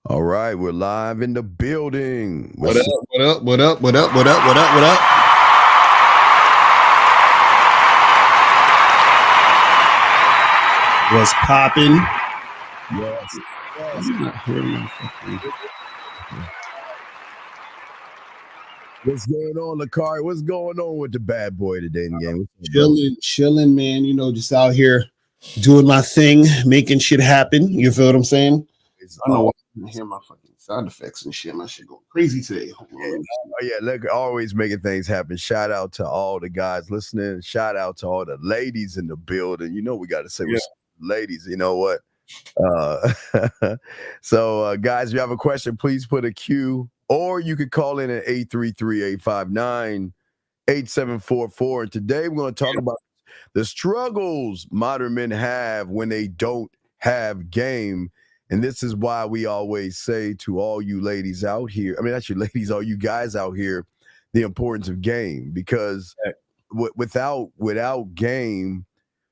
All right, we're live in the building. What up? What up? What up? What up? What up? What up? What up? What's popping? Yes. What's going on, Lakari? What's going on with the bad boy today in the game? Chilling, man. You know, just out here doing my thing, making shit happen. You feel what I'm saying? I know. I hear my fucking sound effects and shit. My shit going crazy today. Look, always making things happen. Shout out to all the guys listening. Shout out to all the ladies in the building. You know, we got to say, ladies, you know what? So, guys, if you have a question, please put a Q, or you could call in at 833-859-8744. And today we're going to talk about the struggles modern men have when they don't have game. And this is why we always say to all you ladies out here, I mean, actually, ladies, all you guys out here, the importance of game, because without game,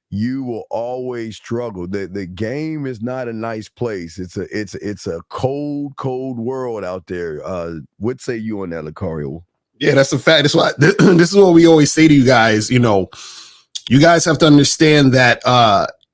you will always struggle. The game is not a nice place. It's a cold world out there. What say you on that, Lucario? Yeah, that's a fact. That's why this is what we always say to you guys. You know, you guys have to understand that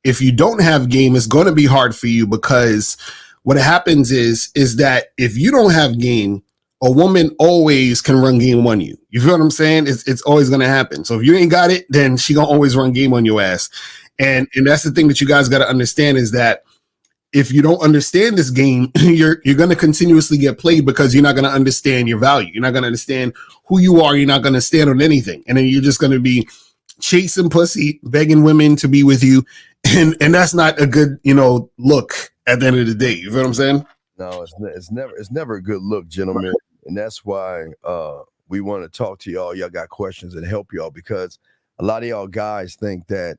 if you don't have game, it's going to be hard for you, because what happens is that if you don't have game, a woman always can run game on you. You feel what I'm saying? It's always going to happen. So if you ain't got it, then she going to always run game on your ass. And that's the thing that you guys got to understand, is that if you don't understand this game, you're going to continuously get played, because you're not going to understand your value. You're not going to understand who you are. You're not going to stand on anything. And then you're just going to be chasing pussy, begging women to be with you. And that's not a good, look at the end of the day. You feel what I'm saying? No, it's never a good look, gentlemen. And that's why we want to talk to y'all. Y'all got questions and help y'all, because a lot of y'all guys think that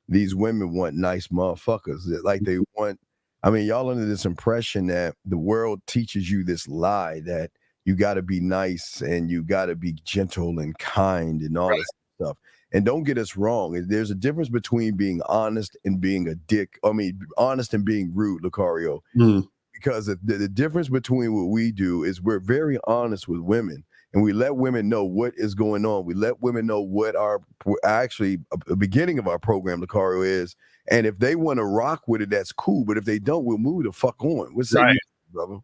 these women want nice motherfuckers. Like they want, I mean, y'all under this impression that the world teaches you this lie that you got to be nice and you got to be gentle and kind and all this stuff. And don't get us wrong. There's a difference between being honest and being a dick. I mean, honest and being rude, Lucario. Because the difference between what we do is we're very honest with women, and we let women know what is going on. We let women know what our actually the beginning of our program, Lucario, is. And if they want to rock with it, that's cool. But if they don't, we'll move the fuck on. What's that, brother?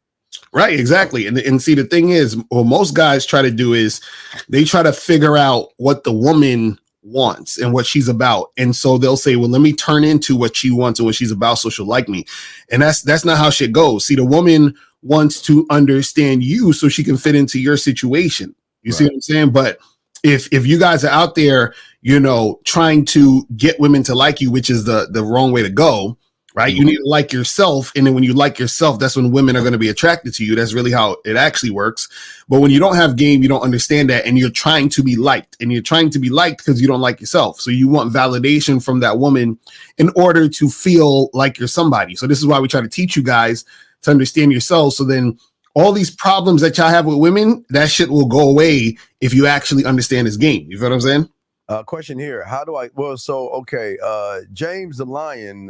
Right, exactly. And see, the thing is, what most guys try to do is they try to figure out what the woman wants and what she's about. And so they'll say, well, let me turn into what she wants and what she's about so she'll like me. And that's not how shit goes. See, the woman wants to understand you so she can fit into your situation. You see what I'm saying? But if you guys are out there, trying to get women to like you, which is the wrong way to go, right? You need to like yourself. And then when you like yourself, that's when women are going to be attracted to you. That's really how it actually works. But when you don't have game, you don't understand that. And you're trying to be liked, and you're trying to be liked because you don't like yourself. So you want validation from that woman in order to feel like you're somebody. So this is why we try to teach you guys to understand yourselves. So then all these problems that y'all have with women, that shit will go away if you actually understand this game. You feel what I'm saying? Question here. How do I, James the Lion,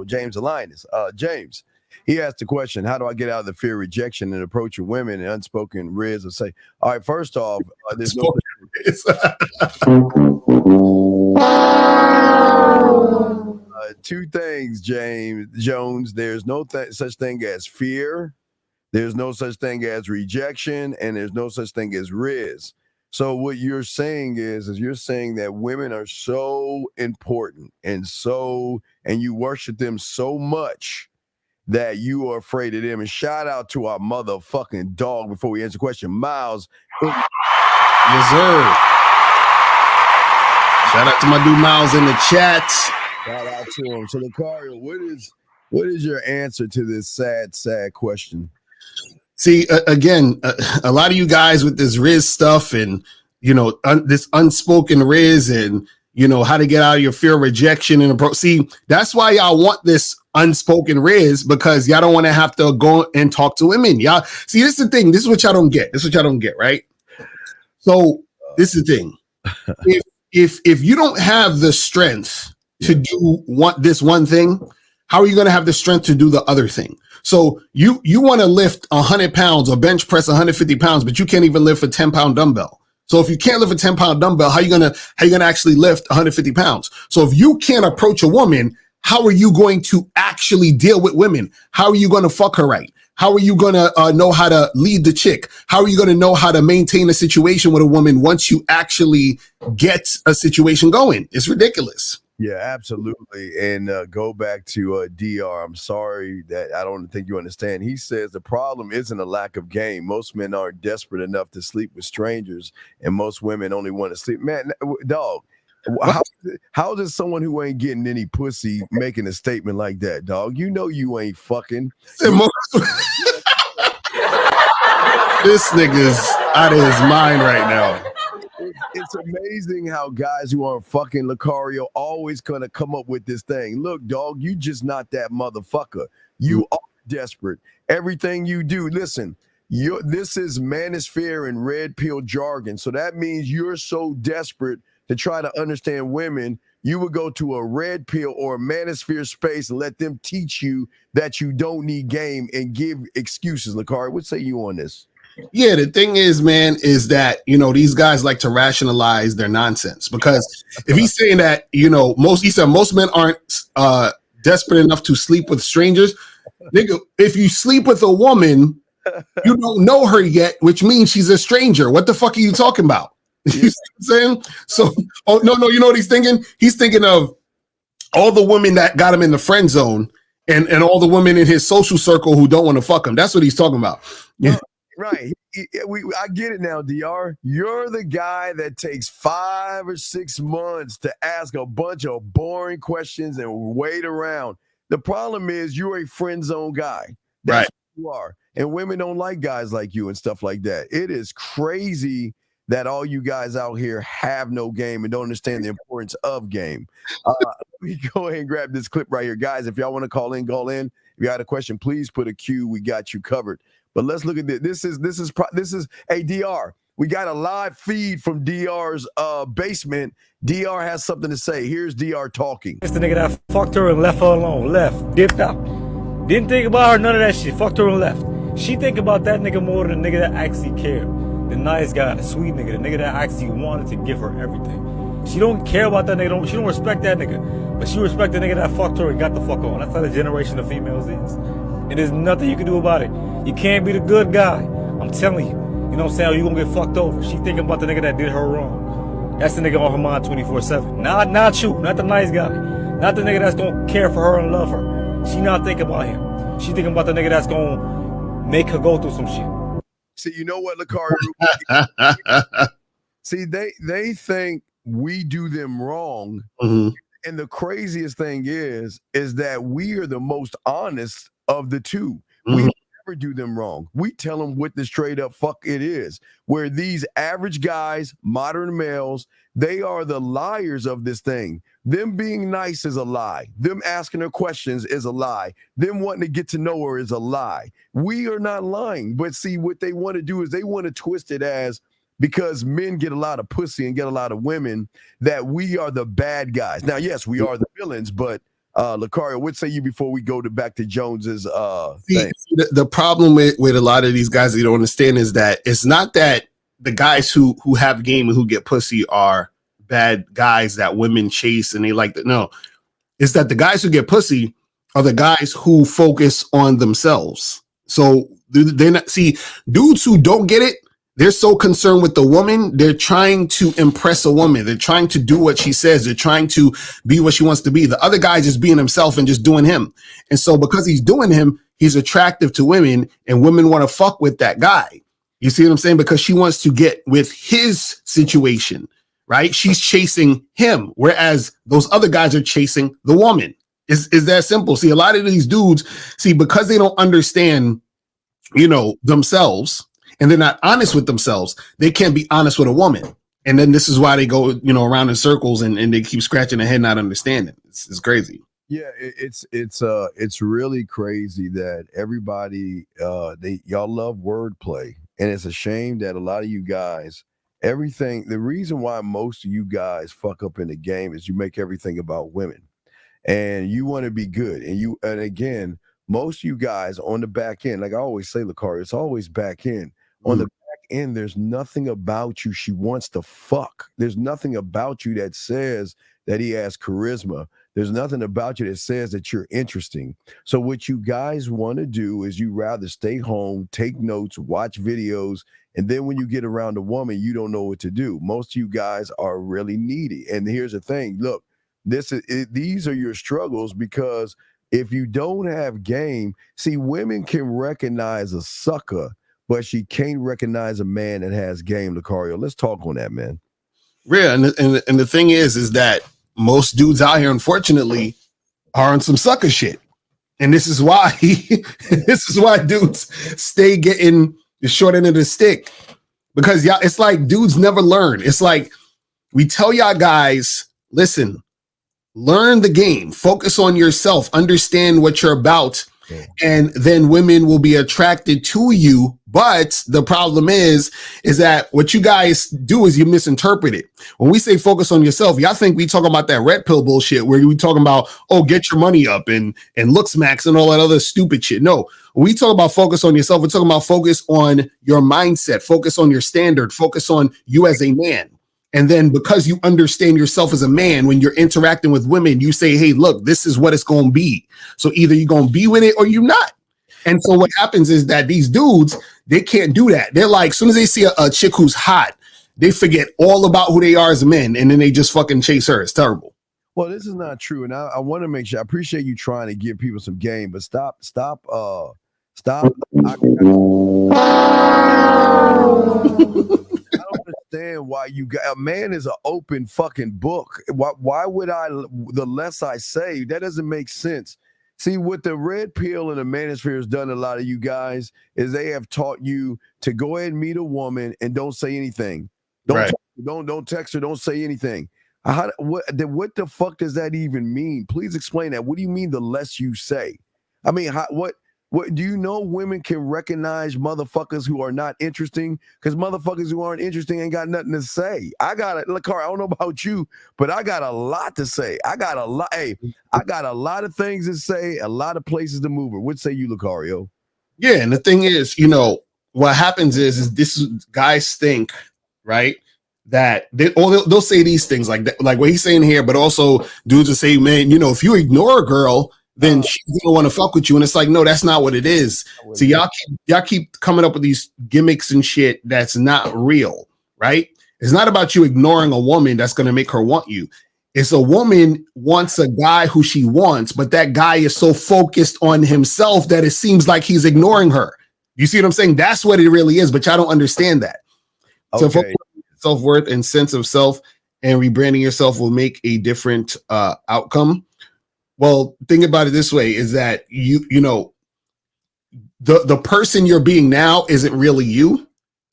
James the Lioness, James, he asked the question, how do I get out of the fear of rejection and approaching women and unspoken riz and say, all right, first off, there's no two things, James Jones. There's no such thing as fear. There's no such thing as rejection, and there's no such thing as riz. So what you're saying is you're saying that women are so important and you worship them so much that you are afraid of them. And shout out to our motherfucking dog before we answer the question, Miles. Yes, sir. Shout out to my dude Miles in the chat. Shout out to him. So, Lucario, what is your answer to this sad question? See, again, a lot of you guys with this riz stuff and, this unspoken riz and, how to get out of your fear of rejection and see, that's why y'all want this unspoken riz, because y'all don't want to have to go and talk to women. Y'all see, this is the thing. This is what y'all don't get. Right? So this is the thing. If you don't have the strength to do this one thing, how are you going to have the strength to do the other thing? So you want to lift 100 pounds or bench press 150 pounds, but you can't even lift a 10-pound dumbbell. So if you can't lift a 10-pound dumbbell, how are you gonna actually lift 150 pounds? So if you can't approach a woman, how are you going to actually deal with women? How are you going to fuck her right? How are you going to know how to lead the chick? How are you going to know how to maintain a situation with a woman once you actually get a situation going? It's ridiculous. Yeah, absolutely. And go back to DR. I'm sorry that I don't think you understand. He says the problem isn't a lack of game. Most men aren't desperate enough to sleep with strangers, and most women only want to sleep. Man, dog, how does someone who ain't getting any pussy making a statement like that, dog? You know you ain't fucking. This nigga's out of his mind right now. It's amazing how guys who aren't fucking Lucario always gonna come up with this thing. Look, dog, you just not that motherfucker. You are desperate. Everything you do, listen, this is manosphere and red pill jargon. So that means you're so desperate to try to understand women, you would go to a red pill or a manosphere space and let them teach you that you don't need game and give excuses. Lucario, what say you on this? Yeah, the thing is, man, is that, these guys like to rationalize their nonsense, because if he's saying that, most men aren't desperate enough to sleep with strangers. Nigga, if you sleep with a woman, you don't know her yet, which means she's a stranger. What the fuck are you talking about? You see what I'm saying? So, no, you know what he's thinking? He's thinking of all the women that got him in the friend zone and all the women in his social circle who don't want to fuck him. That's what he's talking about. Yeah. Right. I get it now, DR. You're the guy that takes 5 or 6 months to ask a bunch of boring questions and wait around. The problem is you're a friend zone guy. That's what you are. And women don't like guys like you and stuff like that. It is crazy that all you guys out here have no game and don't understand the importance of game. Let me go ahead and grab this clip right here. Guys, if y'all want to call in, call in. If you got a question, please put a Q. We got you covered. But let's look at this. This is a DR. We got a live feed from DR's basement. DR has something to say. Here's DR talking. It's the nigga that fucked her and left her alone. Left. Dipped out. Didn't think about her, none of that shit. Fucked her and left. She think about that nigga more than the nigga that actually cared. The nice guy, the sweet nigga, the nigga that actually wanted to give her everything. She don't care about that nigga. She don't respect that nigga. But she respect the nigga that fucked her and got the fuck on. That's how the generation of females is. And there's nothing you can do about it. You can't be the good guy. I'm telling you. You know what I'm saying? Or you gonna get fucked over. She thinking about the nigga that did her wrong. That's the nigga on her mind 24/7. Not you. Not the nice guy. Not the nigga that's gonna care for her and love her. She not thinking about him. She thinking about the nigga that's gonna make her go through some shit. See, you know what, Lucario? See, they think we do them wrong. Mm-hmm. And the craziest thing is that we are the most honest of the two. Mm-hmm. We never do them wrong. We tell them what the straight up fuck it is. Where these average guys, modern males, they are the liars of this thing. Them being nice is a lie. Them asking her questions is a lie. Them wanting to get to know her is a lie. We are not lying. But see, what they want to do is they want to twist it as, because men get a lot of pussy and get a lot of women, that we are the bad guys. Now, yes, we are the villains, but Lucario, what say you before we go back to Jones's thing? The problem with a lot of these guys that you don't understand is that it's not that the guys who have game and who get pussy are bad guys that women chase and they like that. No, it's that the guys who get pussy are the guys who focus on themselves. So they're not, see, dudes who don't get it, they're so concerned with the woman. They're trying to impress a woman. They're trying to do what she says. They're trying to be what she wants to be. The other guy just being himself and just doing him. And so because he's doing him, he's attractive to women, and women want to fuck with that guy. You see what I'm saying? Because she wants to get with his situation, right? She's chasing him, whereas those other guys are chasing the woman. Is that simple? See, a lot of these dudes, because they don't understand, themselves, and they're not honest with themselves, they can't be honest with a woman. And then this is why they go, around in circles and they keep scratching their head, not understanding. It's crazy. Yeah, it's really crazy that everybody y'all love wordplay, and it's a shame that a lot of you guys, the reason why most of you guys fuck up in the game is you make everything about women. and you want to be good. And again, most of you guys on the back end, like I always say, Lakari, it's always back end. On the back end, there's nothing about you she wants to fuck. There's nothing about you that says that he has charisma. There's nothing about you that says that you're interesting. So what you guys want to do is you rather stay home, take notes, watch videos, and then when you get around a woman, you don't know what to do. Most of you guys are really needy. And here's the thing. Look, these are your struggles, because if you don't have game, see, women can recognize a sucker, but she can't recognize a man that has game, Lucario. Let's talk on that, man. Yeah, and the thing is that most dudes out here, unfortunately, are on some sucker shit. And this is why dudes stay getting the short end of the stick, because y'all, it's like dudes never learn. It's like we tell y'all guys, listen, learn the game, focus on yourself, understand what you're about, and then women will be attracted to you. But the problem is that what you guys do is you misinterpret it. When we say focus on yourself, y'all think we talking about that red pill bullshit where we talking about, oh, get your money up and looks max and all that other stupid shit. No, when we talk about focus on yourself, we're talking about focus on your mindset, focus on your standard, focus on you as a man. And then because you understand yourself as a man, when you're interacting with women, you say, hey, look, this is what it's going to be. So either you're going to be with it or you're not. And so what happens is that these dudes, they can't do that. They're like, as soon as they see a chick who's hot, they forget all about who they are as men. And then they just fucking chase her. It's terrible. Well, this is not true. And I want to make sure, I appreciate you trying to give people some game, but stop. I don't understand why you got a man is an open fucking book. Why would the less I say, that doesn't make sense. See, what the red pill and the manosphere has done to a lot of you guys is they have taught you to go ahead and meet a woman and don't say anything. Don't text her, don't say anything. What the fuck does that even mean? Please explain that. What do you mean the less you say? I mean, what do you know? Women can recognize motherfuckers who are not interesting, because motherfuckers who aren't interesting ain't got nothing to say. I got it, Lakar. I don't know about you, but I got a lot to say. I got a lot. Hey, I got a lot of things to say, a lot of places to move. What say you, Lucario? Yeah, and the thing is, what happens is this guys think, right, that they'll say these things like that, like what he's saying here, but also dudes will say, man, if you ignore a girl, then she's gonna want to fuck with you. And it's like, no, that's not what it is. So y'all keep coming up with these gimmicks and shit that's not real, right? It's not about you ignoring a woman that's gonna make her want you. It's a woman wants a guy who she wants, but that guy is so focused on himself that it seems like he's ignoring her. You see what I'm saying? That's what it really is, but y'all don't understand that. Okay. So focus on self-worth and sense of self, and rebranding yourself will make a different outcome. Well, think about it this way, is that the person you're being now isn't really you.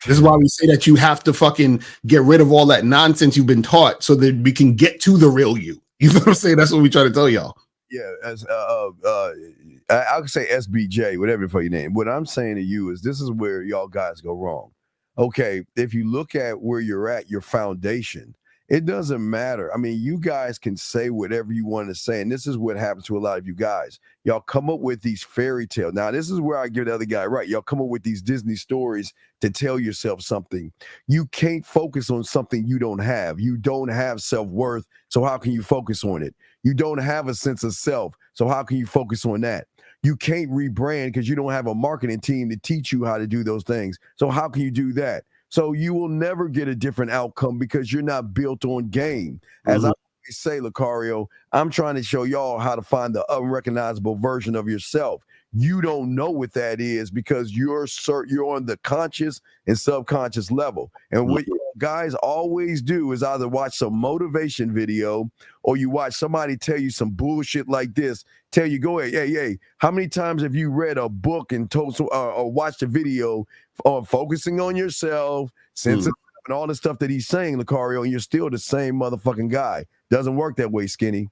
This is why we say that you have to fucking get rid of all that nonsense you've been taught so that we can get to the real you. You know what I'm saying? That's what we try to tell y'all. Yeah, as I could say SBJ, whatever for your name. What I'm saying to you is this is where y'all guys go wrong. Okay, if you look at where you're at, your foundation, it doesn't matter. I mean, you guys can say whatever you want to say, and this is what happens to a lot of you guys. Y'all come up with these fairy tales. Now, this is where I give the other guy right. Y'all come up with these Disney stories to tell yourself something. You can't focus on something you don't have. You don't have self-worth, so how can you focus on it? You don't have a sense of self, so how can you focus on that? You can't rebrand because you don't have a marketing team to teach you how to do those things, so how can you do that? So you will never get a different outcome because you're not built on game. As I always say, Lucario, I'm trying to show y'all how to find the unrecognizable version of yourself. You don't know what that is because you're on the conscious and subconscious level. And what you guys always do is either watch some motivation video or you watch somebody tell you some bullshit like this, tell you, go ahead, hey, how many times have you read a book and told or watched a video on focusing on yourself, sensitive, and all the stuff that he's saying, Lucario, and you're still the same motherfucking guy? Doesn't work that way, Skinny.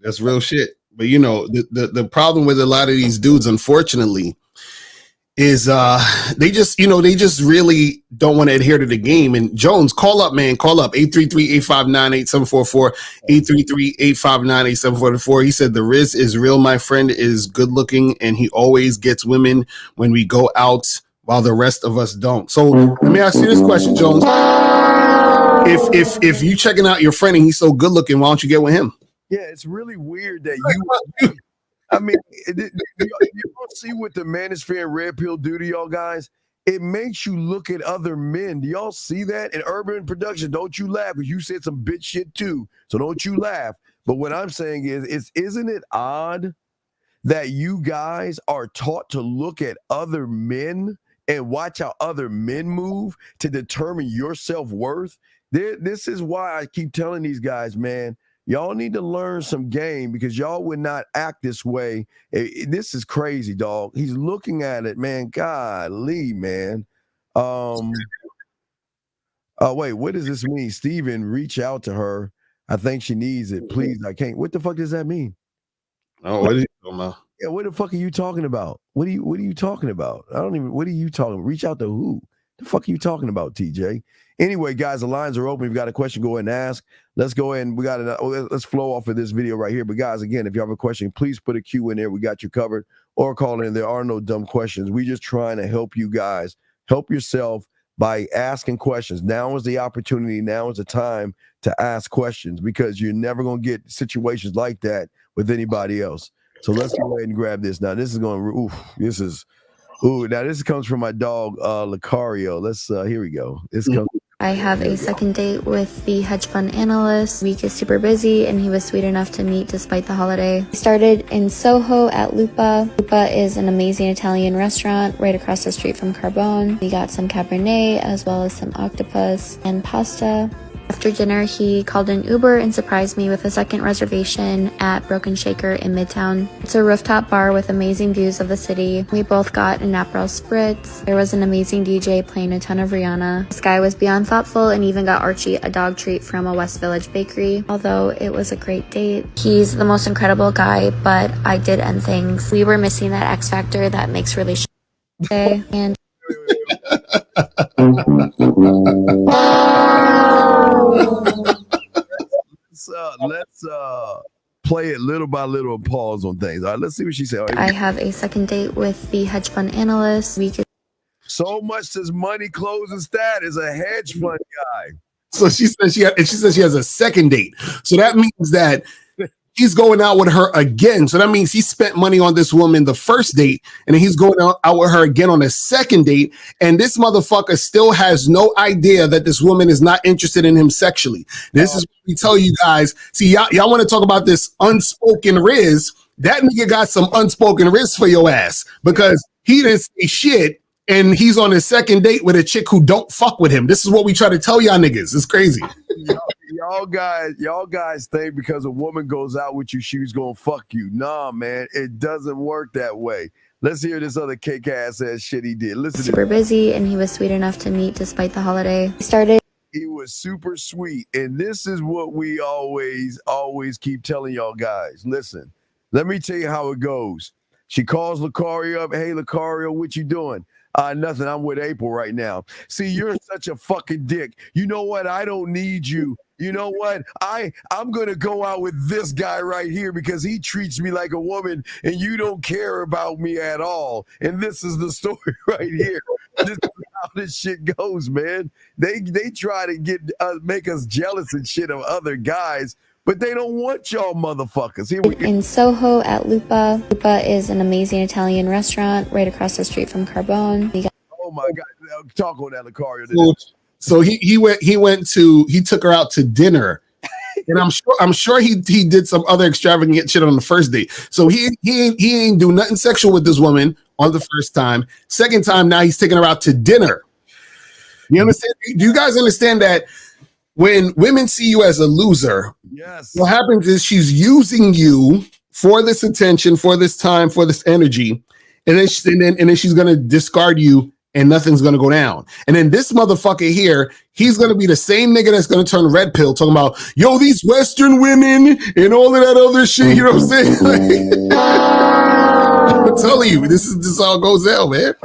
That's real shit. But the problem with a lot of these dudes, unfortunately, is they just really don't want to adhere to the game. And Jones, call up, man. Call up 833-859-8744, 833-859-8744. He said the Riz is real. My friend is good looking and he always gets women when we go out while the rest of us don't. So let me ask you this question, Jones. If you checking out your friend and he's so good looking, why don't you get with him? Yeah, it's really weird that you. I mean, you don't see what the manosphere and red pill do to y'all guys. It makes you look at other men. Do y'all see that in urban production? Don't you laugh, because you said some bitch shit too. So don't you laugh. But what I'm saying is isn't it odd that you guys are taught to look at other men and watch how other men move to determine your self-worth? This is why I keep telling these guys, man, y'all need to learn some game, because y'all would not act this way. This is crazy, dog. He's looking at it, man. Golly, man. Wait, what does this mean? Steven, reach out to her. I think she needs it. Please, I can't. What the fuck does that mean? Oh, what are you talking about? Yeah, what the fuck are you talking about? What are you talking about? I don't even. What are you talking about? Reach out to who? The fuck are you talking about, TJ? Anyway, guys, the lines are open. If you've got a question, go ahead and ask. Let's go ahead and let's flow off of this video right here. But guys, again, if you have a question, please put a Q in there. We got you covered. Or call in. There are no dumb questions. We just trying to help you guys. Help yourself by asking questions. Now is the opportunity. Now is the time to ask questions, because you're never going to get situations like that with anybody else. So let's go ahead and grab this. Now, this is going, now this comes from my dog, Lucario. Here we go. This comes. I have a second date with the hedge fund analyst. Week is super busy and he was sweet enough to meet despite the holiday. We started in Soho at Lupa. Lupa is an amazing Italian restaurant right across the street from Carbone. We got some Cabernet as well as some octopus and pasta. After dinner, he called an Uber and surprised me with a second reservation at Broken Shaker in Midtown. It's a rooftop bar with amazing views of the city. We both got an Aperol Spritz. There was an amazing DJ playing a ton of Rihanna. This guy was beyond thoughtful and even got Archie a dog treat from a West Village bakery. Although it was a great date. He's the most incredible guy, but I did end things. We were missing that X factor that makes relationships day. And let's play it little by little and pause on things. All right, let's see what she said. I have a second date with the hedge fund analyst. So much does money close and stat is a hedge fund guy. So she says she has a second date. So that means that he's going out with her again. So that means he spent money on this woman the first date, and then he's going out with her again on the second date. And this motherfucker still has no idea that this woman is not interested in him sexually. This is what we tell you guys. See, y'all want to talk about this unspoken Riz. That nigga got some unspoken Riz for your ass, because he didn't say shit. And he's on his second date with a chick who don't fuck with him. This is what we try to tell y'all niggas. It's crazy. Y'all guys think because a woman goes out with you, she's gonna fuck you. Nah, man, it doesn't work that way. Let's hear this other cake ass shit he did. Listen. Super busy, and he was sweet enough to meet despite the holiday. He was super sweet, and this is what we always keep telling y'all guys. Listen, let me tell you how it goes. She calls Lucario up. Hey, Lucario, what you doing? Nothing. I'm with April right now. See, you're such a fucking dick. You know what? I don't need you. You know what? I'm going to go out with this guy right here because he treats me like a woman and you don't care about me at all. And this is the story right here. This is how this shit goes, man. They try to make us jealous and shit of other guys, but they don't want y'all motherfuckers. In Soho at Lupa. Lupa is an amazing Italian restaurant right across the street from Carbone. Oh my God. Talk on that, Lucario. So he took her out to dinner. And I'm sure he did some other extravagant shit on the first date. So he ain't do nothing sexual with this woman on the first time. Second time, now he's taking her out to dinner. You understand? Do you guys understand that when women see you as a loser, yes, what happens is she's using you for this attention, for this time, for this energy, and then she's gonna discard you, and nothing's gonna go down. And then this motherfucker here, he's gonna be the same nigga that's gonna turn red pill, talking about these Western women and all of that other shit. You know what I'm saying? I'm telling you, this is how it goes down, man.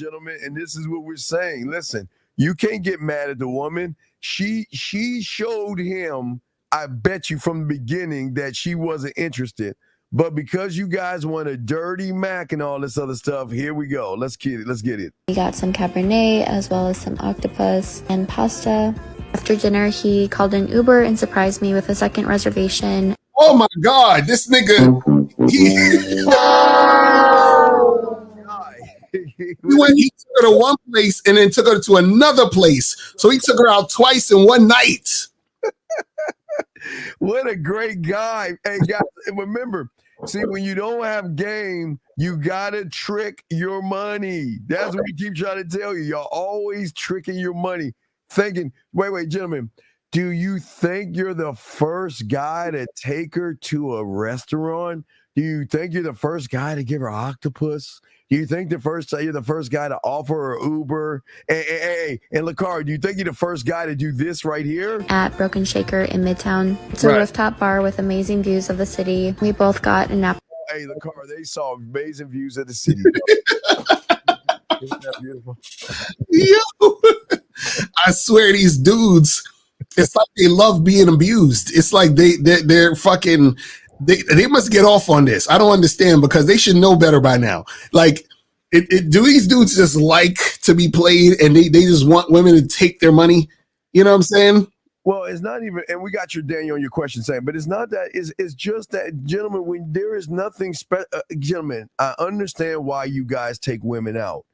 gentlemen, and this is what we're saying. Listen, you can't get mad at the woman. She showed him, I bet you from the beginning, that she wasn't interested. But because you guys want a dirty Mac and all this other stuff, here we go. Let's get it. Let's get it. We got some Cabernet as well as some octopus and pasta. After dinner, he called an Uber and surprised me with a second reservation. Oh my God, this nigga. He took her to one place and then took her to another place. So he took her out twice in one night. What a great guy. Hey, guys, and remember, see, when you don't have game, you got to trick your money. That's what we keep trying to tell you. Y'all always tricking your money, thinking, wait, gentlemen, do you think you're the first guy to take her to a restaurant? Do you think you're the first guy to give her octopus? Do you think you're the first guy to offer her Uber? Hey, and Lakar, do you think you're the first guy to do this right here? At Broken Shaker in Midtown. It's a rooftop bar with amazing views of the city. We both got an apple. Hey, Lakar, they saw amazing views of the city. Isn't that beautiful? Yo, I swear these dudes, it's like they love being abused. It's like they're fucking... They must get off on this. I don't understand, because they should know better by now. Like, do these dudes just like to be played and they just want women to take their money? You know what I'm saying? Well, it's not even, and we got your Daniel on your question saying, but it's not that, it's just that, gentlemen, when there is nothing gentlemen, I understand why you guys take women out.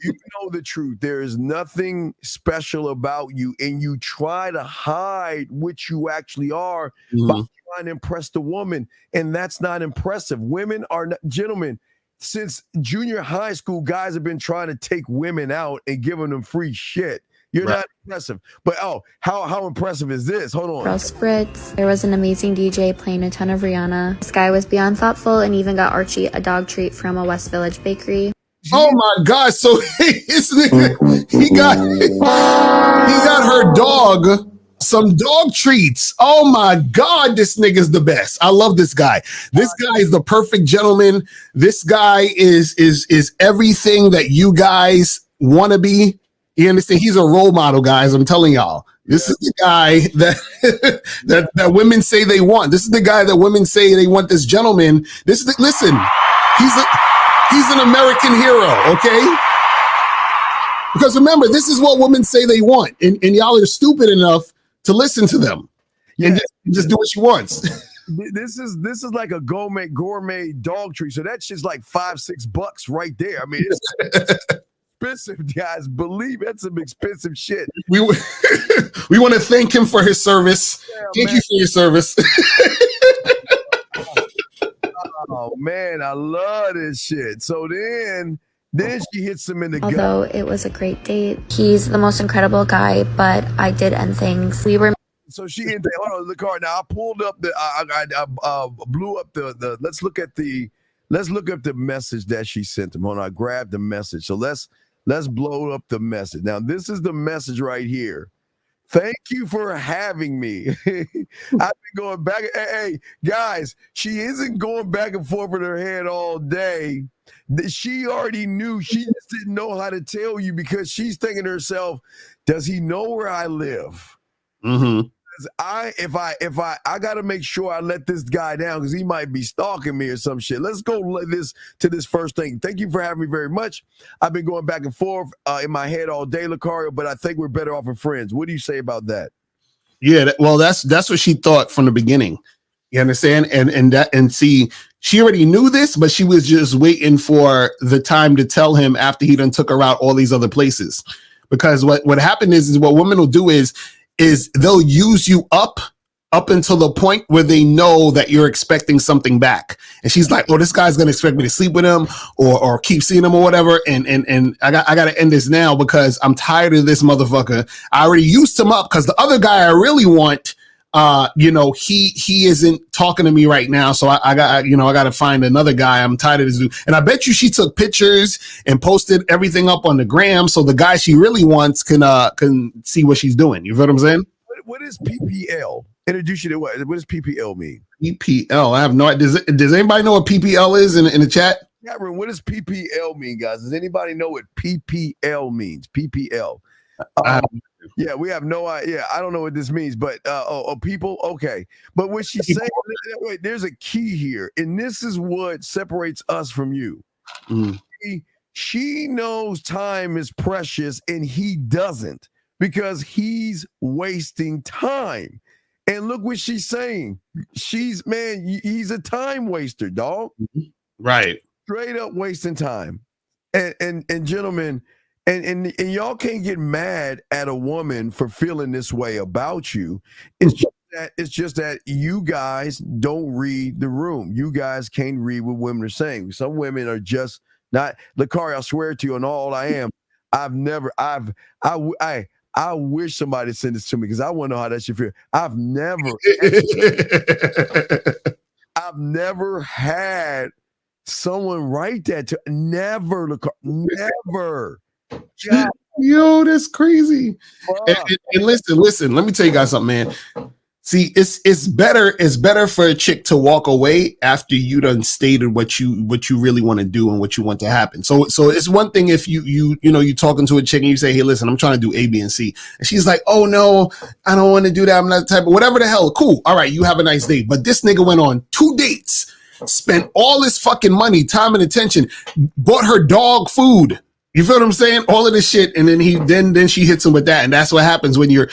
You know the truth. There is nothing special about you, and you try to hide what you actually are by trying to impress the woman, and that's not impressive. Women are not, gentlemen, since junior high school, guys have been trying to take women out and giving them free shit. You're not impressive. But how impressive is this? Hold on. Spritz. There was an amazing DJ playing a ton of Rihanna. This guy was beyond thoughtful and even got Archie a dog treat from a West Village bakery. Oh my God! So his nigga, he got her dog some dog treats. Oh my God, this nigga's the best. I love this guy. This guy is the perfect gentleman. This guy is everything that you guys want to be. You understand? He's a role model, guys. I'm telling y'all. This is the guy that that women say they want. This is the guy that women say they want. This gentleman. Listen. He's an American hero, okay? Because remember, this is what women say they want, and y'all are stupid enough to listen to them and just do what she wants. This is like a gourmet dog treat, so that's just like $5-6 right there. I mean, it's expensive, guys. Believe that's some expensive shit. We want to thank him for his service. Thank you for your service. Oh man, I love this shit. So then she hits him in the gut. Although it was a great date, he's the most incredible guy, but I did end things. We were. So she ended. Hold on, the car. Now I pulled up the. I blew up the. Let's look up the message that she sent him. Hold on, I grabbed the message. So let's blow up the message. Now this is the message right here. Thank you for having me. I've been going back. Hey, guys, she isn't going back and forth in her head all day. She already knew. She just didn't know how to tell you, because she's thinking to herself, does he know where I live? Mm-hmm. If I got to make sure I let this guy down, because he might be stalking me or some shit. Let's go to this first thing. Thank you for having me very much. I've been going back and forth in my head all day, Lucario, but I think we're better off as friends. What do you say about that? Yeah, well, that's what she thought from the beginning. You understand? And see, she already knew this, but she was just waiting for the time to tell him after he done took her out all these other places. Because what happened is what women will do is they'll use you up until the point where they know that you're expecting something back. And she's like, oh, this guy's going to expect me to sleep with him or keep seeing him or whatever. And I got to end this now because I'm tired of this motherfucker. I already used him up because the other guy I really want, he isn't talking to me right now. So I got to find another guy. I'm tired of this dude. And I bet you she took pictures and posted everything up on the gram. So the guy she really wants can see what she's doing. You feel what I'm saying? What is PPL? Introduce you to what does PPL mean? PPL. I have no idea. Does anybody know what PPL is in the chat? Cameron, what does PPL mean, guys? Does anybody know what PPL means? PPL. I- Yeah, we have no idea. Yeah, I don't know what this means, but people, okay. But what she's saying, wait, there's a key here, and this is what separates us from you. Mm. She knows time is precious, and he doesn't because he's wasting time. And look what she's saying. He's a time waster, dog. Right. Straight up wasting time. And gentlemen, and y'all can't get mad at a woman for feeling this way about you. It's just that you guys don't read the room. You guys can't read what women are saying. Some women are just not. Lakari, I swear to you, on all I am, I wish somebody sent this to me because I want to know how that should feel. I've never had someone write that to never. God. Yo, that's crazy. And listen, let me tell you guys something, man. See, it's better for a chick to walk away after you done stated what you really want to do and what you want to happen. So it's one thing if you talking to a chick and you say, hey, listen, I'm trying to do A, B, and C. And she's like, oh no, I don't want to do that. I'm not the type of whatever the hell. Cool. All right, you have a nice day. But this nigga went on 2 dates, spent all his fucking money, time, and attention, bought her dog food. You feel what I'm saying? All of this shit, and then she hits him with that, and that's what happens when you're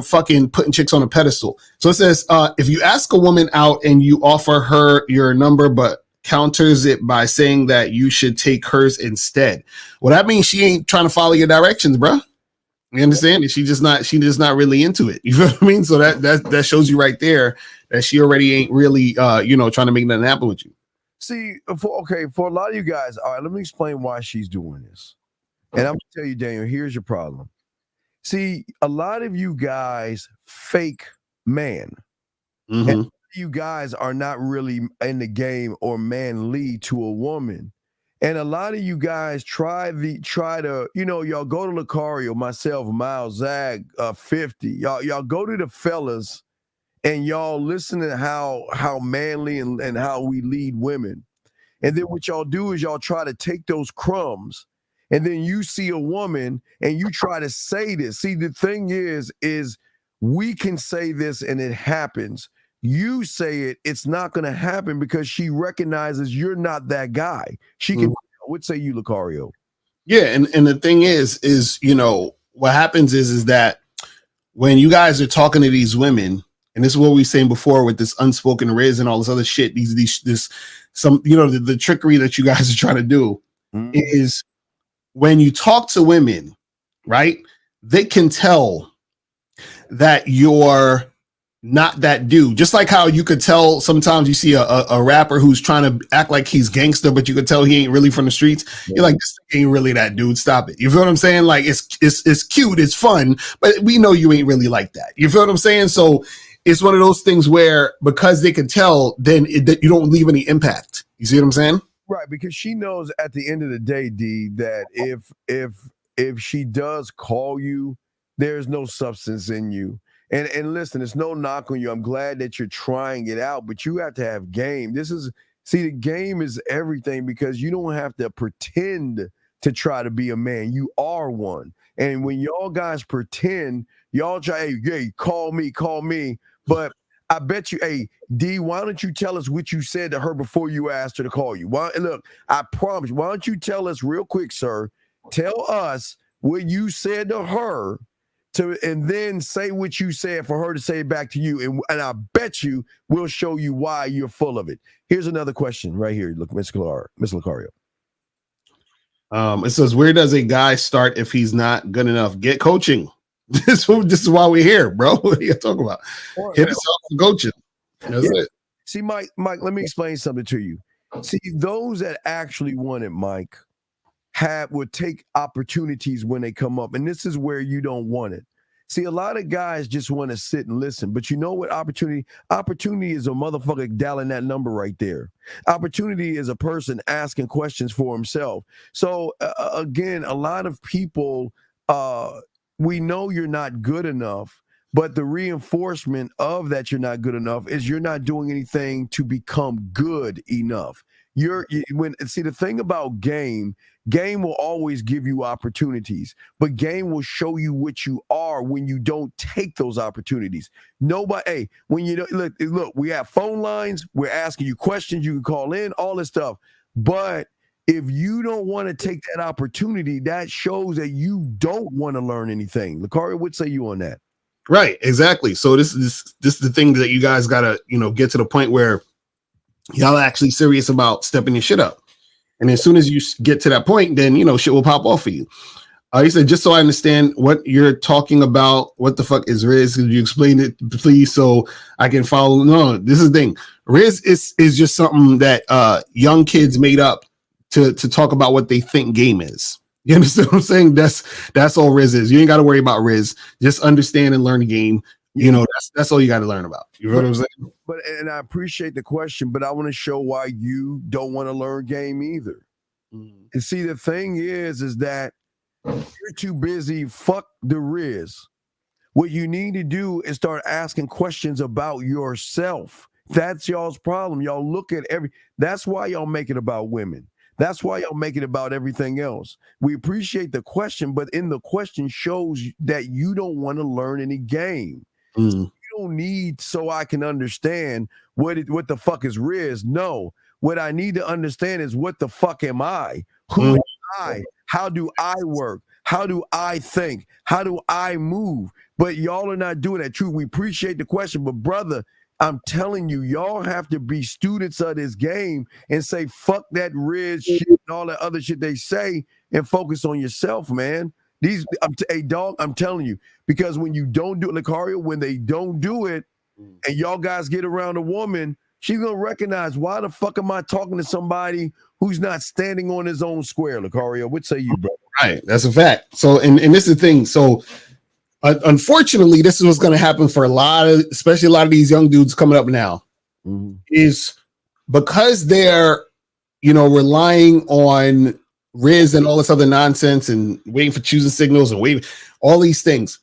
fucking putting chicks on a pedestal. So it says, if you ask a woman out and you offer her your number, but counters it by saying that you should take hers instead, well, that means she ain't trying to follow your directions, bro. You understand? She's just not really into it. You feel what I mean? So that shows you right there that she already ain't really trying to make nothing happen with you. See, for a lot of you guys, all right, let me explain why she's doing this. And I'm going to tell you, Daniel, here's your problem. See, a lot of you guys fake man. Mm-hmm. And you guys are not really in the game or manly to a woman. And a lot of you guys try to, y'all go to Lucario, myself, Miles, Zag, 50. Y'all go to the fellas and y'all listen to how manly and how we lead women. And then what y'all do is y'all try to take those crumbs, and then you see a woman and you try to say this. See, the thing is we can say this and it happens. You say it, it's not going to happen because she recognizes you're not that guy. She can, what say you, Lucario? Yeah, and the thing is what happens is that when you guys are talking to these women, and this is what we were saying before with this unspoken riz and all this other shit, the trickery that you guys are trying to do is when you talk to women, right? They can tell that you're not that dude. Just like how you could tell sometimes you see a rapper who's trying to act like he's gangster, but you could tell he ain't really from the streets. Yeah. You're like, this ain't really that dude. Stop it. You feel what I'm saying? Like it's cute, it's fun, but we know you ain't really like that. You feel what I'm saying? So it's one of those things where because they can tell, then that you don't leave any impact. You see what I'm saying? Right, because she knows at the end of the day, D, that if she does call you, there's no substance in you. And listen, it's no knock on you. I'm glad that you're trying it out, but you have to have game. The game is everything because you don't have to pretend to try to be a man. You are one. And when y'all guys pretend, y'all try, hey, call me. But I bet you, hey, D, why don't you tell us what you said to her before you asked her to call you? Look, I promise, why don't you tell us real quick, sir? Tell us what you said to her and then say what you said for her to say it back to you. And I bet you we'll show you why you're full of it. Here's another question right here. Look, Miss Lucario. It says, where does a guy start if he's not good enough? Get coaching. This is why we're here, bro. What are you talking about? Hit us up for coaching. That's it. See, Mike, let me explain something to you. See, those that actually want it, Mike, would take opportunities when they come up. And this is where you don't want it. See, a lot of guys just want to sit and listen. But you know what opportunity? Opportunity is a motherfucker dialing that number right there. Opportunity is a person asking questions for himself. So, again, a lot of people, we know you're not good enough. But the reinforcement of that you're not good enough is you're not doing anything to become good enough. See, the thing about game will always give you opportunities, but game will show you what you are when you don't take those opportunities. Nobody, hey, when you look, we have phone lines, we're asking you questions, you can call in, all this stuff. But if you don't want to take that opportunity, that shows that you don't want to learn anything. Lucario, what say you on that? Right, exactly. So this is the thing that you guys gotta, get to the point where y'all actually serious about stepping your shit up. And as soon as you get to that point, then shit will pop off for you. He said, just so I understand what you're talking about, what the fuck is Riz? Could you explain it, please, so I can follow? No, this is the thing. Riz is just something that young kids made up to talk about what they think game is. You understand what I'm saying? That's all Riz is. You ain't got to worry about Riz. Just understand and learn the game. That's all you got to learn about. You know what I'm saying? And I appreciate the question, but I want to show why you don't want to learn game either. Mm-hmm. And see, the thing is that you're too busy. Fuck the Riz. What you need to do is start asking questions about yourself. That's y'all's problem. Y'all look at that's why y'all make it about women. That's why y'all make it about everything else. We appreciate the question, but in the question shows that you don't want to learn any game. You don't need so I can understand what the fuck is Riz. No, what I need to understand is what the fuck am I? Who am I? How do I work? How do I think? How do I move? But y'all are not doing that. True, we appreciate the question, but brother, I'm telling you, y'all have to be students of this game and say, fuck that Riz shit and all that other shit they say and focus on yourself, man. I'm telling you, because when you don't do it, Lucario, when they don't do it and y'all guys get around a woman, she's going to recognize, why the fuck am I talking to somebody who's not standing on his own square, Lucario? What say you, bro? Right. That's a fact. So, and this is the thing. So, unfortunately, this is what's going to happen for especially a lot of these young dudes coming up now, is because they're, relying on Riz and all this other nonsense and waiting for choosing signals and waiting, all these things,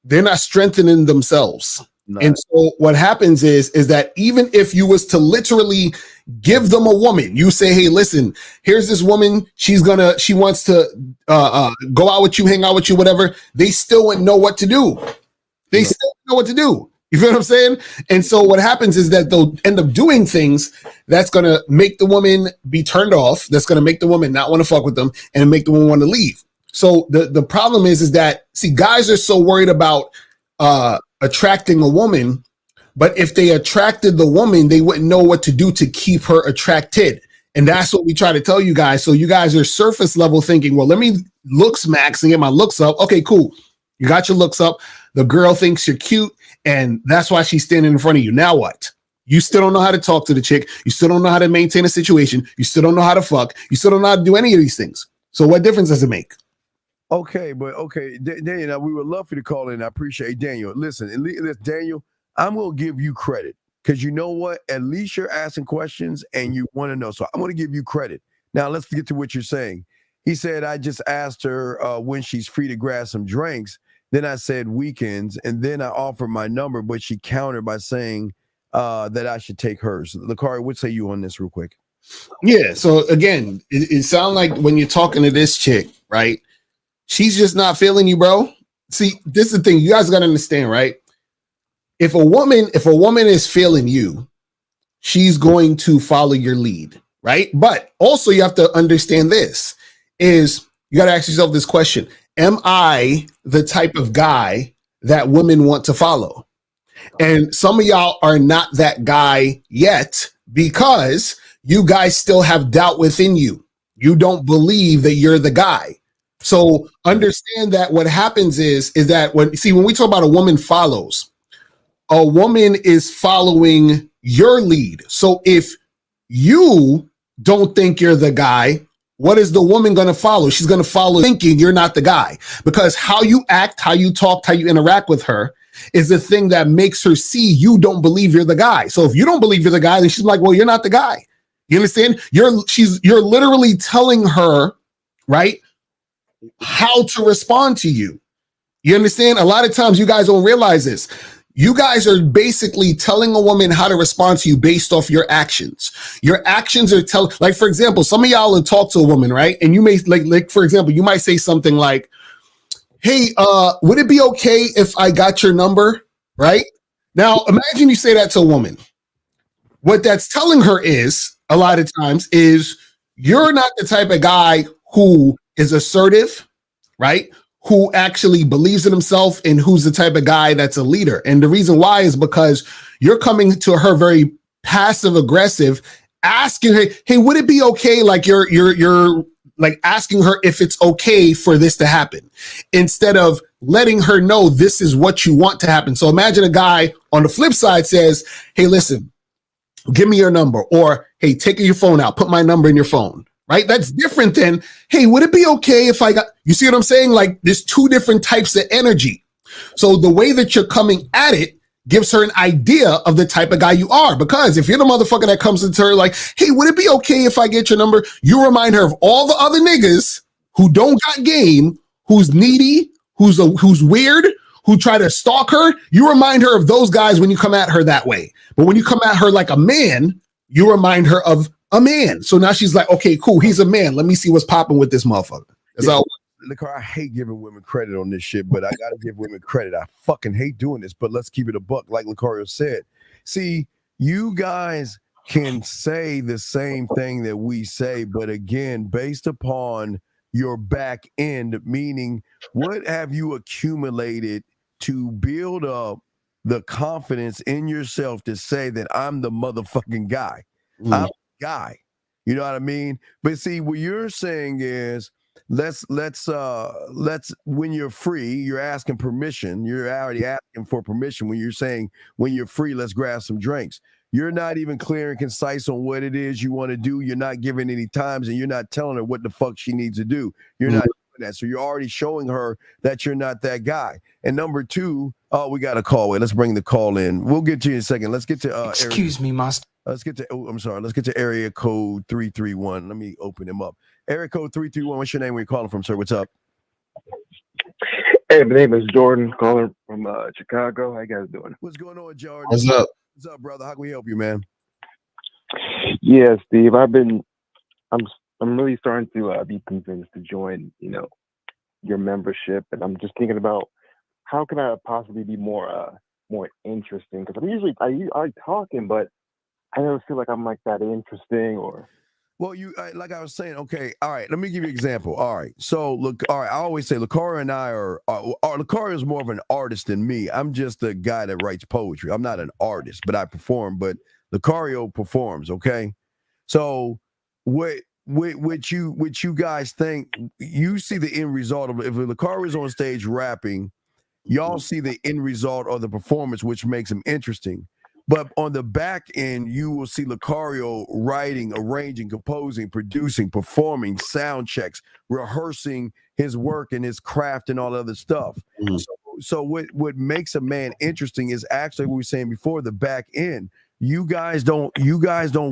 they're not strengthening themselves. Nice. And so what happens is that even if you was to literally give them a woman, you say, hey, listen, here's this woman, she wants to go out with you, hang out with you, whatever, they still wouldn't know what to do. They still don't know what to do. You feel what I'm saying? And so what happens is that they'll end up doing things that's going to make the woman be turned off, that's going to make the woman not want to fuck with them and make the woman want to leave. So the problem is that, see, guys are so worried about attracting a woman, but if they attracted the woman, they wouldn't know what to do to keep her attracted. And that's what we try to tell you guys. So you guys are surface level thinking, well, let me looks max and get my looks up. Okay, cool. You got your looks up. The girl thinks you're cute, and that's why she's standing in front of you. Now what? You still don't know how to talk to the chick. You still don't know how to maintain a situation. You still don't know how to fuck. You still don't know how to do any of these things. So what difference does it make? Okay, Daniel, now we would love for you to call in. I appreciate Daniel. Listen, Daniel, I'm going to give you credit because you know what? At least you're asking questions and you want to know. So I'm going to give you credit. Now let's get to what you're saying. He said, I just asked her when she's free to grab some drinks. Then I said weekends, and then I offered my number, but she countered by saying that I should take hers. Lucario, what say you on this real quick? Yeah, so again, it sounds like when you're talking to this chick, right? She's just not feeling you, bro. See, this is the thing. You guys got to understand, right? If a woman is feeling you, she's going to follow your lead, right? But also you have to understand this is you got to ask yourself this question. Am I the type of guy that women want to follow? And some of y'all are not that guy yet because you guys still have doubt within you. You don't believe that you're the guy. So understand that what happens is that when we talk about a woman follows, a woman is following your lead. So if you don't think you're the guy, what is the woman going to follow? She's going to follow thinking you're not the guy, because how you act, how you talk, how you interact with her is the thing that makes her see you don't believe you're the guy. So if you don't believe you're the guy, then she's like, well, you're not the guy. You understand? You're literally telling her, right, how to respond to you. You understand? A lot of times you guys don't realize this. You guys are basically telling a woman how to respond to you based off your actions. Your actions are like, for example, some of y'all will talk to a woman, right? And you may like, for example, you might say something like, hey, would it be okay if I got your number? Right? Now, imagine you say that to a woman. What that's telling her is, a lot of times, is you're not the type of guy who is assertive, right? Who actually believes in himself and who's the type of guy that's a leader. And the reason why is because you're coming to her very passive aggressive, asking her, hey, would it be okay? Like you're like asking her if it's okay for this to happen, instead of letting her know this is what you want to happen. So imagine a guy on the flip side says, hey, listen, give me your number, or hey, take your phone out, put my number in your phone, right? That's different than, hey, would it be okay if I got, you see what I'm saying? Like there's two different types of energy. So the way that you're coming at it gives her an idea of the type of guy you are. Because if you're the motherfucker that comes into her like, hey, would it be okay if I get your number? You remind her of all the other niggas who don't got game, who's needy, who's weird, who try to stalk her. You remind her of those guys when you come at her that way. But when you come at her like a man, you remind her of a man. So now she's like, okay, cool. He's a man. Let me see what's popping with this motherfucker. That's all. Look, I hate giving women credit on this shit, but I gotta give women credit. I fucking hate doing this, but let's keep it a buck, like Lucario said. See, you guys can say the same thing that we say, but again, based upon your back end, meaning what have you accumulated to build up the confidence in yourself to say that I'm the motherfucking guy. I'm the guy. You know what I mean? But see, what you're saying is let's when you're free, you're asking permission. You're already asking for permission when you're saying when you're free, let's grab some drinks. You're not even clear and concise on what it is you want to do. You're not giving any times, and you're not telling her what the fuck she needs to do. You're not doing that. So you're already showing her that you're not that guy. And number two, we got a call. Wait, let's bring the call in. We'll get to you in a second. Let's get to excuse me, master. Let's get to I'm sorry. Let's get to area code 331. Let me open him up. Area code 331. What's your name? Where you calling from, sir? What's up? Hey, my name is Jordan, calling from Chicago. How you guys doing? What's going on, Jordan? What's up? What's up, brother? How can we help you, man? Yeah, Steve. I'm really starting to be convinced to join, your membership, and I'm just thinking about how can I possibly be more interesting? Because I like talking, but I never feel like I'm like that interesting or. Well, like I was saying, okay, all right, let me give you an example. All right, so look, all right, I always say Lucario and I are Lucario is more of an artist than me. I'm just a guy that writes poetry. I'm not an artist, but I perform, but Lucario performs, okay? So what you guys think, you see the end result of if Lucario is on stage rapping, y'all see the end result of the performance, which makes him interesting. But on the back end, you will see Lucario writing, arranging, composing, producing, performing, sound checks, rehearsing his work and his craft and all other stuff. So what makes a man interesting is actually what we were saying before, the back end. You guys don't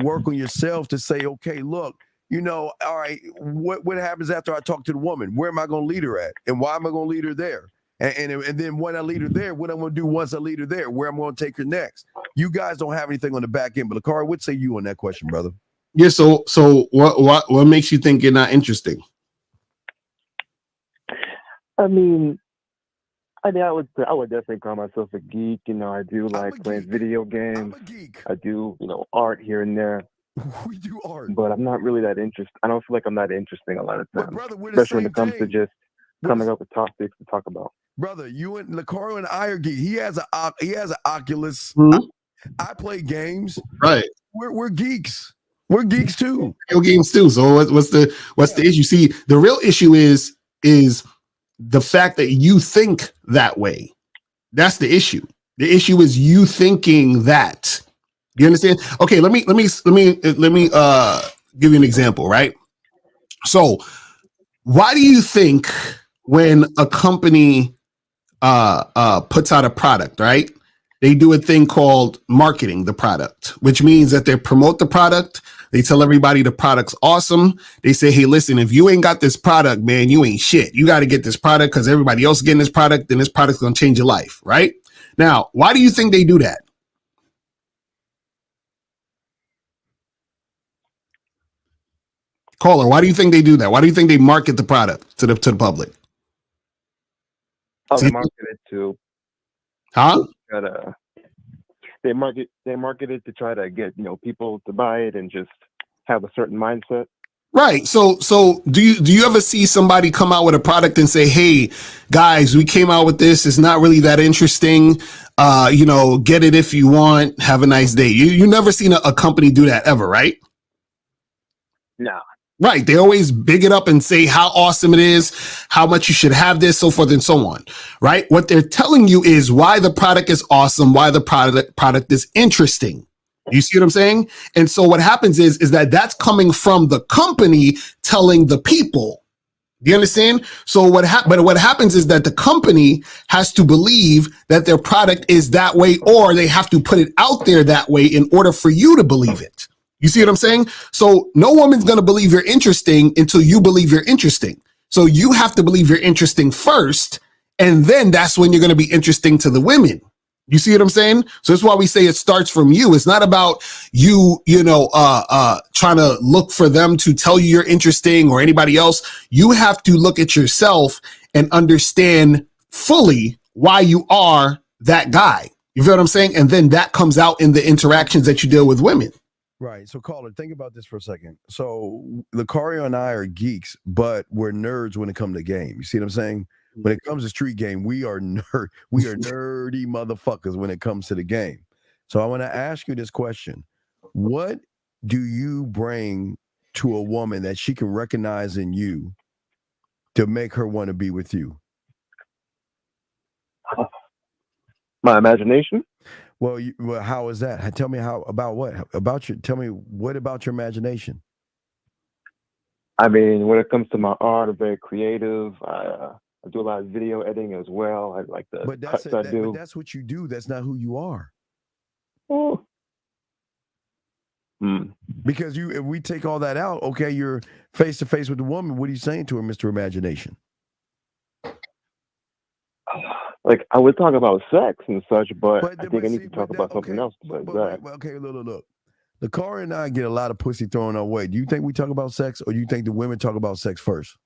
work on yourself to say, okay, look, all right, what happens after I talk to the woman? Where am I going to lead her at? And why am I going to lead her there? And then when I lead her there, what I'm going to do once I lead her there, where I'm going to take her next. You guys don't have anything on the back end, but Lucario, what say you on that question, brother? Yeah. So what makes you think you're not interesting? I would definitely call myself a geek. I do like playing video games. I'm a geek. I do, art here and there. We do art, but I'm not really that interested. I don't feel like I'm that interesting a lot of times, brother, especially when it comes to just coming up with topics to talk about. Brother, you and Lucario and I are geek. He has an Oculus. I play games. Right. We're geeks. We're geeks too. Video games too. So what's the issue? See, the real issue is the fact that you think that way. That's the issue. The issue is you thinking that. You understand? Okay, let me give you an example, right? So, why do you think when a company puts out a product, right? They do a thing called marketing the product, which means that they promote the product. They tell everybody the product's awesome. They say, hey, listen, if you ain't got this product, man, you ain't shit. You got to get this product because everybody else is getting this product, then this product's going to change your life, right? Now, why do you think they do that? Caller, why do you think they do that? Why do you think they market the product to the public? Oh, they market it to Huh? They market it to try to get people to buy it and just have a certain mindset. Right. So do you ever see somebody come out with a product and say, "Hey, guys, we came out with this. It's not really that interesting. Get it if you want. Have a nice day." You never seen a company do that ever, right? No. Right. They always big it up and say how awesome it is, how much you should have this, so forth and so on. Right. What they're telling you is why the product is awesome, why the product is interesting. You see what I'm saying? And so what happens is that that's coming from the company telling the people. Do you understand? So what happens is that the company has to believe that their product is that way, or they have to put it out there that way in order for you to believe it. You see what I'm saying? So no woman's going to believe you're interesting until you believe you're interesting. So you have to believe you're interesting first, and then that's when you're going to be interesting to the women. You see what I'm saying? So that's why we say it starts from you. It's not about you, trying to look for them to tell you you're interesting or anybody else. You have to look at yourself and understand fully why you are that guy. You feel what I'm saying? And then that comes out in the interactions that you deal with women. Right. So, caller, think about this for a second. So, Lucario and I are geeks, but we're nerds when it comes to game. You see what I'm saying? When it comes to street game, we are nerdy motherfuckers when it comes to the game. So, I want to ask you this question: what do you bring to a woman that she can recognize in you to make her want to be with you? My imagination. Well, how is that? Tell me tell me what about your imagination? I mean, when it comes to my art, I'm very creative. I do a lot of video editing as well. I like the cuts I do. But that's what you do. That's not who you are. Oh. Because if we take all that out, okay, you're face to face with the woman. What are you saying to her, Mr. Imagination? Like, I would talk about sex and such, but I think I need to talk about something else besides that. Okay, look. The car and I get a lot of pussy thrown our way. Do you think we talk about sex, or do you think the women talk about sex first?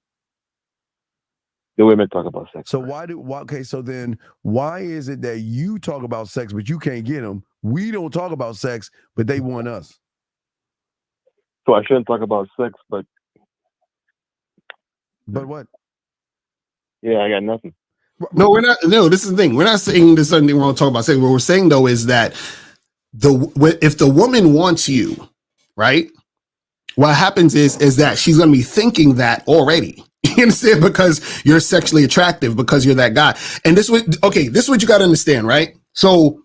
The women talk about sex. So so then why is it that you talk about sex, but you can't get them? We don't talk about sex, but they want us. So I shouldn't talk about sex, but what? Yeah, I got nothing. No, we're not. No, this is the thing. We're not saying there's something wrong to talk about sex. What we're saying though is that if the woman wants you, right? What happens is that she's gonna be thinking that already. You understand? Because you're sexually attractive, because you're that guy. And this is what you got to understand, right? So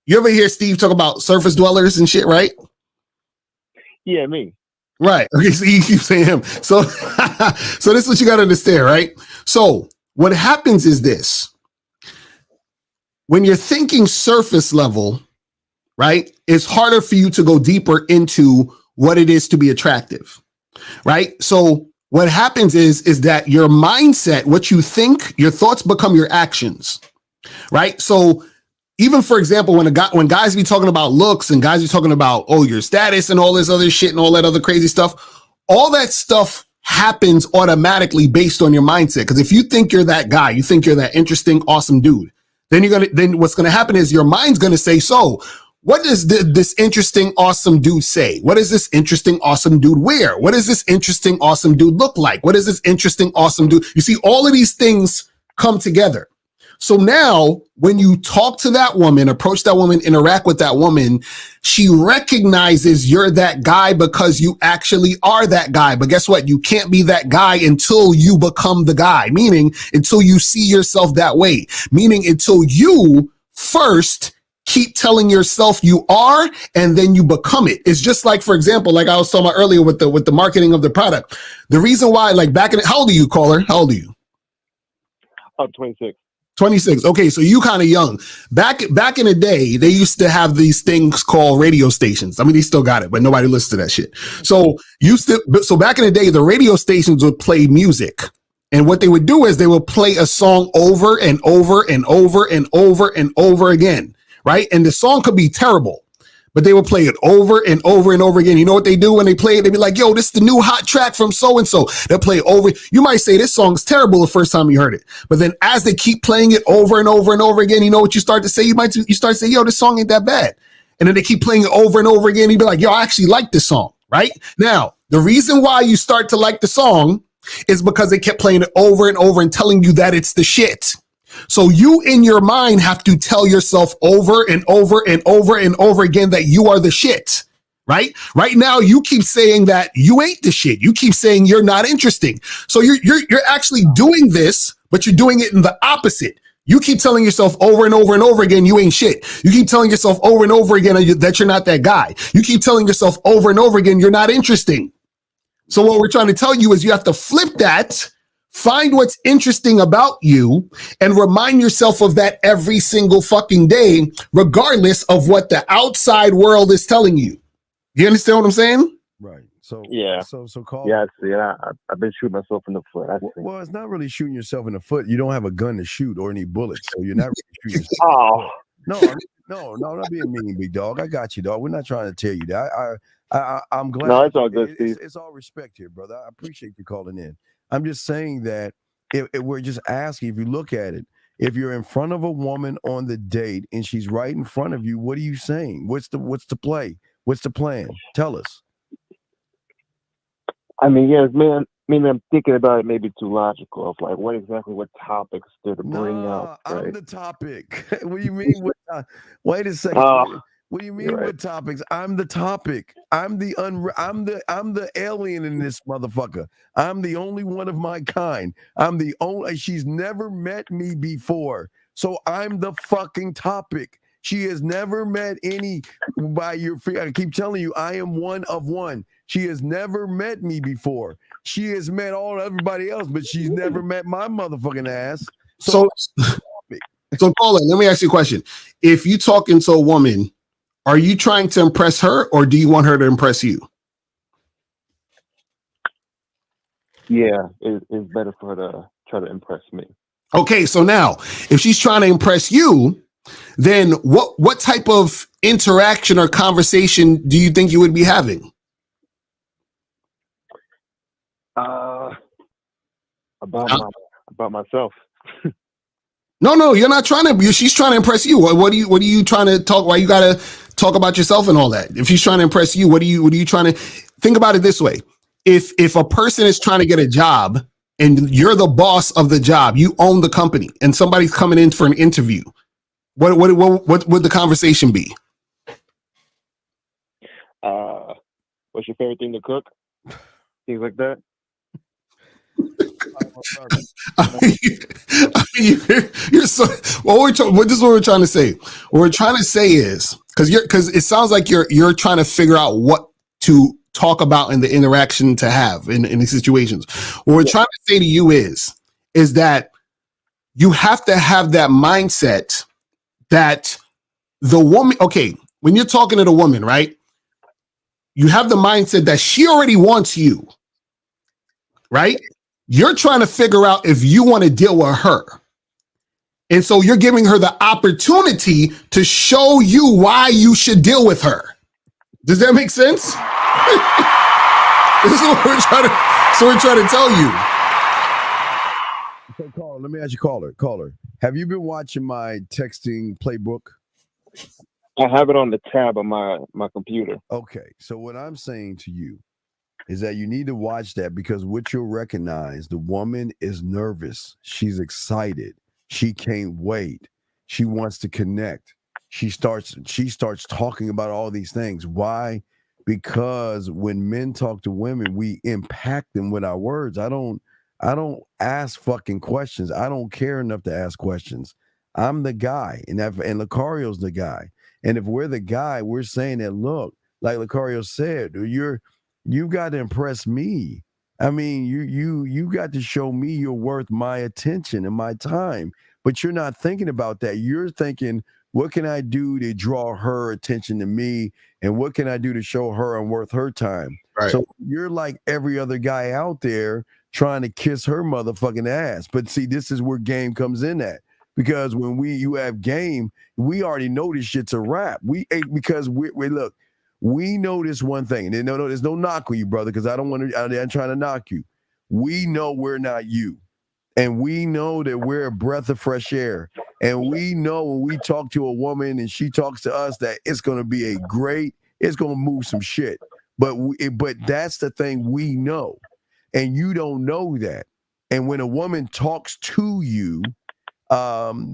you ever hear Steve talk about surface dwellers and shit, right? Yeah, me. Right. Okay, so you keep saying him. So so this is what you got to understand, right? So what happens is this: when you're thinking surface level, right, it's harder for you to go deeper into what it is to be attractive, right? So what happens is that your mindset, what you think, your thoughts become your actions, right? So even, for example, when guys be talking about looks and guys be talking about, your status and all this other shit and all that other crazy stuff, all that stuff happens automatically based on your mindset. Because if you think you're that guy, you think you're that interesting, awesome dude, then what's gonna happen is your mind's gonna say, so what does this interesting, awesome dude say? What does this interesting, awesome dude wear? What does this interesting, awesome dude look like? What does this interesting, awesome dude? You see, all of these things come together. So now when you talk to that woman, approach that woman, interact with that woman, she recognizes you're that guy because you actually are that guy. But guess what? You can't be that guy until you become the guy, meaning until you see yourself that way, meaning until you first keep telling yourself you are, and then you become it. It's just like, for example, like I was talking about earlier with the marketing of the product. The reason why, like how old are you, caller? How old are you? 26. 26. Okay, so you kind of young. Back in the day, they used to have these things called radio stations. I mean, they still got it, but nobody listens to that shit. So back in the day, the radio stations would play music, And what they would do is they would play a song over and over and over and over and over again, right? And the song could be terrible, but they would play it over and over and over again. You know what they do when they play it? They'd be like, yo, this is the new hot track from so-and-so. They'll play it over. You might say this song's terrible the first time you heard it. But then as they keep playing it over and over and over again, you know what you start to say? You start to say, yo, this song ain't that bad. And then they keep playing it over and over again. You'd be like, yo, I actually like this song, right? Now, the reason why you start to like the song is because they kept playing it over and over and telling you that it's the shit. So you in your mind have to tell yourself over and over and over and over again that you are the shit, right? Right now, you keep saying that you ain't the shit. You keep saying you're not interesting. So you're actually doing this, but you're doing it in the opposite. You keep telling yourself over and over and over again, you ain't shit. You keep telling yourself over and over again that you're not that guy. You keep telling yourself over and over again, you're not interesting. So what we're trying to tell you is you have to flip that, find what's interesting about you, and remind yourself of that every single fucking day, regardless of what the outside world is telling you. You understand what I'm saying? Right. So Yeah. So call. Yeah, I see. I've been shooting myself in the foot. I see. Well, it's not really shooting yourself in the foot. You don't have a gun to shoot or any bullets, so you're not really shooting yourself. Oh, No, I'm not being mean, big dog. I got you, dog. We're not trying to tell you that. I'm glad. no, it's all good, Steve. It's all respect here, brother. I appreciate you calling in. I'm just saying that if we're just asking, if you look at it, if you're in front of a woman on the date and she's right in front of you, what are you saying? What's the play? What's the plan? Tell us. I mean, yes, man. I mean, I'm thinking about it maybe too logical of like what topics to bring up. Right? I'm the topic. What do you mean? Wait a second. What do you mean right. with topics? I'm the topic. I'm the alien in this motherfucker. I'm the only one of my kind. I'm the only. She's never met me before, so I'm the fucking topic. She has never met any by your. I keep telling you, I am one of one. She has never met me before. She has met everybody else, but she's never met my motherfucking ass. So caller, let me ask you a question. If you talking to a woman, are you trying to impress her or do you want her to impress you? Yeah, it's better for her to try to impress me. Okay, so now if she's trying to impress you, then what type of interaction or conversation do you think you would be having? About myself. No, you're not trying to. She's trying to impress you. What are you trying to talk? Why you gotta talk about yourself and all that? If she's trying to impress you, what are you trying to think about it this way? If a person is trying to get a job and you're the boss of the job, you own the company, and somebody's coming in for an interview, what would the conversation be? What's your favorite thing to cook? Things like that. You're so. This is what we're trying to say. What we're trying to say is because it sounds like you're trying to figure out what to talk about in the interaction to have in these situations. What we're trying to say to you is that you have to have that mindset that the woman. Okay, when you're talking to the woman, right? You have the mindset that she already wants you, right? You're trying to figure out if you want to deal with her. And so you're giving her the opportunity to show you why you should deal with her. Does that make sense? This is what we're trying to tell you. So, caller, let me ask you, caller. Have you been watching my texting playbook? I have it on the tab of my computer. Okay, so what I'm saying to you is that you need to watch that because what you'll recognize, the woman is nervous. She's excited. She can't wait. She wants to connect. She starts talking about all these things. Why? Because when men talk to women, we impact them with our words. I don't ask fucking questions. I don't care enough to ask questions. I'm the guy, and Lucario's the guy. And if we're the guy, we're saying that, look, like Lucario said, you got to impress me. I mean, you got to show me you're worth my attention and my time. But you're not thinking about that. You're thinking, what can I do to draw her attention to me? And what can I do to show her I'm worth her time? Right. So you're like every other guy out there trying to kiss her motherfucking ass. But see, this is where game comes in at. Because when you have game, we already know this shit's a wrap. Because we look, we know this one thing. And no, there's no knock on you, brother, because I'm trying to knock you. We know we're not you. And we know that we're a breath of fresh air. And we know when we talk to a woman and she talks to us that it's going to be it's going to move some shit. But that's the thing we know. And you don't know that. And when a woman talks to you,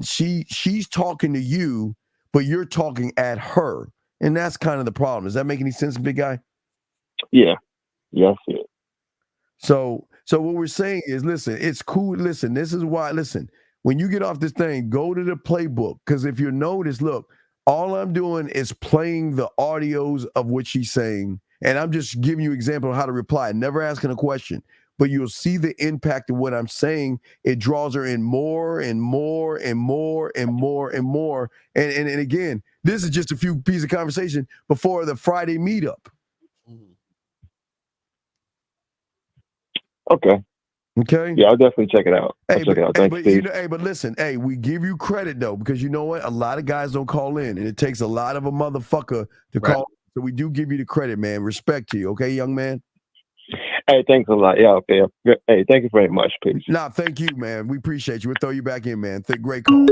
she's talking to you, but you're talking at her. And that's kind of the problem. Does that make any sense, big guy? Yeah. Yes. Yeah. So what we're saying is, listen, it's cool. Listen, this is why, when you get off this thing, go to the playbook. Because if you notice, look, all I'm doing is playing the audios of what she's saying. And I'm just giving you an example of how to reply, never asking a question. But you'll see the impact of what I'm saying. It draws her in more and more and more and more and more. And again, this is just a few pieces of conversation before the Friday meetup. Okay. Yeah, I'll definitely check it out. I'll check it out. Thanks, Steve. But listen, we give you credit though, because you know what? A lot of guys don't call in, and it takes a lot of a motherfucker to call. So we do give you the credit, man. Respect to you, okay, young man? Hey, thanks a lot. Yeah, okay. Hey, thank you very much, please. Nah, thank you, man. We appreciate you. We'll throw you back in, man. Great call.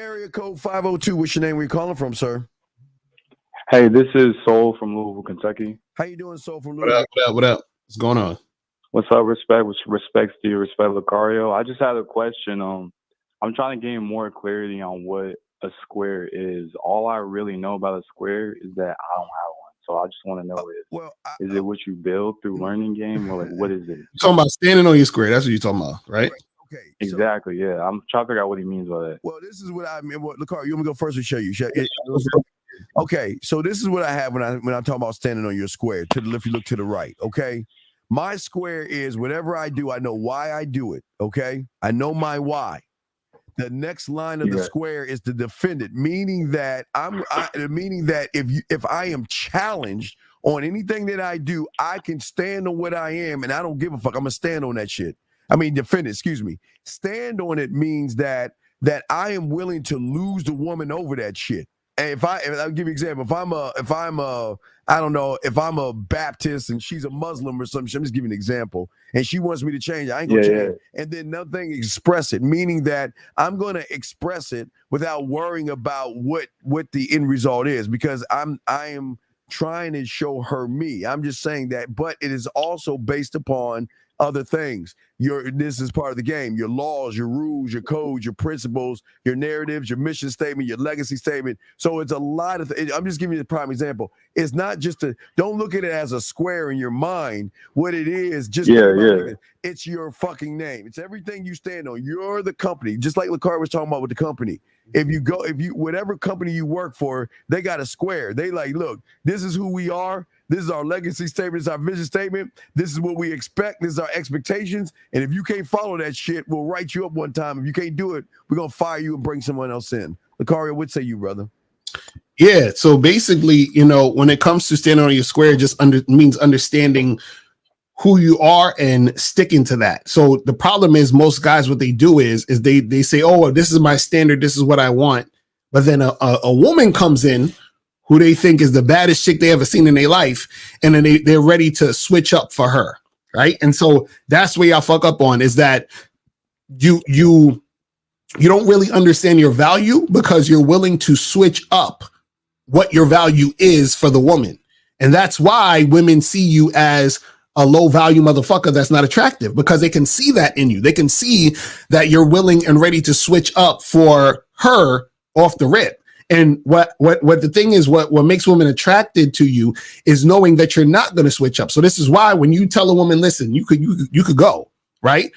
Area code 502. What's your name? Where you calling from, sir? Hey, this is Soul from Louisville, Kentucky. How you doing, Soul from Louisville? What up? What's going on? What's up, respect? With respects to you, respect, Lucario. I just had a question. I'm trying to gain more clarity on what a square is. All I really know about a square is that I don't have one. So I just want to know is it what you build through learning game, or like what is it? You're talking about standing on your square. That's what you're talking about, right? Okay. Exactly. Yeah. I'm trying to figure out what he means by that. Well, this is what I mean. Lucario, you want me to go first or show you? Okay. So this is what I have when I'm talking about standing on your square. If you look to the right, okay. My square is whatever I do, I know why I do it, okay? I know my why. The next line of the square is to defend it, meaning that if I am challenged on anything that I do, I can stand on what I am, and I don't give a fuck. I'm gonna stand on that shit. I mean, defend it. Excuse me. Stand on it means that I am willing to lose the woman over that shit. And I'll give you an example. If I'm a Baptist and she's a Muslim or something, I'm just giving an example, and she wants me to change, I ain't gonna change. And then nothing, express it, meaning that I'm gonna express it without worrying about what the end result is, because I am trying to show her me. I'm just saying that, but it is also based upon other things. This is part of the game. Your laws, your rules, your codes, your principles, your narratives, your mission statement, your legacy statement. So it's a lot of I'm just giving you the prime example. It's not just don't look at it as a square in your mind. What it is, it's your fucking name. It's everything you stand on. You're the company, just like Lucario was talking about with the company. Whatever company you work for, they got a square. They like, look, this is who we are. This is our legacy statement. This is our vision statement. This is what we expect. This is our expectations. And if you can't follow that shit, we'll write you up one time. If you can't do it, we're going to fire you and bring someone else in. Lucario, what say you, brother? Yeah. So basically, when it comes to standing on your square, just means understanding who you are and sticking to that. So the problem is most guys, what they do is they say, oh, well, this is my standard. This is what I want. But then a woman comes in who they think is the baddest chick they ever seen in their life, and then they're ready to switch up for her, right? And so that's where y'all fuck up on, is that you don't really understand your value because you're willing to switch up what your value is for the woman. And that's why women see you as a low value motherfucker that's not attractive, because they can see that in you. They can see that you're willing and ready to switch up for her off the rip. And what the thing is, what makes women attracted to you is knowing that you're not going to switch up. So this is why when you tell a woman, listen, you could go, right?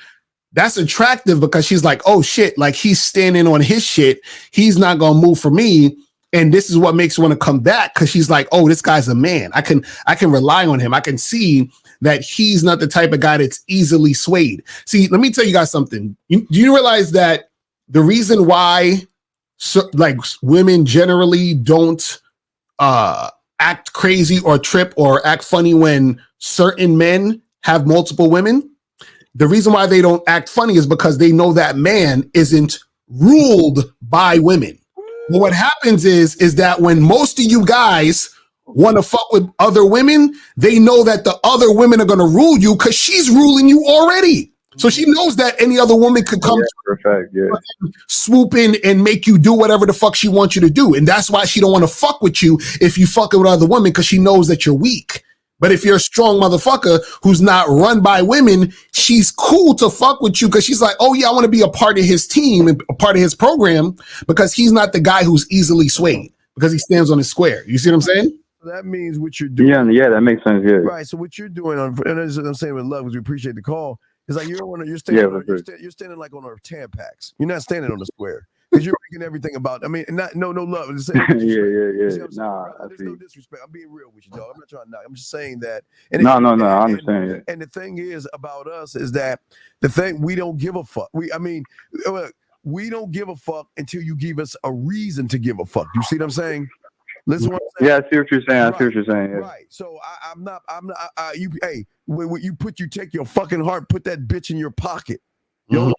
That's attractive because she's like, oh shit, like he's standing on his shit. He's not going to move for me. And this is what makes her want to come back, because she's like, oh, this guy's a man. I can rely on him. I can see that he's not the type of guy that's easily swayed. See, let me tell you guys something. Do you realize that the reason why women generally don't act crazy or trip or act funny when certain men have multiple women the reason why they don't act funny is because they know that man isn't ruled by women. But what happens is that when most of you guys want to fuck with other women, they know that the other women are going to rule you because she's ruling you already. So she knows that any other woman could come swoop in and make you do whatever the fuck she wants you to do. And that's why she don't want to fuck with you if you fuck with other women, because she knows that you're weak. But if you're a strong motherfucker who's not run by women, she's cool to fuck with you because she's like, oh yeah, I want to be a part of his team and a part of his program because he's not the guy who's easily swayed because he stands on his square. You see what I'm saying? That means what you're doing. Yeah, that makes sense. Yeah. Right. So what you're doing, and as I'm saying with love, because we appreciate the call, is like you're standing, you're standing like on our Tampax. You're not standing on the square because you're making everything about. I mean, not no love. Yeah. Nah, there's no disrespect. I'm being real with you, dog. I'm not trying to knock. I'm just saying that. No, I understand. And the thing is about us is that we don't give a fuck. We don't give a fuck until you give us a reason to give a fuck. You see what I'm saying? Listen, what I'm saying? Yeah, I see what you're saying. Yeah. Right. So I'm not. You take your fucking heart, put that bitch in your pocket. You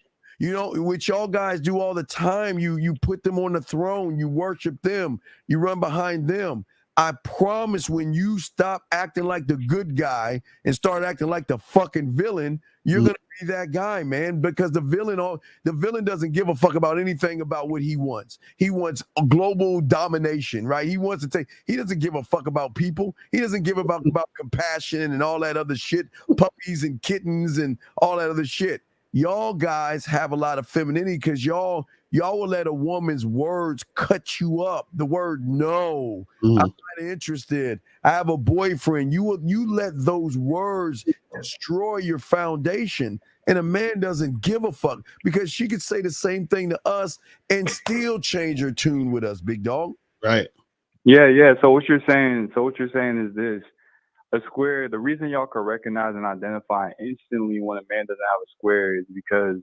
know, which y'all guys do all the time. You put them on the throne. You worship them. You run behind them. I promise when you stop acting like the good guy and start acting like the fucking villain, you're gonna be that guy, man. Because the villain doesn't give a fuck about anything about what he wants. He wants a global domination, right? He doesn't give a fuck about people. He doesn't give about compassion and all that other shit, puppies and kittens and all that other shit. Y'all guys have a lot of femininity because y'all will let a woman's words cut you up. The word no, I'm not interested. I have a boyfriend. You let those words destroy your foundation. And a man doesn't give a fuck because she could say the same thing to us and still change her tune with us, big dog. Right. Yeah. So what you're saying is this. A square, the reason y'all can recognize and identify instantly when a man doesn't have a square is because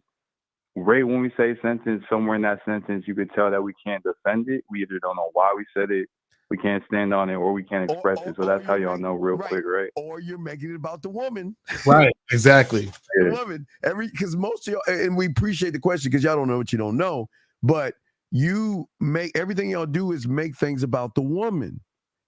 right when we say sentence, somewhere in that sentence, you could tell that we can't defend it. We either don't know why we said it, we can't stand on it, or we can't express it. So that's how y'all know real quick, right? Or you're making it about the woman. Right, exactly. The woman. Because most of y'all, and we appreciate the question because y'all don't know what you don't know, but you make everything y'all do is make things about the woman.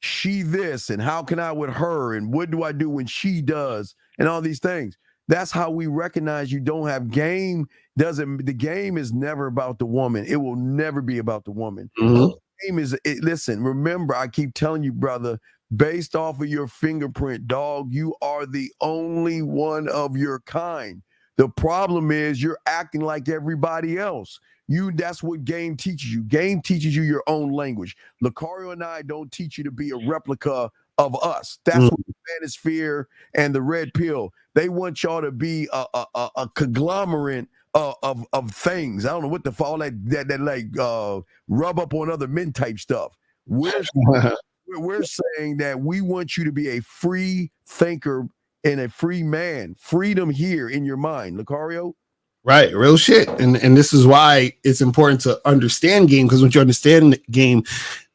She this, and how can I with her, and what do I do when she does, and all these things. That's how we recognize you don't have game. The game is never about the woman. It will never be about the woman. The game is, listen, remember, I keep telling you, brother, based off of your fingerprint, dog, you are the only one of your kind. The problem is you're acting like everybody else. That's what game teaches you. Game teaches you your own language. Lucario and I don't teach you to be a replica of us. That's what the manosphere and the red pill. They want y'all to be a conglomerate of things. I don't know what the all that like rub up on other men type stuff. We're saying that we want you to be a free thinker and a free man. Freedom here in your mind, Lucario. Right, real shit. And this is why it's important to understand game, because once you understand the game,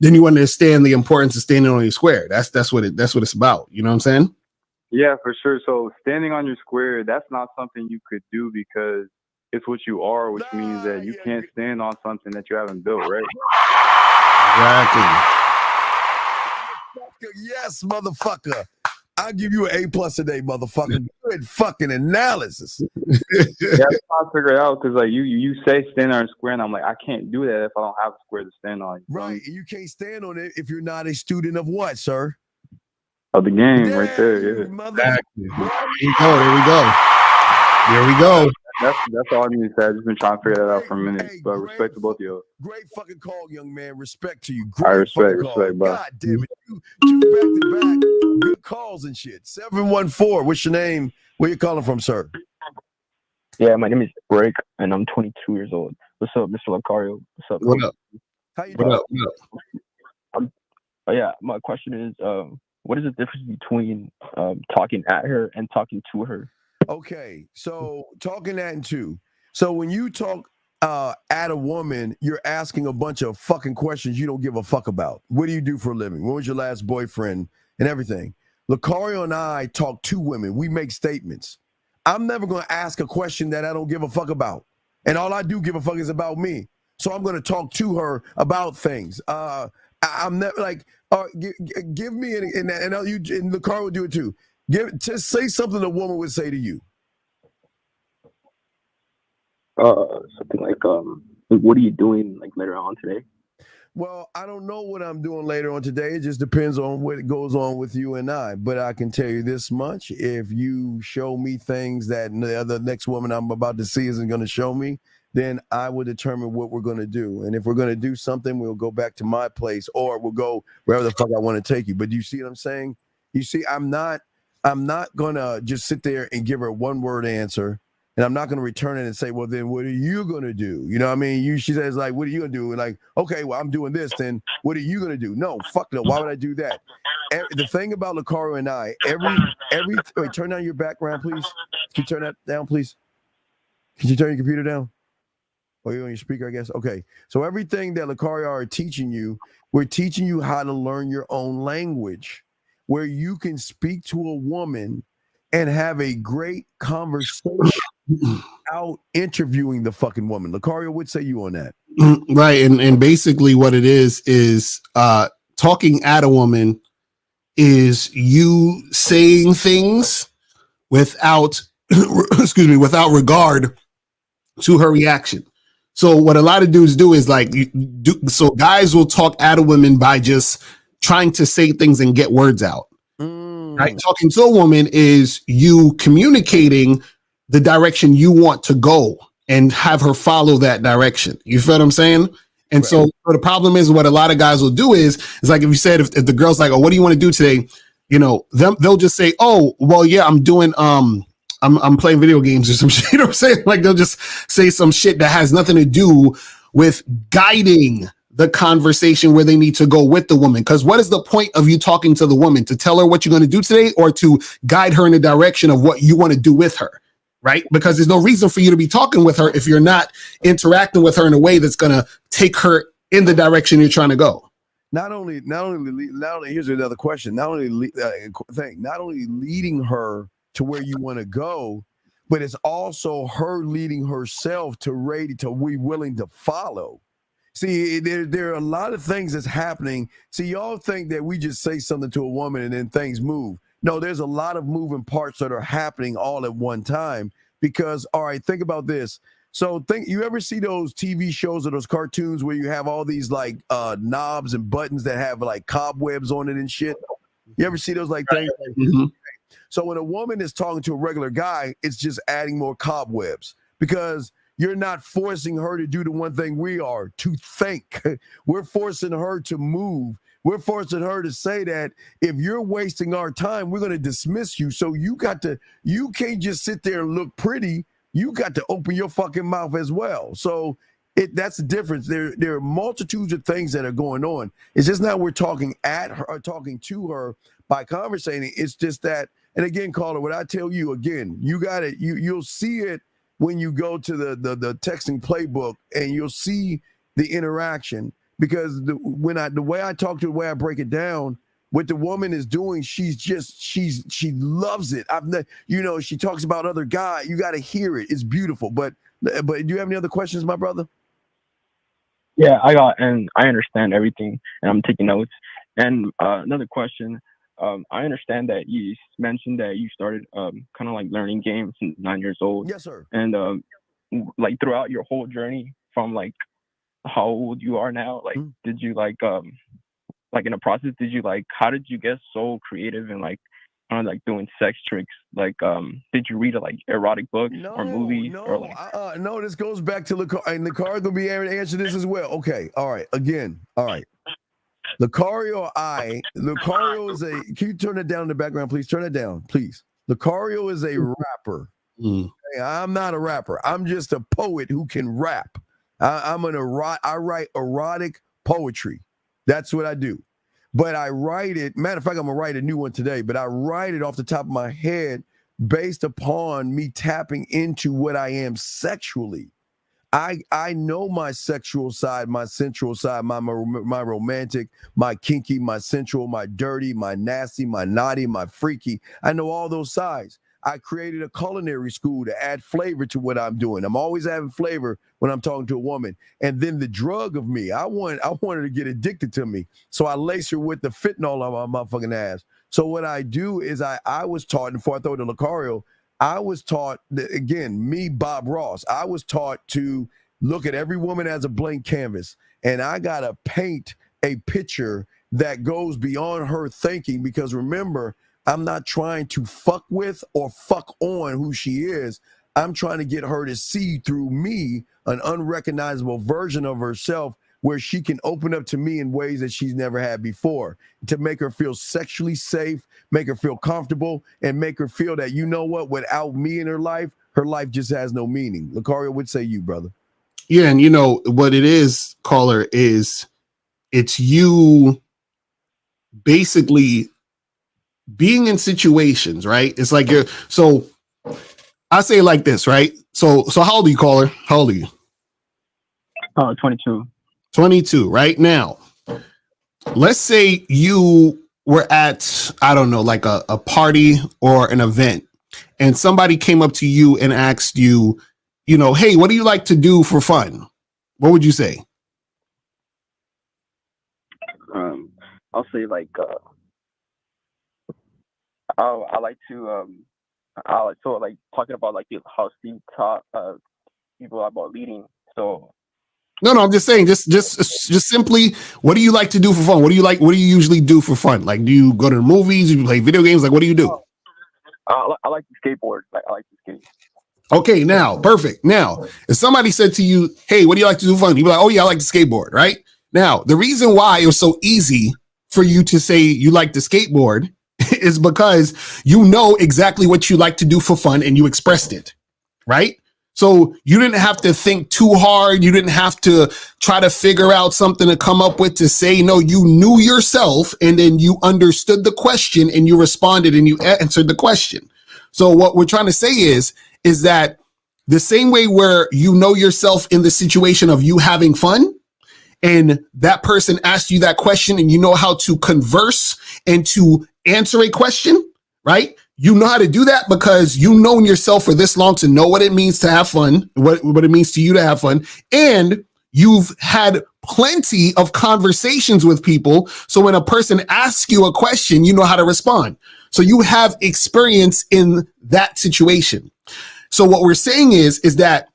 then you understand the importance of standing on your square. That's what it's about. You know what I'm saying? Yeah, for sure. So standing on your square, that's not something you could do because it's what you are, which means that you can't stand on something that you haven't built, right? Exactly. Yes, motherfucker. I'll give you an A+ today, motherfucker. Good fucking analysis. Yeah, I'm trying to figure it out because like you say stand on a square, and I'm like, I can't do that if I don't have a square to stand on. Right, and you can't stand on it if you're not a student of what, sir? Of the game, right there. Yeah. Exactly. There we go. That's all I need to say. I've just been trying to figure that out for a minute. But respect to both of you. Great fucking call, young man. Respect to you. I respect, bro. God damn it. You back to back. Good calls and shit. 714. What's your name? Where you calling from, sir? Yeah, my name is Rick, and I'm 22 years old. What's up, Mr. Lucario? What's up? What up? How you doing? What up? Yeah, my question is, what is the difference between talking at her and talking to her? Okay, so talking at and to. So when you talk at a woman, you're asking a bunch of fucking questions you don't give a fuck about. What do you do for a living? When was your last boyfriend and everything? Lucario and I talk to women. We make statements. I'm never going to ask a question that I don't give a fuck about. And all I do give a fuck is about me. So I'm going to talk to her about things. I'm never like, give me, and the car will do it too. Just say something a woman would say to you. Something like, what are you doing like later on today? Well, I don't know what I'm doing later on today. It just depends on what goes on with you and I. But I can tell you this much. If you show me things that the next woman I'm about to see isn't going to show me, then I will determine what we're going to do. And if we're going to do something, we'll go back to my place or we'll go wherever the fuck I want to take you. But do you see what I'm saying? You see, I'm not going to just sit there and give her a one-word answer. And I'm not going to return it and say, well, then what are you going to do? You know what I mean? She says, like, what are you going to do? And like, okay, well, I'm doing this. Then what are you going to do? No, fuck no. Why would I do that? The thing about Lucario and I, wait, turn down your background, please. Can you turn that down, please? Can you turn your computer down? Or you're on your speaker, I guess. Okay. So everything that Lucario are teaching you, we're teaching you how to learn your own language, where you can speak to a woman and have a great conversation out interviewing the fucking woman. Lucario, what say you on that? Right. And basically what it is talking at a woman is you saying things without without regard to her reaction. So what a lot of dudes do is like so guys will talk at a woman by just trying to say things and get words out. Right? Talking to a woman is you communicating the direction you want to go and have her follow that direction. You feel what I'm saying? And right. So the problem is what a lot of guys will do is like if you said if the girl's like, oh, what do you want to do today? You know, they'll just say, oh, well, yeah, I'm doing I'm playing video games or some shit. You know what I'm saying? Like they'll just say some shit that has nothing to do with guiding the conversation where they need to go with the woman. Because what is the point of you talking to the woman? To tell her what you're going to do today or to guide her in the direction of what you want to do with her, right? Because there's no reason for you to be talking with her if you're not interacting with her in a way that's going to take her in the direction you're trying to go. Not only here's another question. Not only leading her to where you want to go, but it's also her leading herself to be willing to follow. See, there are a lot of things that's happening. See, y'all think that we just say something to a woman and then things move. No, there's a lot of moving parts that are happening all at one time because, all right, think about this. So you ever see those TV shows or those cartoons where you have all these like knobs and buttons that have like cobwebs on it and shit? You ever see those like things? Mm-hmm. So when a woman is talking to a regular guy, it's just adding more cobwebs because you're not forcing her to do the one thing we are, to think. We're forcing her to move. We're forcing her to say that if you're wasting our time, we're going to dismiss you. So you can't just sit there and look pretty. You got to open your fucking mouth as well. So that's the difference. There are multitudes of things that are going on. It's just not we're talking at her or talking to her by conversating. It's just that, and again, caller, what I tell you again, you'll see it when you go to the texting playbook and you'll see the interaction because the way I talk to the way I break it down, what the woman is doing, she loves it. She talks about other guys. You got to hear it. It's beautiful. But do you have any other questions, my brother? Yeah, and I understand everything, and I'm taking notes. And another question. I understand that you mentioned that you started kind of like learning games since 9 years old. Yes, sir. And like throughout your whole journey from like how old you are now, like did you like in the process, how did you get so creative and like kind of like doing sex tricks? Like did you read like erotic books or movies? No, this goes back to and Lucario gonna be able to answer this as well. Okay, all right, all right. Lucario is can you turn it down in the background, please? Turn it down, please. Lucario is a rapper. Okay, I'm not a rapper. I'm just a poet who can rap. I write erotic poetry. That's what I do. But I write it. Matter of fact, I'm gonna write a new one today, but I write it off the top of my head based upon me tapping into what I am sexually. I know my sexual side, my sensual side, my romantic, my kinky, my sensual, my dirty, my nasty, my naughty, my freaky. I know all those sides. I created a culinary school to add flavor to what I'm doing. I'm always having flavor when I'm talking to a woman. And then the drug of me, I want her to get addicted to me. So I lace her with the fentanyl on my motherfucking ass. So what I do is I was taught, and before I throw it to Lucario, I was taught, that, again, me, Bob Ross, I was taught to look at every woman as a blank canvas. And I got to paint a picture that goes beyond her thinking, because remember, I'm not trying to fuck with or fuck on who she is. I'm trying to get her to see through me an unrecognizable version of herself where she can open up to me in ways that she's never had before, to make her feel sexually safe, make her feel comfortable, and make her feel that, you know what, without me in her life just has no meaning. Lucario, would say you, brother. Yeah, and you know what it is, caller, is it's you basically being in situations, right? It's like so I say it like this, right? So how old are you, caller? How old are you? 22. 22, right? Now, let's say you were at, I don't know, like a party or an event, and somebody came up to you and asked you, you know, hey, what do you like to do for fun? What would you say? I'll say like I like to I like so like talking about like how Steve taught people about leading. So No, I'm just saying, just simply, what do you like to do for fun? What do you usually do for fun? Like, do you go to the movies? Do you play video games? Like, what do you do? I like to skateboard. Like I like to skate. Okay, now, perfect. Now, if somebody said to you, hey, what do you like to do for fun? You'd be like, oh yeah, I like to skateboard, right? Now, the reason why it was so easy for you to say you like to skateboard is because you know exactly what you like to do for fun and you expressed it, right? So you didn't have to think too hard. You didn't have to try to figure out something to come up with to say. No, you knew yourself, and then you understood the question and you responded and you answered the question. So what we're trying to say is that the same way where you know yourself in the situation of you having fun, and that person asked you that question and you know how to converse and to answer a question, right? You know how to do that because you've known yourself for this long to know what it means to have fun, what it means to you to have fun. And you've had plenty of conversations with people. So when a person asks you a question, you know how to respond. So you have experience in that situation. So what we're saying is that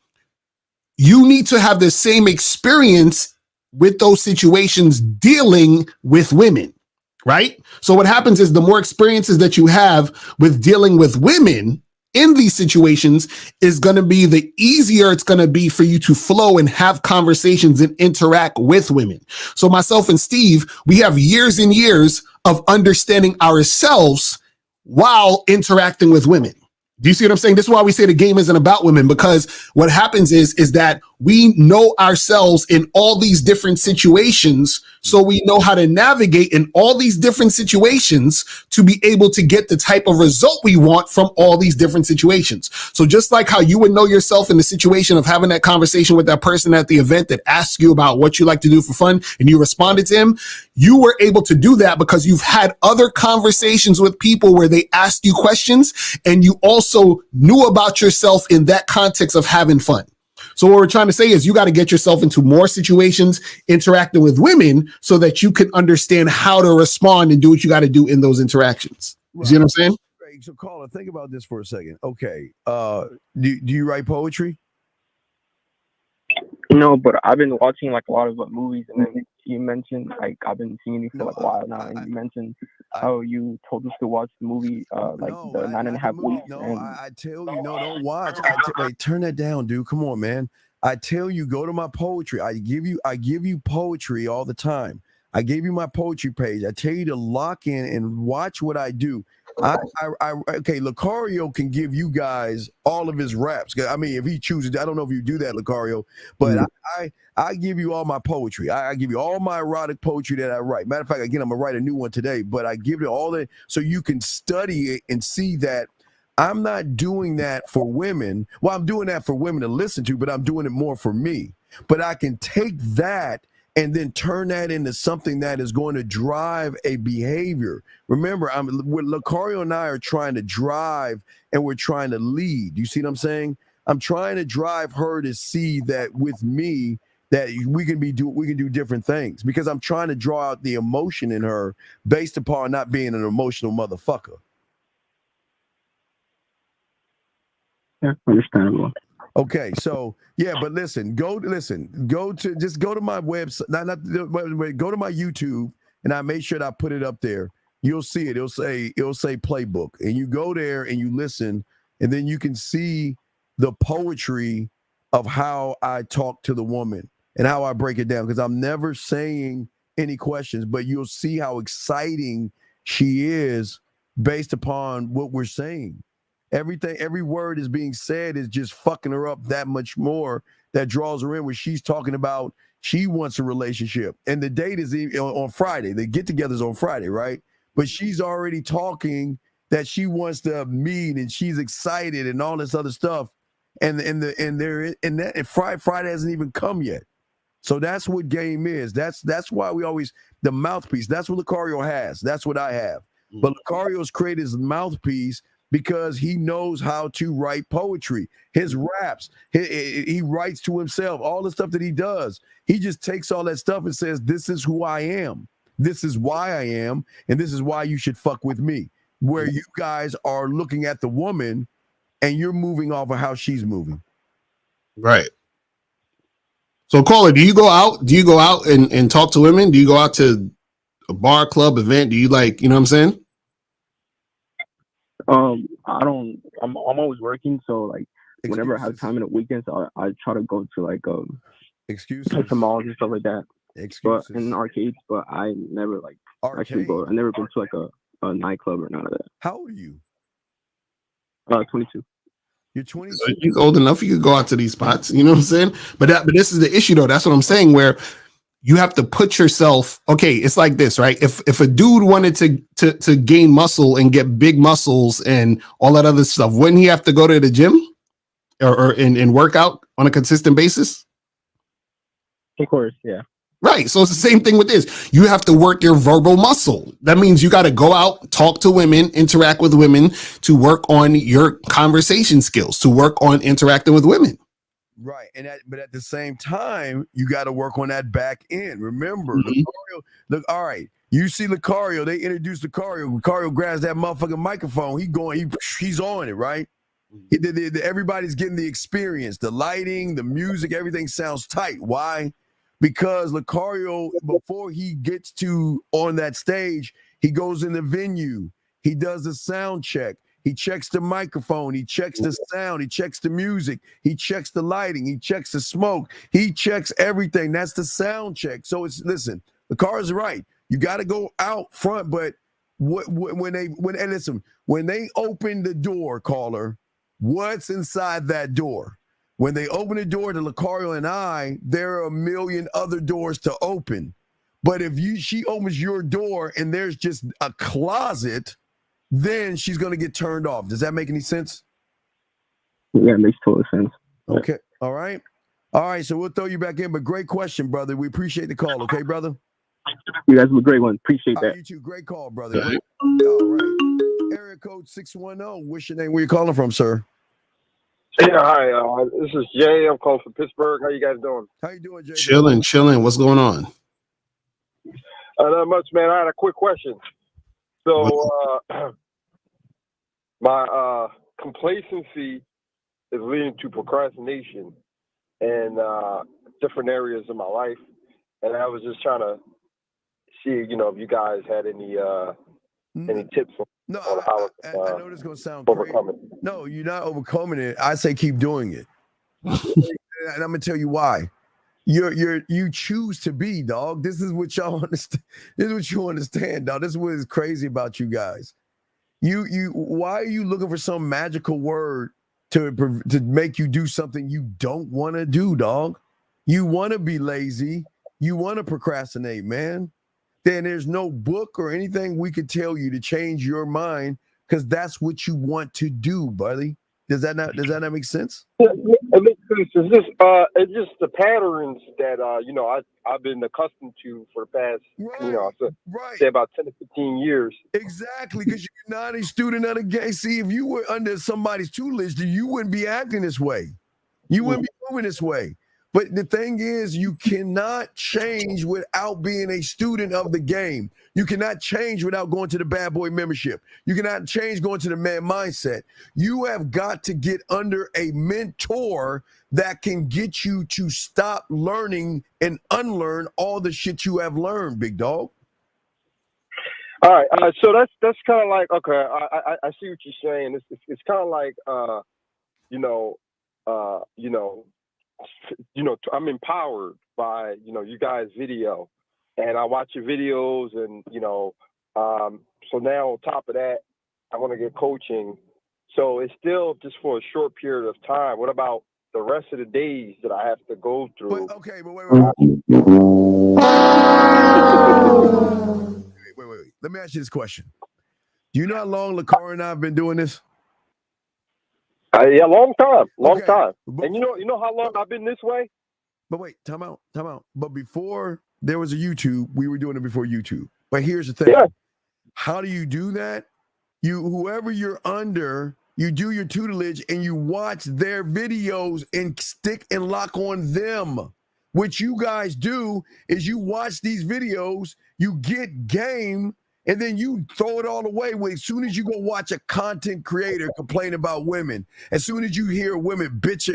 you need to have the same experience with those situations dealing with women. Right? So what happens is the more experiences that you have with dealing with women in these situations is going to be the easier it's going to be for you to flow and have conversations and interact with women. So myself and Steve, we have years and years of understanding ourselves while interacting with women. Do you see what I'm saying? This is why we say the game isn't about women, because what happens is that we know ourselves in all these different situations. So we know how to navigate in all these different situations to be able to get the type of result we want from all these different situations. So just like how you would know yourself in the situation of having that conversation with that person at the event that asked you about what you like to do for fun and you responded to him, you were able to do that because you've had other conversations with people where they asked you questions and you also knew about yourself in that context of having fun. So what we're trying to say is you got to get yourself into more situations interacting with women so that you can understand how to respond and do what you got to do in those interactions. You see what I'm saying? Right. So, caller, think about this for a second. Okay. Do you write poetry? No, but I've been watching like a lot of movies, and then you mentioned like I've been seeing you for like a while now, and you mentioned how you told us to watch the movie like the 9.5 weeks. I tell you, no, don't watch. Wait, turn that down, dude. Come on, man. I tell you, go to my poetry. I give you poetry all the time. I gave you my poetry page. I tell you to lock in and watch what I do. Okay, Lucario can give you guys all of his raps. I mean, if he chooses, I don't know if you do that, Lucario, but I give you all my poetry. I give you all my erotic poetry that I write. Matter of fact, again, I'm gonna write a new one today, but I give it all that so you can study it and see that I'm not doing that for women. Well, I'm doing that for women to listen to, but I'm doing it more for me. But I can take that and then turn that into something that is going to drive a behavior. Remember, Lucario and I are trying to drive and we're trying to lead. You see what I'm saying? I'm trying to drive her to see that with me that we can do different things, because I'm trying to draw out the emotion in her based upon not being an emotional motherfucker. Yeah, understandable. Okay, so yeah, but go to my website, go to my YouTube, and I made sure that I put it up there. You'll see it. It'll say playbook, and you go there and you listen, and then you can see the poetry of how I talk to the woman and how I break it down, because I'm never saying any questions, but you'll see how exciting she is based upon what we're saying. Every word is being said is just fucking her up that much more. That draws her in when she's talking about she wants a relationship, and the date is on Friday. The get-together is on Friday, right? But she's already talking that she wants to meet and she's excited and all this other stuff, and Friday hasn't even come yet. So that's what game is. That's why we always the mouthpiece. That's what Lucario has. That's what I have. But Lucario's created his mouthpiece because he knows how to write poetry. His raps, he writes to himself. All the stuff that he does, he just takes all that stuff and says, "This is who I am. This is why I am, and this is why you should fuck with me." Where you guys are looking at the woman and you're moving off of how she's moving. Right. So, Caller, do you go out? Do you go out and talk to women? Do you go out to a bar, club, event? Do you you know what I'm saying? I don't. I'm always working, so like whenever I have time in the weekends, I try to go to excuses, to malls and stuff like that. Excuses. But in arcades, but I never actually go. I never been to a nightclub or none of that. How old are you? 22. You're 22. So you're old enough. You could go out to these spots. You know what I'm saying? But this is the issue, though. That's what I'm saying. Where you have to put yourself. Okay, it's like this, right? If a dude wanted to gain muscle and get big muscles and all that other stuff, wouldn't he have to go to the gym or work out on a consistent basis? Of course, yeah. Right. So it's the same thing with this. You have to work your verbal muscle. That means you got to go out, talk to women, interact with women to work on your conversation skills, to work on interacting with women. Right. But at the same time, you got to work on that back end. Remember, Lucario, look, all right. You see Lucario, they introduced Lucario. Lucario grabs that motherfucking microphone. He's on it, right? Everybody's getting the experience, the lighting, the music, everything sounds tight. Why? Because Lucario, before he gets to on that stage, he goes in the venue. He does the sound check. He checks the microphone. He checks the sound. He checks the music. He checks the lighting. He checks the smoke. He checks everything. That's the sound check. So listen, Lucario's right. You got to go out front, but when they open the door, Caller, what's inside that door? When they open the door to Lucario and I, there are a million other doors to open. But if she opens your door and there's just a closet, then she's going to get turned off. Does that make any sense? Yeah, it makes total sense. Okay. All right. All right. So we'll throw you back in. But great question, brother. We appreciate the call. Okay, brother? You guys have a great one. Appreciate that. You too. Great call, brother. All right. Area code 610. What's your name? Where you calling from, sir? Yeah, hi. This is Jay. I'm calling from Pittsburgh. How you guys doing? How you doing, Jay? Chilling. What's going on? Not much, man. I had a quick question. So, my complacency is leading to procrastination in different areas of my life, and I was just trying to see, if you guys had any tips on how I know this is going to sound crazy. No, you're not overcoming it. I say keep doing it. And I'm going to tell you why. You choose to be, dog. This is what y'all understand. This is what you understand, dog. This is what is crazy about you guys. Why are you looking for some magical word to make you do something you don't want to do, dog? You want to be lazy. You want to procrastinate, man. Then there's no book or anything we could tell you to change your mind, because that's what you want to do, buddy. Does that not make sense? It makes sense. It's just the patterns that I've been accustomed to for the past say about 10 to 15 years. Exactly, because you're not a student of the game. See, if you were under somebody's tutelage, you wouldn't be acting this way. You wouldn't be moving this way. But the thing is, you cannot change without being a student of the game. You cannot change without going to the bad boy membership. You cannot change going to the man mindset. You have got to get under a mentor that can get you to stop learning and unlearn all the shit you have learned, big dog. All right, so that's kind of like, okay, I see what you're saying. It's kind of like I'm empowered by you guys' video, and I watch your videos, and so now on top of that, I want to get coaching. So it's still just for a short period of time. What about the rest of the days that I have to go through? But wait. Let me ask you this question. Do you know how long LaCar and I have been doing this? Yeah, long time. And you know how long I've been this way? But wait, time out. But before there was a YouTube, we were doing it before YouTube. But here's the thing. Yeah. How do you do that? Whoever you're under, you do your tutelage and you watch their videos and stick and lock on them. What you guys do is you watch these videos, you get game, and then you throw it all away. As soon as you go watch a content creator complain about women, as soon as you hear women bitch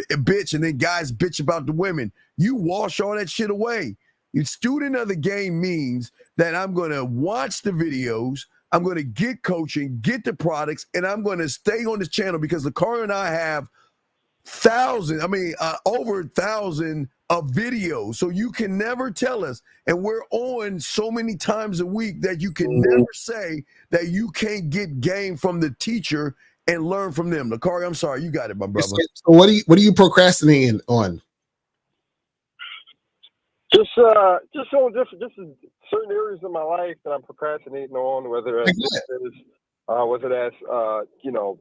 and then guys bitch about the women, you wash all that shit away. The student of the game means that I'm going to watch the videos, I'm going to get coaching, get the products, and I'm going to stay on this channel because LaCar and I have over 1,000 of videos. So you can never tell us, and we're on so many times a week that you can never say that you can't get game from the teacher and learn from them. LaCar, I'm sorry, you got it, my brother. So what are you procrastinating on? Just certain areas of my life that I'm procrastinating on, whether that's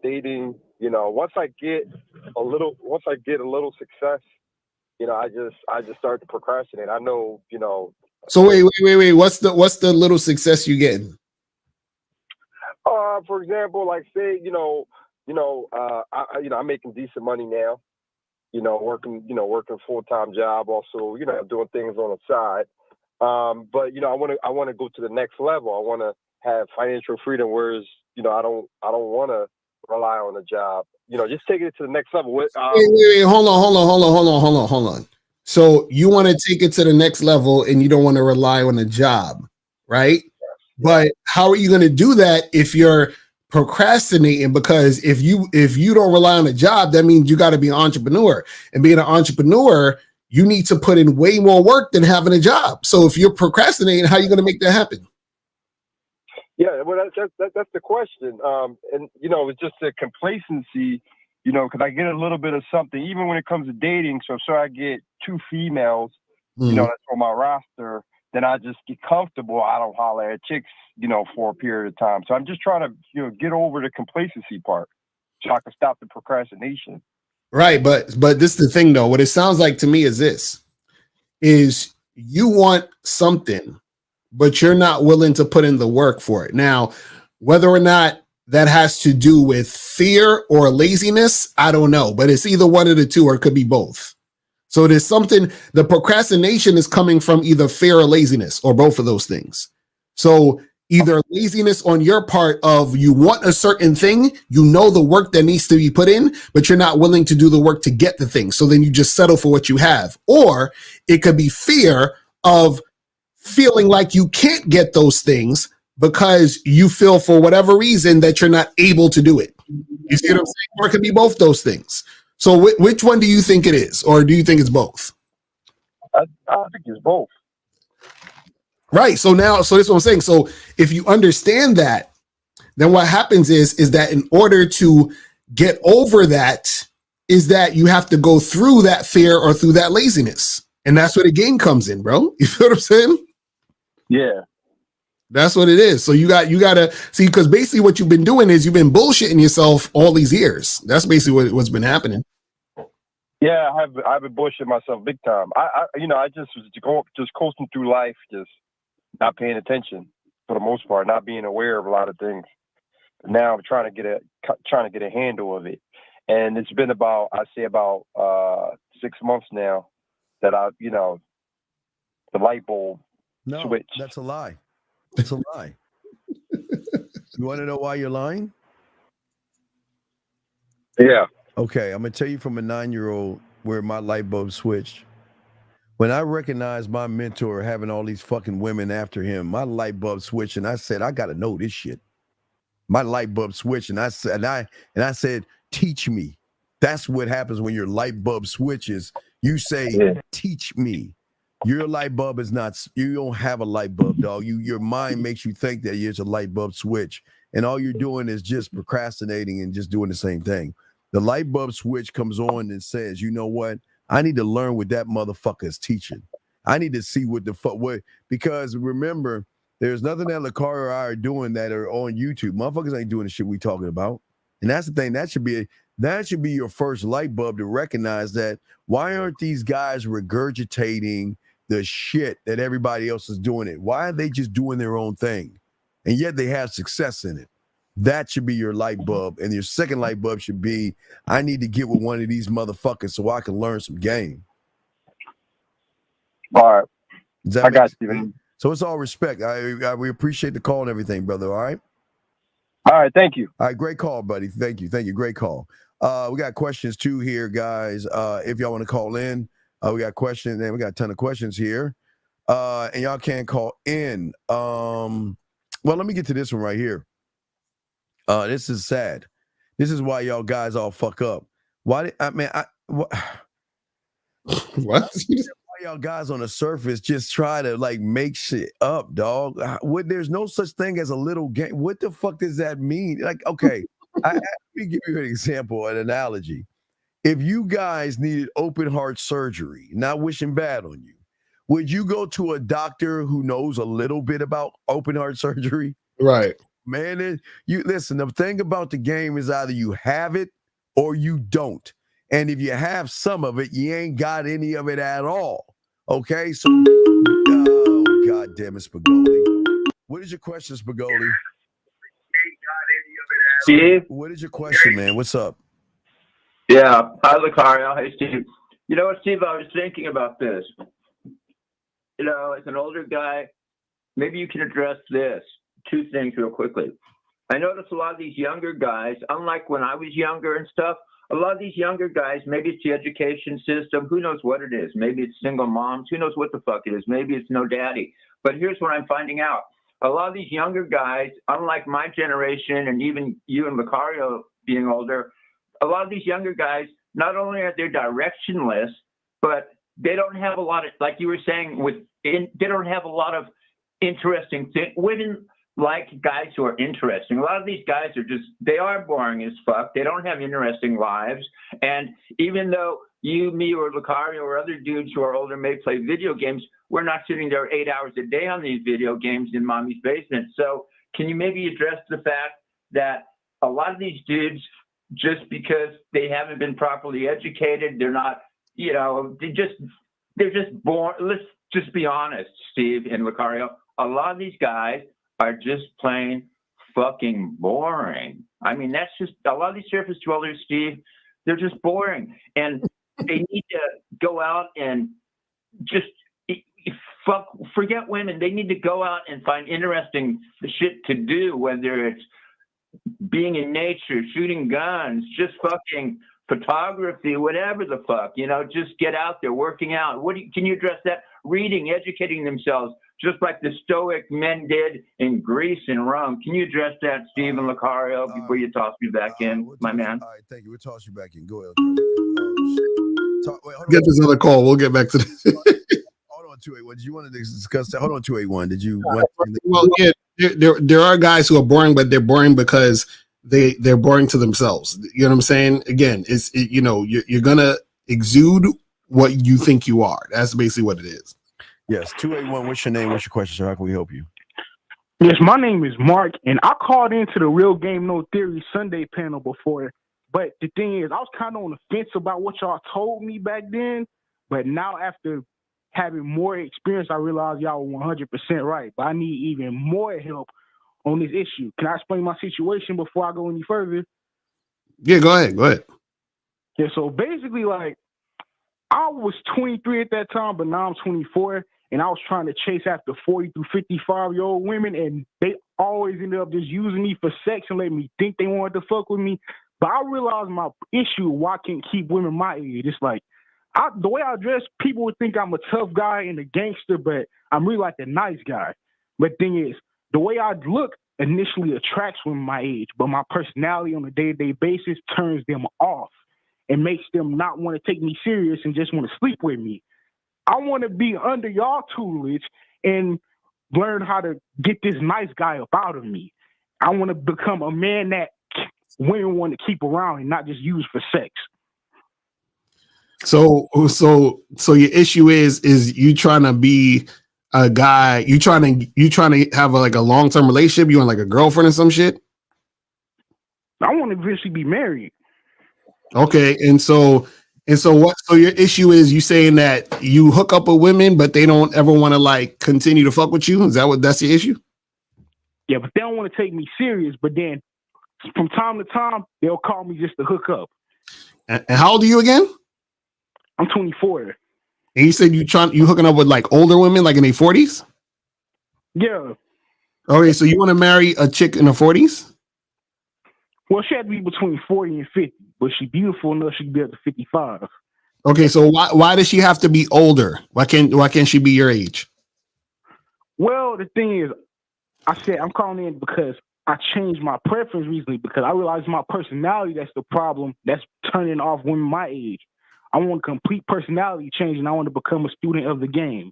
dating. Once I get a little success, I just start to procrastinate. I know, So wait. What's the little success you getting? For example, like say, I'm making decent money now. Working full-time job, also, doing things on the side. But I want to go to the next level. I want to have financial freedom, whereas I don't want to rely on a job. Just taking it to the next level. Wait, hold on. So you want to take it to the next level, and you don't want to rely on a job, right? Yes. But how are you going to do that if you're procrastinating? Because if you don't rely on a job, that means you got to be an entrepreneur, and being an entrepreneur, you need to put in way more work than having a job. So if you're procrastinating, how are you going to make that happen? Yeah, well, that's the question. And it's just a complacency, because I get a little bit of something, even when it comes to dating. So I get 2 females, that's on my roster. Then I just get comfortable. I don't holler at chicks, for a period of time. So I'm just trying to, get over the complacency part so I can stop the procrastination. Right. But this is the thing, though. What it sounds like to me is you want something, but you're not willing to put in the work for it. Now, whether or not that has to do with fear or laziness, I don't know. But it's either one of the two, or it could be both. So there's something, the procrastination is coming from either fear or laziness, or both of those things. So either laziness on your part of you want a certain thing, the work that needs to be put in, but you're not willing to do the work to get the thing. So then you just settle for what you have. Or it could be fear of feeling like you can't get those things because you feel for whatever reason that you're not able to do it. You see what I'm saying? Or it could be both those things. So which one do you think it is? Or do you think it's both? I think it's both. Right. So this is what I'm saying. So if you understand that, then what happens is that in order to get over that, is that you have to go through that fear or through that laziness. And that's where the game comes in, bro. You feel what I'm saying? Yeah. That's what it is. So you gotta see, because basically what you've been doing is you've been bullshitting yourself all these years. That's basically what's been happening. Yeah, I've been bullshitting myself big time. I just was just coasting through life, just not paying attention for the most part, not being aware of a lot of things. Now I'm trying to get a handle of it, and it's been about 6 months now that the light bulb switched. That's a lie. It's a lie. You want to know why you're lying? Yeah. Okay, I'm gonna tell you from a 9-year-old where my light bulb switched. When I recognized my mentor having all these fucking women after him, my light bulb switched, and I said, I gotta know this shit. My light bulb switched, and I said, teach me. That's what happens when your light bulb switches. You say, teach me. Your light bulb is not, you don't have a light bulb, dog. Your mind makes you think that it's a light bulb switch. And all you're doing is just procrastinating and just doing the same thing. The light bulb switch comes on and says, you know what? I need to learn what that motherfucker is teaching. I need to see what the fuck, because remember, there's nothing that Lucario and I are doing that are on YouTube. Motherfuckers ain't doing the shit we talking about. And that's the thing. That should be your first light bulb to recognize that. Why aren't these guys regurgitating the shit that everybody else is doing it? Why are they just doing their own thing? And yet they have success in it. That should be your light bulb. And your second light bulb should be, I need to get with one of these motherfuckers so I can learn some game. All right. I got you, sense? man. So it's all respect. We appreciate the call and everything, brother. All right. All right. Thank you. All right. Great call, buddy. Thank you. Great call. We got questions too here, guys. If y'all want to call in, we got questions, and we got a ton of questions here. And y'all can call in. Well, let me get to this one right here. This is sad. This is why y'all guys all fuck up. What? Why y'all guys on the surface just try to like make shit up, dog? There's no such thing as a little game. What the fuck does that mean? Like, okay, let me give you an example, an analogy. If you guys needed open heart surgery, not wishing bad on you, would you go to a doctor who knows a little bit about open heart surgery? Right. Man, you listen, the thing about the game is either you have it or you don't. And if you have some of it, you ain't got any of it at all. Okay? So, oh, God damn it, Spagoli. What is your question, Spagoli? Steve? What is your question, man? What's up? Yeah. Hi, Lucario. Hey, Steve. You know what, Steve? I was thinking about this. You know, as an older guy, maybe you can address this. Two things real quickly. I notice a lot of these younger guys, unlike when I was younger and stuff, a lot of these younger guys, maybe it's the education system, who knows what it is. Maybe it's single moms, who knows what the fuck it is. Maybe it's no daddy. But here's what I'm finding out. A lot of these younger guys, unlike my generation and even you and Lucario being older, a lot of these younger guys, not only are they directionless, but they don't have a lot of, like you were saying, they don't have a lot of interesting things. Women like guys who are interesting. A lot of these guys they are boring as fuck. They don't have interesting lives. And even though you, me, or Lucario or other dudes who are older may play video games, we're not sitting there 8 hours a day on these video games in mommy's basement. So can you maybe address the fact that a lot of these dudes, just because they haven't been properly educated, they're not, you know, they're just born. Let's just be honest, Steve and Lucario. A lot of these guys are just plain fucking boring. I mean, that's just a lot of these surface dwellers, Steve. They're just boring, and they need to go out and just forget women. They need to go out and find interesting shit to do, whether it's being in nature, shooting guns, just fucking photography, whatever the fuck, you know, just get out there working out. Can you address that? Reading, educating themselves, just like the Stoic men did in Greece and Rome. Can you address that, Steve and Lucario, before you toss me back in, my man? All right, thank you. We'll toss you back in. Go ahead. Get this other call. We'll get back to this. Hold on, 281. Did you want to discuss that? Hold on, 281. Did you? Well, yeah, there are guys who are boring, but they're boring because they're boring to themselves. You know what I'm saying? Again, you're gonna exude what you think you are. That's basically what it is. Yes, 281. What's your name? What's your question, sir? How can we help you? Yes, my name is Mark, and I called into the Real Game No Theory Sunday panel before. But the thing is, I was kind of on the fence about what y'all told me back then. But now, after having more experience, I realize y'all were 100% right. But I need even more help on this issue. Can I explain my situation before I go any further? Yeah, go ahead. Go ahead. Yeah, so basically, like, I was 23 at that time, but now I'm 24, and I was trying to chase after 40 through 55-year-old women, and they always ended up just using me for sex and letting me think they wanted to fuck with me. But I realized my issue, why I can't keep women my age. It's like, the way I dress, people would think I'm a tough guy and a gangster, but I'm really like a nice guy. But the thing is, the way I look initially attracts women my age, but my personality on a day-to-day basis turns them off and makes them not want to take me serious and just want to sleep with me. I want to be under y'all tutelage and learn how to get this nice guy up out of me. I want to become a man that women want to keep around and not just use for sex. So your issue is you trying to be a guy, you trying to have like a long-term relationship, you want like a girlfriend or some shit? I want to eventually be married. Okay, so your issue is you saying that you hook up with women, but they don't ever want to like continue to fuck with you? Is that's your issue? Yeah, but they don't want to take me serious. But then from time to time, they'll call me just to hook up. And how old are you again? I'm 24. And you said you hooking up with like older women, like in their 40s? Yeah. Okay, so you want to marry a chick in her 40s? Well, she had to be between 40 and 50, but she's beautiful enough she can be up to 55. Okay, so why does she have to be older? Why can't she be your age? Well, the thing is, I said I'm calling in because I changed my preference recently because I realized my personality that's the problem that's turning off women my age. I want a complete personality change and I want to become a student of the game.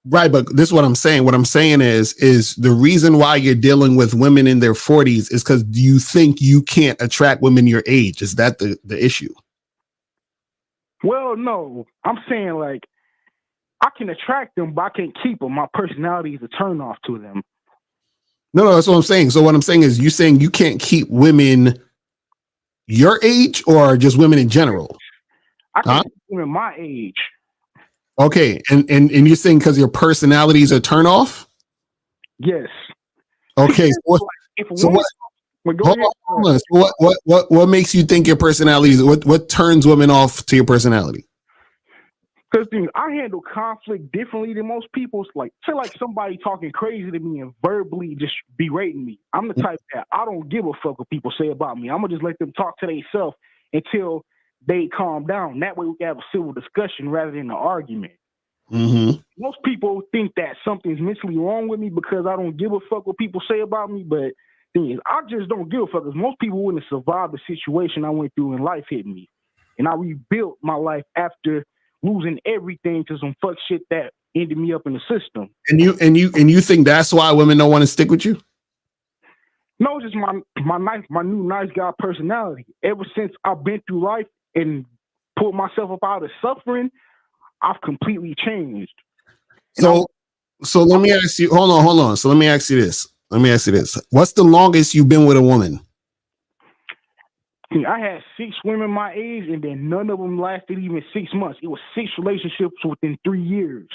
Right, but this is what I'm saying. What I'm saying is the reason why you're dealing with women in their 40s is because you think you can't attract women your age. Is that the issue? Well, no. I'm saying like I can attract them, but I can't keep them. My personality is a turn off to them. No, that's what I'm saying. So what I'm saying is you saying you can't keep women your age or just women in general? I can't keep women my age. Okay, and you're saying because your personalities are turn off? Yes. Okay. Hold on. So what makes you think your personality is what turns women off to your personality? Because I handle conflict differently than most people. It's like, say like somebody talking crazy to me and verbally just berating me. I'm the type that I don't give a fuck what people say about me. I'm going to just let them talk to themselves until they calm down. That way we can have a civil discussion rather than an argument. Mm-hmm. Most people think that something's mentally wrong with me because I don't give a fuck what people say about me, but thing is, I just don't give a fuck because most people wouldn't have survived the situation I went through and life hit me. And I rebuilt my life after losing everything to some fuck shit that ended me up in the system. And you think that's why women don't want to stick with you? No, just my new nice guy personality. Ever since I've been through life and pulled myself up out of suffering, I've completely changed. So let me ask you, hold on. So let me ask you this. What's the longest you've been with a woman? I had 6 women my age, and then none of them lasted even 6 months. It was 6 relationships within 3 years.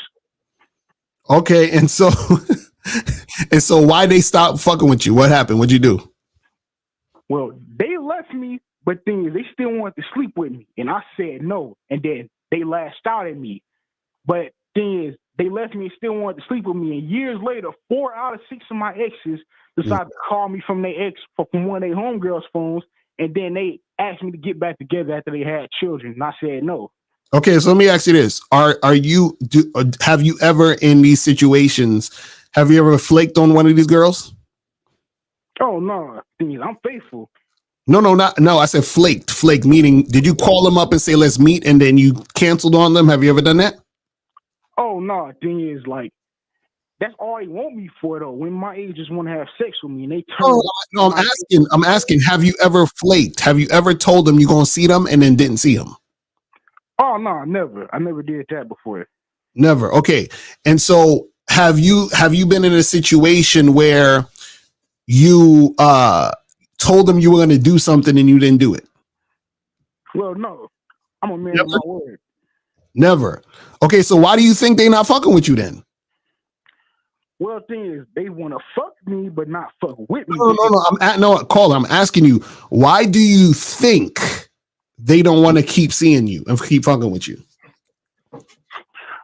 Okay, and so why they stop fucking with you? What happened? What'd you do? Well, they left me, but thing is, they still wanted to sleep with me, and I said no. And then they lashed out at me. But thing is, they left me and still wanted to sleep with me. And years later, 4 out of 6 of my exes decided to call me from from one of their homegirls' phones, and then they asked me to get back together after they had children, and I said no. Okay, so let me ask you this: have you ever in these situations have you ever flaked on one of these girls? Oh no, I'm faithful. No. I said flaked. Flake meaning did you call them up and say let's meet and then you canceled on them? Have you ever done that? Oh no, thing is like that's all they want me for though. When my age just want to have sex with me and they turn. No, I'm asking. Have you ever flaked? Have you ever told them you're gonna see them and then didn't see them? Oh no, never. I never did that before. Never. Okay. And so have you been in a situation where you told them you were going to do something and you didn't do it? Well, no. I'm a man of my word. Never. Okay, so why do you think they not fucking with you then? Well, the thing is, they want to fuck me, but not fuck with me. No. Caller, I'm asking you, why do you think they don't want to keep seeing you and keep fucking with you?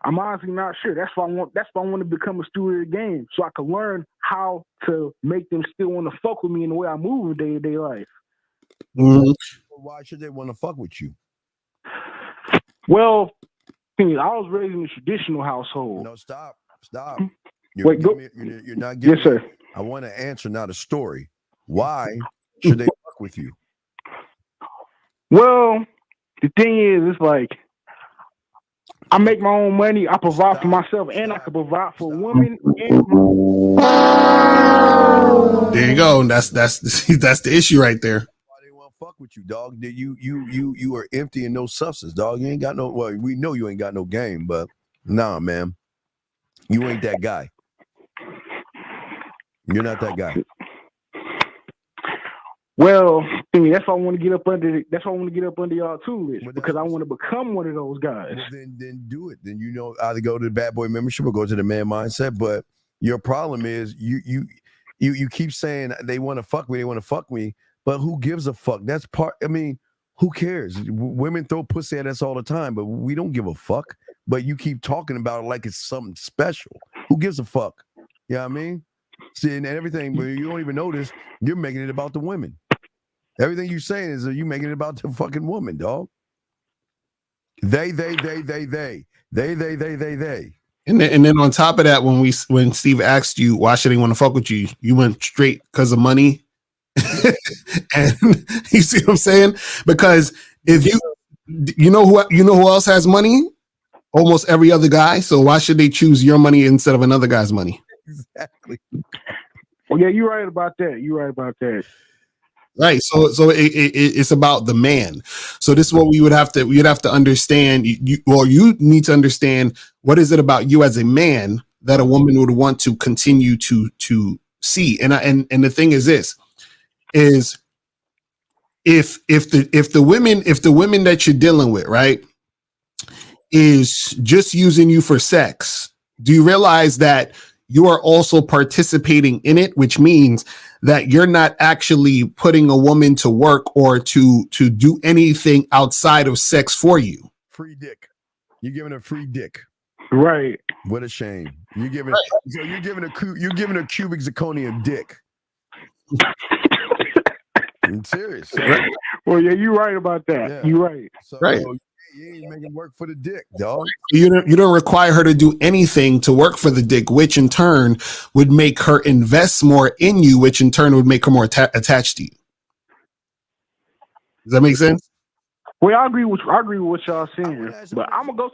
I'm honestly not sure. That's why I want to become a student of the game, so I can learn how to make them still want to fuck with me in the way I move in day-to-day life. Mm-hmm. Why should they want to fuck with you? Well, I was raised in a traditional household. No, stop. Wait, go. You're not giving. Yes, sir. I want to answer, not a story. Why should they fuck with you? Well, the thing is, it's like I make my own money. I provide for myself, and I can provide for women. There you go. That's the issue right there. Why they want to fuck with you, dog? You are empty and no substance, dog. You ain't got no. Well, we know you ain't got no game, but nah, man, you ain't that guy. You're not that guy. Well, that's why I want to get up under. That's why I want to get up under y'all too, because I want to become one of those guys. Well, then do it. Then either go to the Bad Boy membership or go to the Man Mindset. But your problem is you keep saying they want to fuck me. They want to fuck me. But who gives a fuck? That's part. I mean, who cares? Women throw pussy at us all the time, but we don't give a fuck. But you keep talking about it like it's something special. Who gives a fuck? You know what I mean? See, and everything, but you don't even notice you're making it about the women. Everything you're saying is you making it about the fucking woman, dog. They. And then on top of that, when Steve asked you why should he want to fuck with you, you went straight because of money. And you see what I'm saying? Because if you know who else has money? Almost every other guy. So why should they choose your money instead of another guy's money? Exactly. Well, yeah, you're right about that. Right. So it's about the man. So this is what we'd have to understand. You need to understand what is it about you as a man that a woman would want to continue to see. And the thing is this is if the women that you're dealing with, right, is just using you for sex, do you realize that you are also participating in it, which means that you're not actually putting a woman to work or to do anything outside of sex for you? Free dick. You're giving a free dick. Right. What a shame. You're giving a cubic zirconium dick. I'm serious. Right. Well, yeah, you're right about that. Yeah. You're right. So, right. You ain't making work for the dick, dog. You don't require her to do anything to work for the dick, which in turn would make her invest more in you, which in turn would make her more attached to you. Does that make sense? Well, I agree with what y'all saying, but I'm gonna go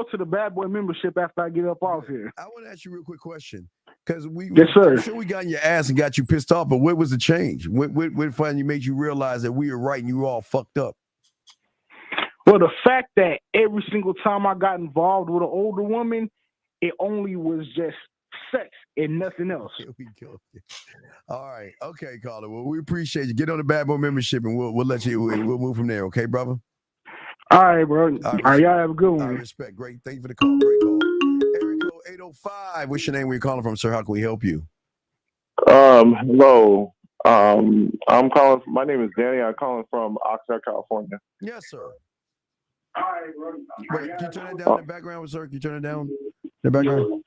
to the Bad Boy membership after I get up off here. I want to ask you a real quick question, because yes, sir. I'm sure we got in your ass and got you pissed off, but what was the change? What finally made you realize that we were right and you were all fucked up? Well, the fact that every single time I got involved with an older woman, it only was just sex and nothing else. All right. Okay, caller. Well, we appreciate you. Get on the Bad Boy membership and we'll let you, we'll move from there. Okay, brother? All right, bro. All right, y'all have a good one. I respect. Great. Thank you for the call. Great call. Area code 805. What's your name? Where you calling from, sir? How can we help you? Hello. I'm calling. My name is Danny. I'm calling from Oxnard, California. Yes, sir. All right, bro. Wait, can you turn it down in the background, sir? Can you turn it down in the background?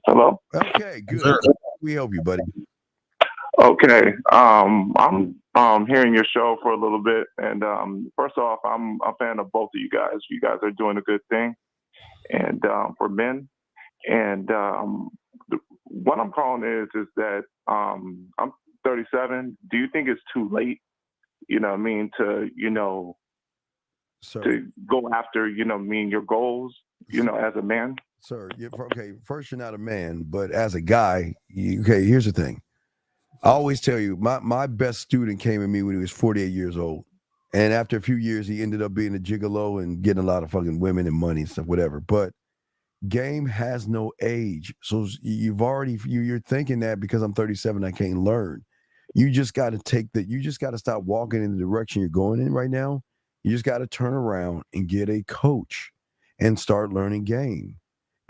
Hello. Okay, good. We help you, buddy. Okay. I'm hearing your show for a little bit, and first off, I'm a fan of both of you guys. You guys are doing a good thing, and for men, and what I'm calling is that I'm 37. Do you think it's too late? You know what I mean, to to go after your goals, as a man? Sir, okay. First, you're not a man, but as a guy, okay. Here's the thing. I always tell you, my best student came to me when he was 48 years old. And after a few years, he ended up being a gigolo and getting a lot of fucking women and money and stuff, whatever. But game has no age. So you're thinking that because I'm 37, I can't learn. You just got to you just got to stop walking in the direction you're going in right now. You just got to turn around and get a coach and start learning game,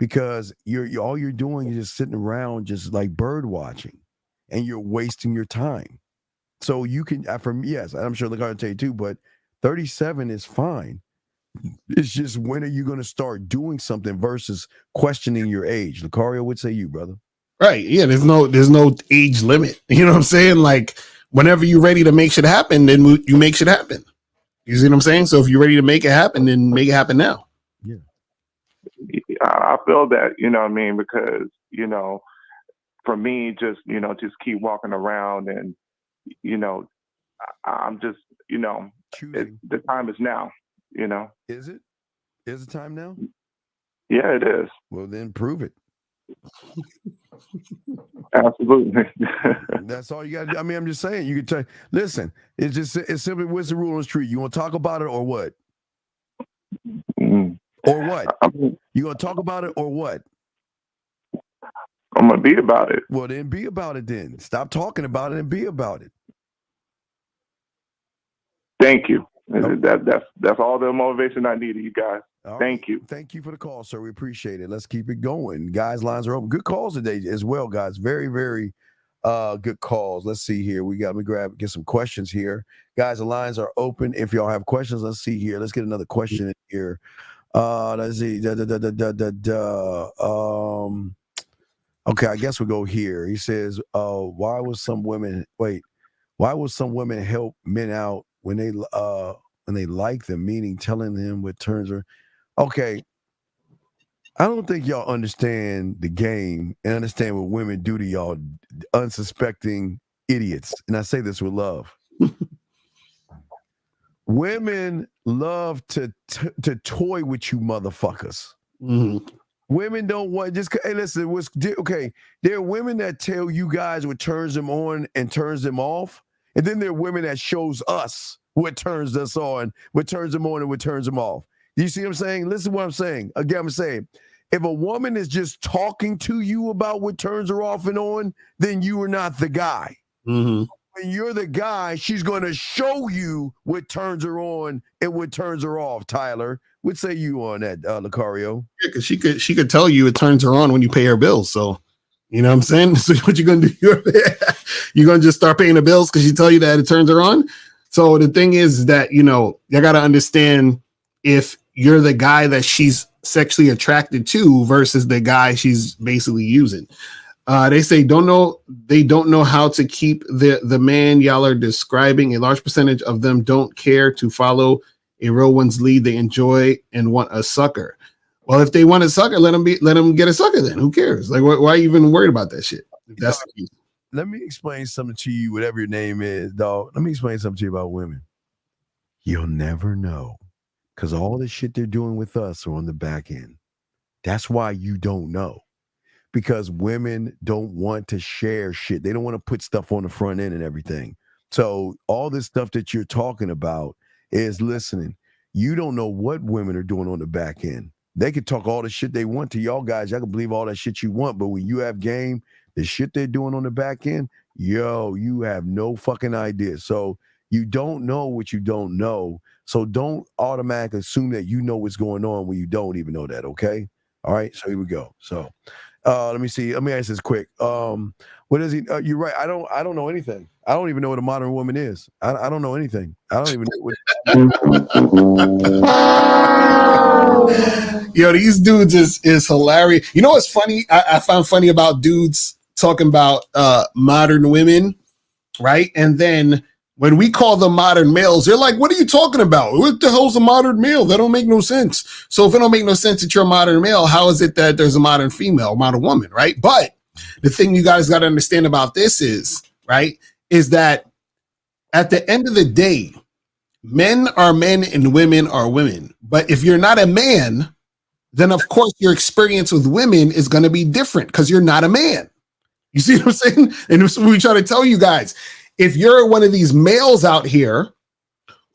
because all you're doing is just sitting around just like bird watching, and you're wasting your time. So you can, yes, I'm sure Lucario will tell you too, but 37 is fine. It's just, when are you going to start doing something versus questioning your age? Lucario would say you, brother. Right. Yeah. There's no age limit. You know what I'm saying? Like, whenever you're ready to make shit happen, then you make shit happen. You see what I'm saying? So if you're ready to make it happen, then make it happen now. Yeah. I feel that, you know what I mean? Because, you know, for me, just keep walking around and, you know, I'm just, you know, the time is now, you know. Is it? Is the time now? Yeah, it is. Well, then prove it. Absolutely. That's all you got to do. I mean, I'm just saying, you can listen, it's simply, what's the rule on the street? You want to talk about it or what? Or what? You going to talk about it or what? I'm going to be about it. Well, then be about it then. Stop talking about it and be about it. Thank you. That's all the motivation I needed, you guys. Thank you. Thank you for the call, sir. We appreciate it. Let's keep it going. Guys, lines are open. Good calls today as well, guys. Very, very good calls. Let's see here. Let me get some questions here. Guys, the lines are open. If y'all have questions, let's see here. Let's get another question in here. Let's see. Okay, I guess we'll go here. He says, why will some women help men out when they like them, meaning telling them what turns her? Okay, I don't think y'all understand the game and understand what women do to y'all unsuspecting idiots. And I say this with love. Women love to toy with you motherfuckers. Mm-hmm. Women don't want, just, hey, listen, okay, there are women that tell you guys what turns them on and turns them off. And then there are women that shows us what turns us on, what turns them on and what turns them off. You see what I'm saying? Listen to what I'm saying. Again, I'm saying, if a woman is just talking to you about what turns her off and on, then you are not the guy. Mm-hmm. When you're the guy, she's going to show you what turns her on and what turns her off. Tyler, what say you on that, Lucario? Yeah, because she could tell you it turns her on when you pay her bills. So, you know what I'm saying? So what you gonna do? You're gonna just start paying the bills because she tell you that it turns her on. So the thing is that, you got to understand if you're the guy that she's sexually attracted to versus the guy she's basically using. They say they don't know how to keep the man y'all are describing. A large percentage of them don't care to follow a real one's lead. They enjoy and want a sucker. Well, if they want a sucker, let them get a sucker then. Who cares? Like, why are you even worried about that shit? If that's the case. Let me explain something to you, whatever your name is, dog. Let me explain something to you about women. You'll never know, because all the shit they're doing with us are on the back end. That's why you don't know. Because women don't want to share shit. They don't want to put stuff on the front end and everything. So all this stuff that you're talking about is, listening, you don't know what women are doing on the back end. They can talk all the shit they want to y'all guys. Y'all can believe all that shit you want, but when you have game, the shit they're doing on the back end, you have no fucking idea. So you don't know what you don't know. So don't automatically assume that you know what's going on when you don't even know that, okay? All right, so here we go. So let me see. Let me ask this quick. What is he? You're right. I don't know anything. I don't even know what a modern woman is. I don't know anything. I don't even know what. Yo, these dudes is hilarious. You know what's funny? I found funny about dudes talking about modern women, right? And then when we call them modern males, they're like, what are you talking about? What the hell's a modern male? That don't make no sense. So if it don't make no sense that you're a modern male, how is it that there's a modern female, modern woman, right? But the thing you guys got to understand about this is that at the end of the day, men are men and women are women. But if you're not a man, then of course your experience with women is going to be different because you're not a man. You see what I'm saying? And this is what we try to tell you guys. If you're one of these males out here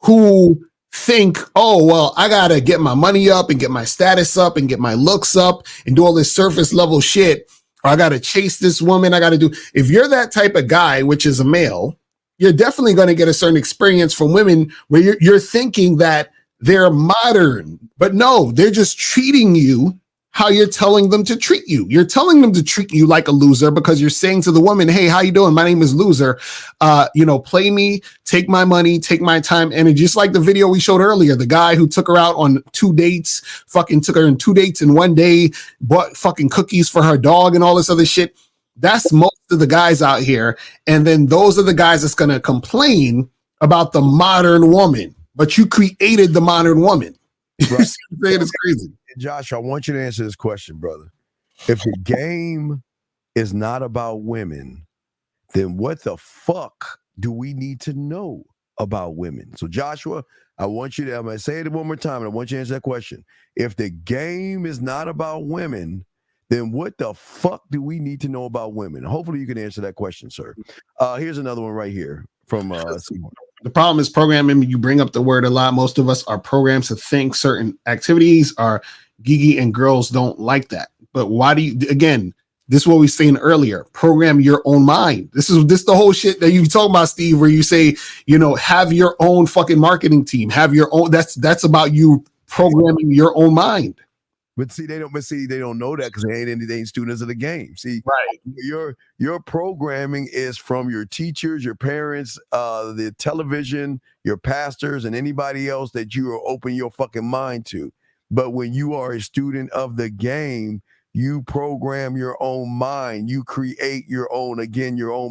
who think, oh, well, I got to get my money up and get my status up and get my looks up and do all this surface level shit, or I got to chase this woman, I got to do. If you're that type of guy, which is a male, you're definitely going to get a certain experience from women where you're thinking that they're modern, but no, they're just treating you how you're telling them to treat you. You're telling them to treat you like a loser because you're saying to the woman, hey, how you doing? My name is Loser. Play me, take my money, take my time. And just like the video we showed earlier, the guy who took her out on 2 dates, fucking took her in 2 dates in 1 day, bought fucking cookies for her dog and all this other shit. That's most of the guys out here. And then those are the guys that's going to complain about the modern woman, but you created the modern woman. Right. It's crazy. Josh, I want you to answer this question, brother. If the game is not about women, then what the fuck do we need to know about women? So, Joshua, I'm going to say it one more time, and I want you to answer that question. If the game is not about women, then what the fuck do we need to know about women? Hopefully you can answer that question, sir. Here's another one right here from the problem is programming. You bring up the word a lot. Most of us are programmed to think certain activities are geeky and girls don't like that. But why do you, again, this is what we were saying earlier, program your own mind. This is the whole shit that you talk about, Steve, where you say, have your own fucking marketing team, have your own, that's about you programming your own mind. But see, they don't know that because they ain't students of the game. See, right? Your programming is from your teachers, your parents, the television, your pastors, and anybody else that you are open your fucking mind to. But when you are a student of the game, you program your own mind. You create your own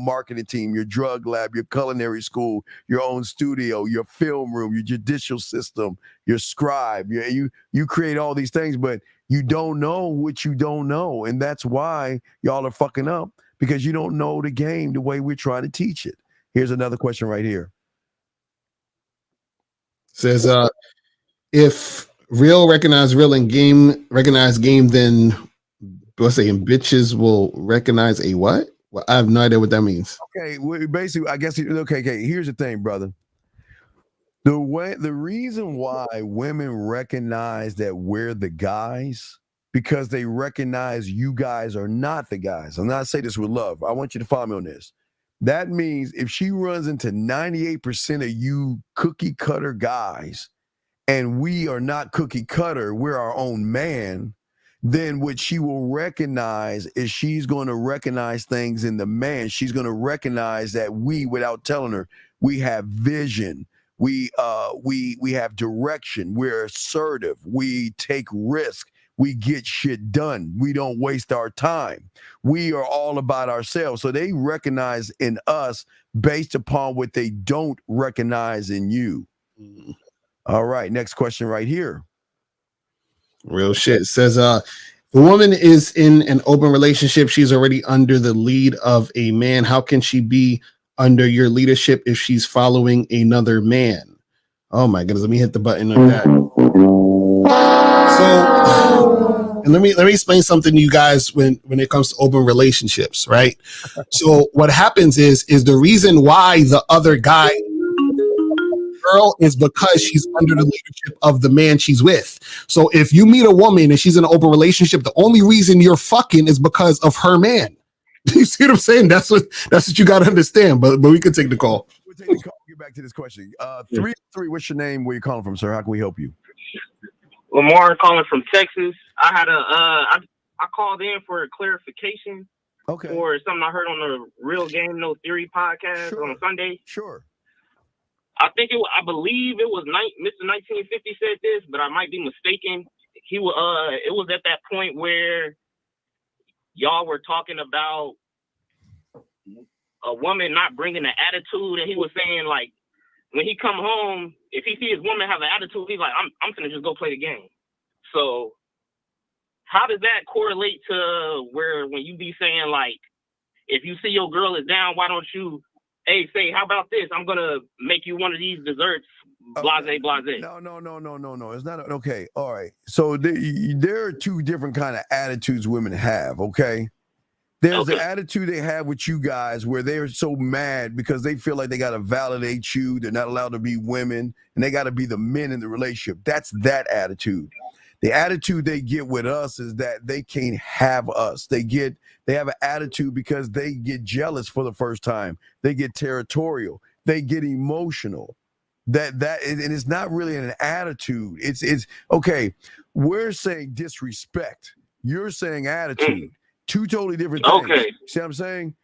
marketing team, your drug lab, your culinary school, your own studio, your film room, your judicial system, your scribe. You create all these things, but you don't know what you don't know. And that's why y'all are fucking up, because you don't know the game the way we're trying to teach it. Here's another question right here. Says, if real recognize real and game recognize game, then what's saying bitches will recognize a what? Well, I have no idea what that means. Okay, well, basically, I guess okay. Here's the thing, brother. The reason why women recognize that we're the guys, because they recognize you guys are not the guys. I'm not saying this with love. I want you to follow me on this. That means if she runs into 98% of you cookie cutter guys, and we are not cookie cutter, we're our own man, then what she will recognize is she's going to recognize things in the man. She's going to recognize that we, without telling her, we have vision. We have direction. We're assertive. We take risk. We get shit done. We don't waste our time. We are all about ourselves. So they recognize in us based upon what they don't recognize in you. All right, next question right here. Real shit. Says, the woman is in an open relationship. She's already under the lead of a man. How can she be under your leadership if she's following another man? Oh my goodness. Let me hit the button like that. So and let me explain something to you guys when it comes to open relationships, right? So what happens is the reason why the other guy girl is because she's under the leadership of the man she's with. So if you meet a woman and she's in an open relationship, the only reason you're fucking is because of her man. You see what I'm saying? That's what you got to understand. But we can take the call. We'll take the call. Get back to this question. 3-3. What's your name? Where you calling from, sir? How can we help you? Lamar calling from Texas. I had I called in for a clarification. Okay. For something I heard on the Real Game No Theory podcast on Sunday. Sure. I believe it was Mr. 1950 said this, but I might be mistaken. It was at that point where y'all were talking about a woman not bringing an attitude, and he was saying, like, when he come home, if he see his woman have an attitude, he's like, I'm gonna just go play the game. So how does that correlate to where when you be saying, like, if you see your girl is down, why don't you say, how about this? I'm going to make you one of these desserts, blase, blase. No. It's not. Okay. All right. So there are two different kind of attitudes women have, okay? There's the attitude they have with you guys where they're so mad because they feel like they got to validate you. They're not allowed to be women and they got to be the men in the relationship. That's that attitude. The attitude they get with us is that they can't have us. They have an attitude because they get jealous for the first time. They get territorial. They get emotional. And it's not really an attitude. It's okay. We're saying disrespect. You're saying attitude. Two totally different things. Okay. See what I'm saying?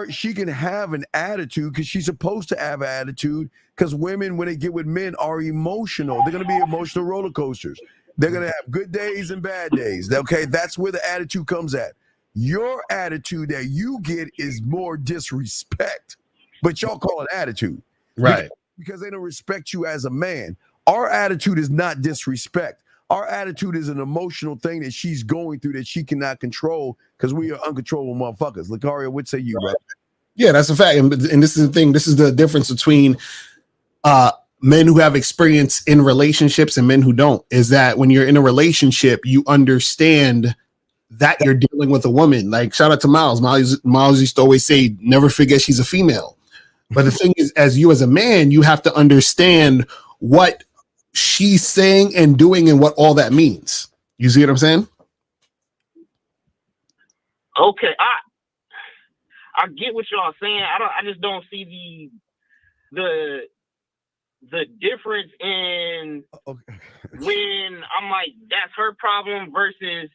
She can have an attitude because she's supposed to have an attitude because women, when they get with men, are emotional. They're going to be emotional roller coasters. They're going to have good days and bad days. Okay, that's where the attitude comes at. Your attitude that you get is more disrespect, but y'all call it attitude. Right. Because they don't respect you as a man. Our attitude is not disrespect. Our attitude is an emotional thing that she's going through that she cannot control because we are uncontrollable motherfuckers. Lucario, what say you, bro? Yeah, that's a fact. And this is the thing. This is the difference between men who have experience in relationships and men who don't, is that when you're in a relationship, you understand that you're dealing with a woman. Like, shout out to Miles. Miles used to always say, never forget she's a female. But the thing is, as a man, you have to understand what she's saying and doing and what all that means. You see what I'm saying? Okay, I get what y'all saying. I just don't see the difference in when I'm like, that's her problem versus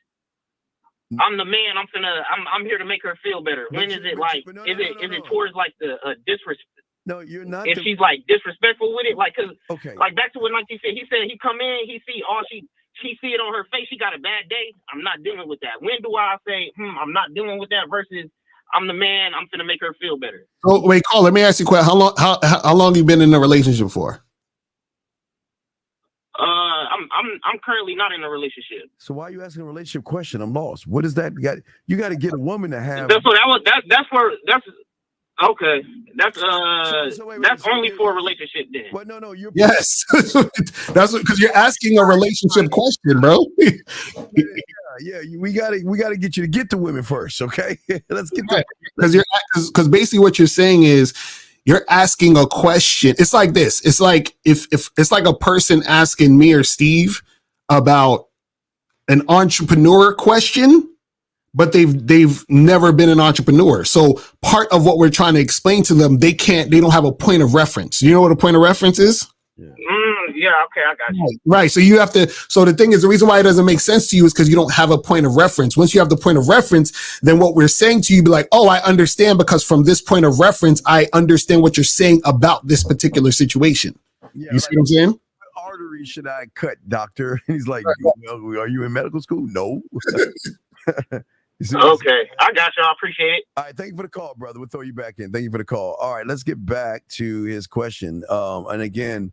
I'm the man. I'm here to make her feel better. When is it like? Is it towards like the disrespect? No, you're not. If she's like disrespectful with it, like, cause like back to what 19 said. He said he come in, he see she see it on her face. She got a bad day. I'm not dealing with that. When do I say I'm not dealing with that versus I'm the man. I'm gonna make her feel better. Oh wait, Cole. Let me ask you a question. How long you been in a relationship for? I'm currently not in a relationship. So why are you asking a relationship question? I'm lost. What is that? You got to get a woman to have. That's okay. That's only for a relationship then. Well, no, you're yes. That's because you're asking a relationship question, bro. Yeah. We gotta get you to get the women first, okay? Let's get that. Because basically what you're saying is you're asking a question. It's like this. It's like if it's like a person asking me or Steve about an entrepreneur question, but they've never been an entrepreneur. So part of what we're trying to explain to them, they don't have a point of reference. You know what a point of reference is? Yeah, okay, I got you. Right. So you have to, so the thing is, the reason why it doesn't make sense to you is because you don't have a point of reference. Once you have the point of reference, then what we're saying to you be like, oh, I understand, because from this point of reference, I understand what you're saying about this particular situation. Yeah, you see what I'm saying? What artery should I cut, doctor? And he's like, well, are you in medical school? No. Okay, I got you. I appreciate it. All right, thank you for the call, brother. We'll throw you back in. Thank you for the call. All right, let's get back to his question. And again,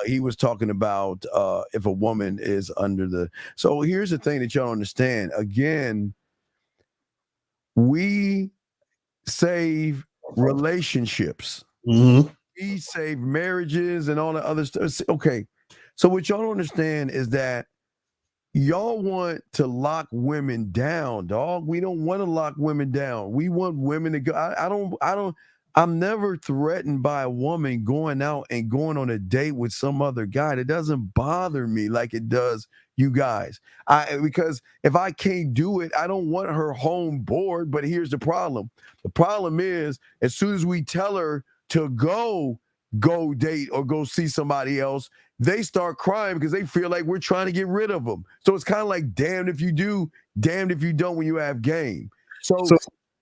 he was talking about if a woman is under the. So here's the thing that y'all don't understand. Again, we save relationships. Mm-hmm. We save marriages and all the other stuff. Okay, so what y'all don't understand is that y'all want to lock women down, dog. We don't want to lock women down. We want women to go. I'm never threatened by a woman going out and going on a date with some other guy. It doesn't bother me like it does you guys. Because if I can't do it, I don't want her home bored. But here's the problem. The problem is, as soon as we tell her to go date or go see somebody else, they start crying because they feel like we're trying to get rid of them. So it's kind of like damned if you do, damned if you don't when you have game. So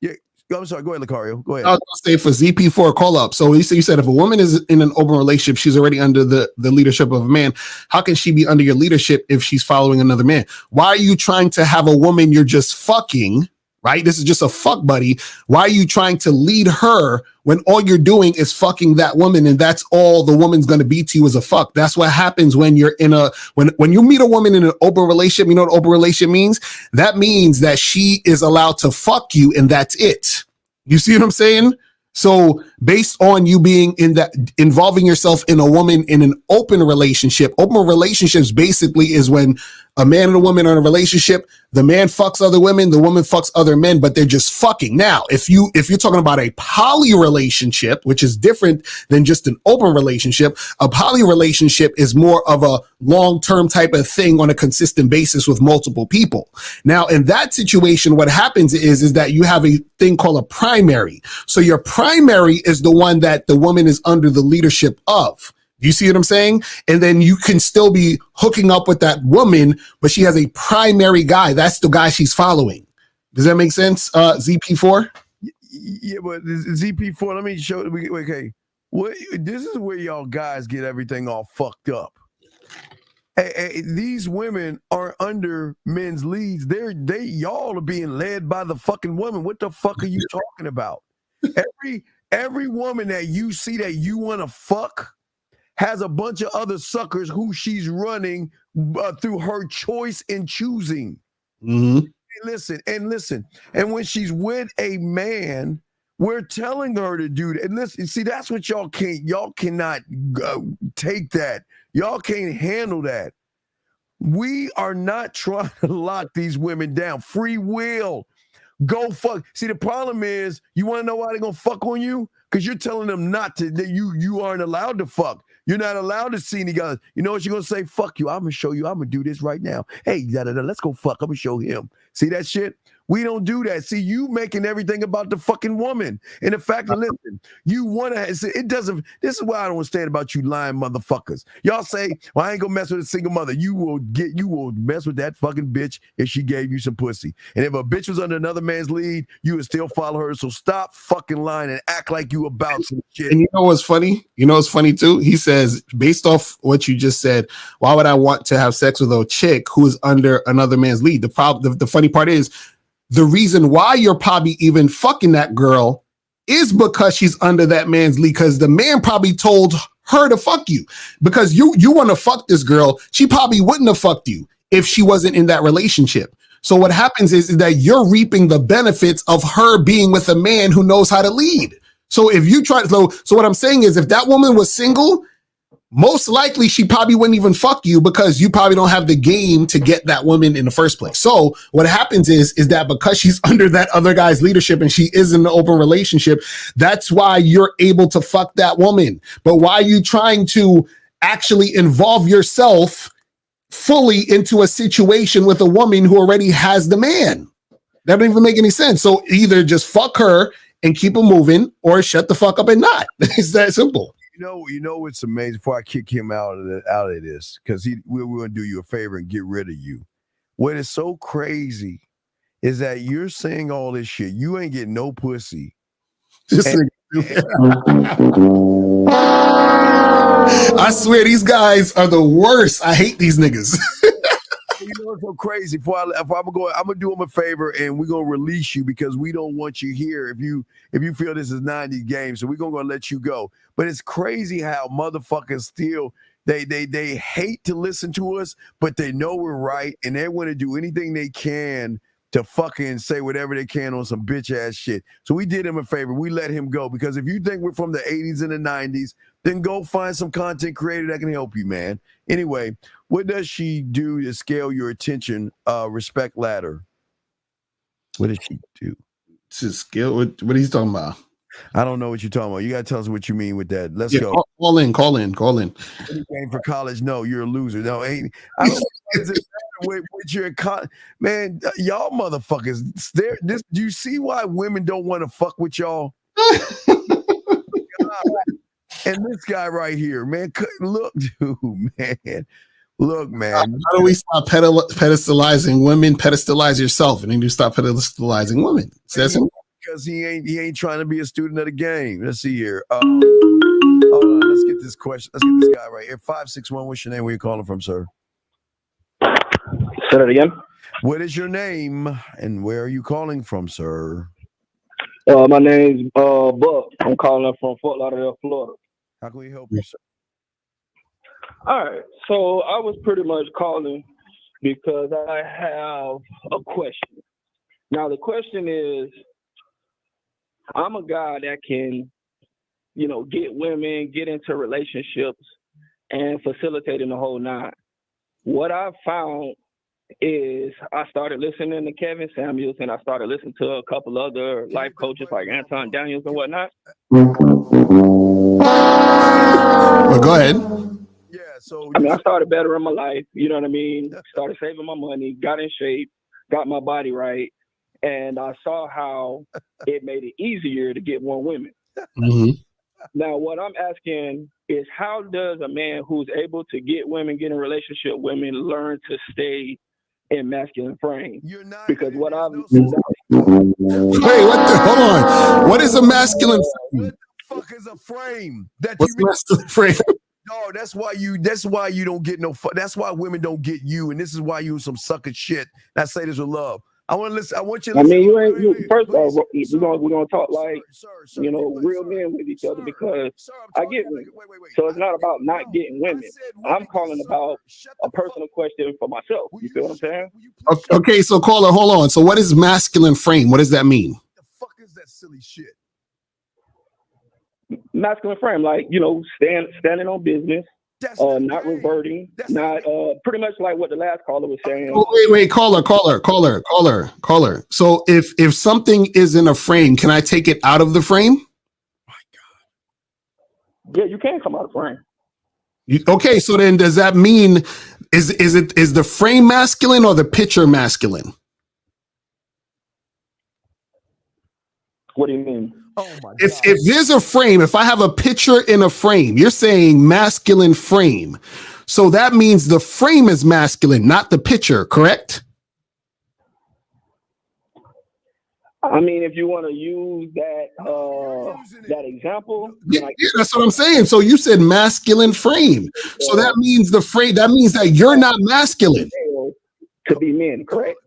yeah, I'm sorry. Go ahead, Lucario. Go ahead. I was going to say for ZP4 call up. So you said if a woman is in an open relationship, she's already under the leadership of a man. How can she be under your leadership if she's following another man? Why are you trying to have a woman you're just fucking? Right? This is just a fuck buddy. Why are you trying to lead her when all you're doing is fucking that woman, and that's all the woman's going to be to you as a fuck? That's what happens when you're in when you meet a woman in an open relationship. You know what open relationship means? That means that she is allowed to fuck you, and that's it. You see what I'm saying? So based on you being involving yourself in a woman in an open relationships basically is when a man and a woman are in a relationship. The man fucks other women, the woman fucks other men, but they're just fucking. Now, if you're talking about a poly relationship, which is different than just an open relationship, a poly relationship is more of a long-term type of thing on a consistent basis with multiple people. Now, in that situation, what happens is that you have a thing called a primary. So your primary is the one that the woman is under the leadership of. Do you see what I'm saying? And then you can still be hooking up with that woman, but she has a primary guy. That's the guy she's following. Does that make sense, ZP4? Yeah, but ZP4, let me show. Okay, this is where y'all guys get everything all fucked up. Hey, these women are under men's leads. Y'all are being led by the fucking woman. What the fuck are you talking about? Every woman that you see that you want to fuck has a bunch of other suckers who she's running through her choice and choosing. Mm-hmm. Listen. And when she's with a man, we're telling her to do that. And listen, see, that's what y'all cannot take that. Y'all can't handle that. We are not trying to lock these women down. Free will. Go fuck. See, the problem is, you want to know why they're going to fuck on you? Because you're telling them not to, that you aren't allowed to fuck. You're not allowed to see any guys. You know what you're going to say? Fuck you. I'm going to show you. I'm going to do this right now. Hey, let's go fuck. I'm going to show him. See that shit? We don't do that. See, you making everything about the fucking woman. And the fact that, listen, you want to, it doesn't, this is why I don't understand about you lying motherfuckers. Y'all say, well, I ain't going to mess with a single mother. You will mess with that fucking bitch if she gave you some pussy. And if a bitch was under another man's lead, you would still follow her. So stop fucking lying and act like you about some shit. And you know what's funny? You know what's funny too? He says, based off what you just said, why would I want to have sex with a chick who is under another man's lead? The funny part is, the reason why you're probably even fucking that girl is because she's under that man's lead, because the man probably told her to fuck you. Because you want to fuck this girl, she probably wouldn't have fucked you if she wasn't in that relationship. So what happens is that you're reaping the benefits of her being with a man who knows how to lead. So if you try, so what I'm saying is, if that woman was single, most likely she probably wouldn't even fuck you, because you probably don't have the game to get that woman in the first place. So what happens is that because she's under that other guy's leadership and she is in an open relationship, that's why you're able to fuck that woman. But why are you trying to actually involve yourself fully into a situation with a woman who already has the man? That doesn't even make any sense. So either just fuck her and keep it moving, or shut the fuck up and not. It's that simple. You know what's amazing? Before I kick him out of this, because we're going to do you a favor and get rid of you. What is so crazy is that you're saying all this shit. You ain't getting no pussy. I swear these guys are the worst. I hate these niggas. You know what's so crazy? I'm gonna do him a favor and we're gonna release you, because we don't want you here if you feel this is 90 games. So we're gonna let you go. But it's crazy how motherfuckers still they hate to listen to us, but they know we're right and they want to do anything they can to fucking say whatever they can on some bitch ass shit. So we did him a favor. We let him go, because if you think we're from the 80s and the 90s, then go find some content creator that can help you, man. Anyway, what does she do to scale your attention respect ladder? What does she do? To scale? What are you talking about? I don't know what you're talking about. You got to tell us what you mean with that. Let's go. Call in. Anything for college? No, you're a loser. No, ain't. I don't know with your man. Y'all motherfuckers. Do you see why women don't want to fuck with y'all? And this guy right here, man. Look, dude, man. Look, man. How do we stop pedestalizing women? Pedestalize yourself, and then you stop pedestalizing women. Because he ain't trying to be a student of the game. Let's see here. Hold on, let's get this question. Let's get this guy right here. 561. What's your name? Where you calling from, sir? Say that again. What is your name and where are you calling from, sir? My name's Buck. I'm calling from Fort Lauderdale, Florida. How can we help you, sir? All right. So I was pretty much calling because I have a question. Now the question is, I'm a guy that can, get women, get into relationships, and facilitating the whole nine. What I found is I started listening to Kevin Samuels and I started listening to a couple other life coaches like Anton Daniels and whatnot. Well, go ahead. Yeah, so I mean, I started bettering my life, you know what I mean? Started saving my money, got in shape, got my body right, and I saw how it made it easier to get more women. Mm-hmm. Now, what I'm asking is how does a man who's able to get women, get in a relationship with women, learn to stay in masculine frame? Because what I've Wait, hold on. What is a masculine frame? What the fuck is a frame? That What's masculine frame? No, that's why you don't get no that's why women don't get you, and this is why you some sucker shit. I say this with love. I want to listen. I want you to I listen. mean, first of all, we're gonna talk like real men with each other because I get women. So it's not about not getting women. I'm calling about a personal question for myself. You feel what I'm saying? Okay, so caller, hold on. So what is masculine frame? What does that mean? What the fuck is that silly shit? Masculine frame, like standing on business, not reverting, not pretty much like what the last caller was saying. Oh, wait, caller. So if something is in a frame, can I take it out of the frame? Yeah, you can come out of frame. Okay, so then does that mean is the frame masculine or the picture masculine? What do you mean? Oh my God. If there's a frame, if I have a picture in a frame, you're saying masculine frame. So that means the frame is masculine, not the picture, correct? I mean, if you want to use that example, Yeah, that's what I'm saying. So you said masculine frame. So that means the frame, that means that you're not masculine. To be men, correct?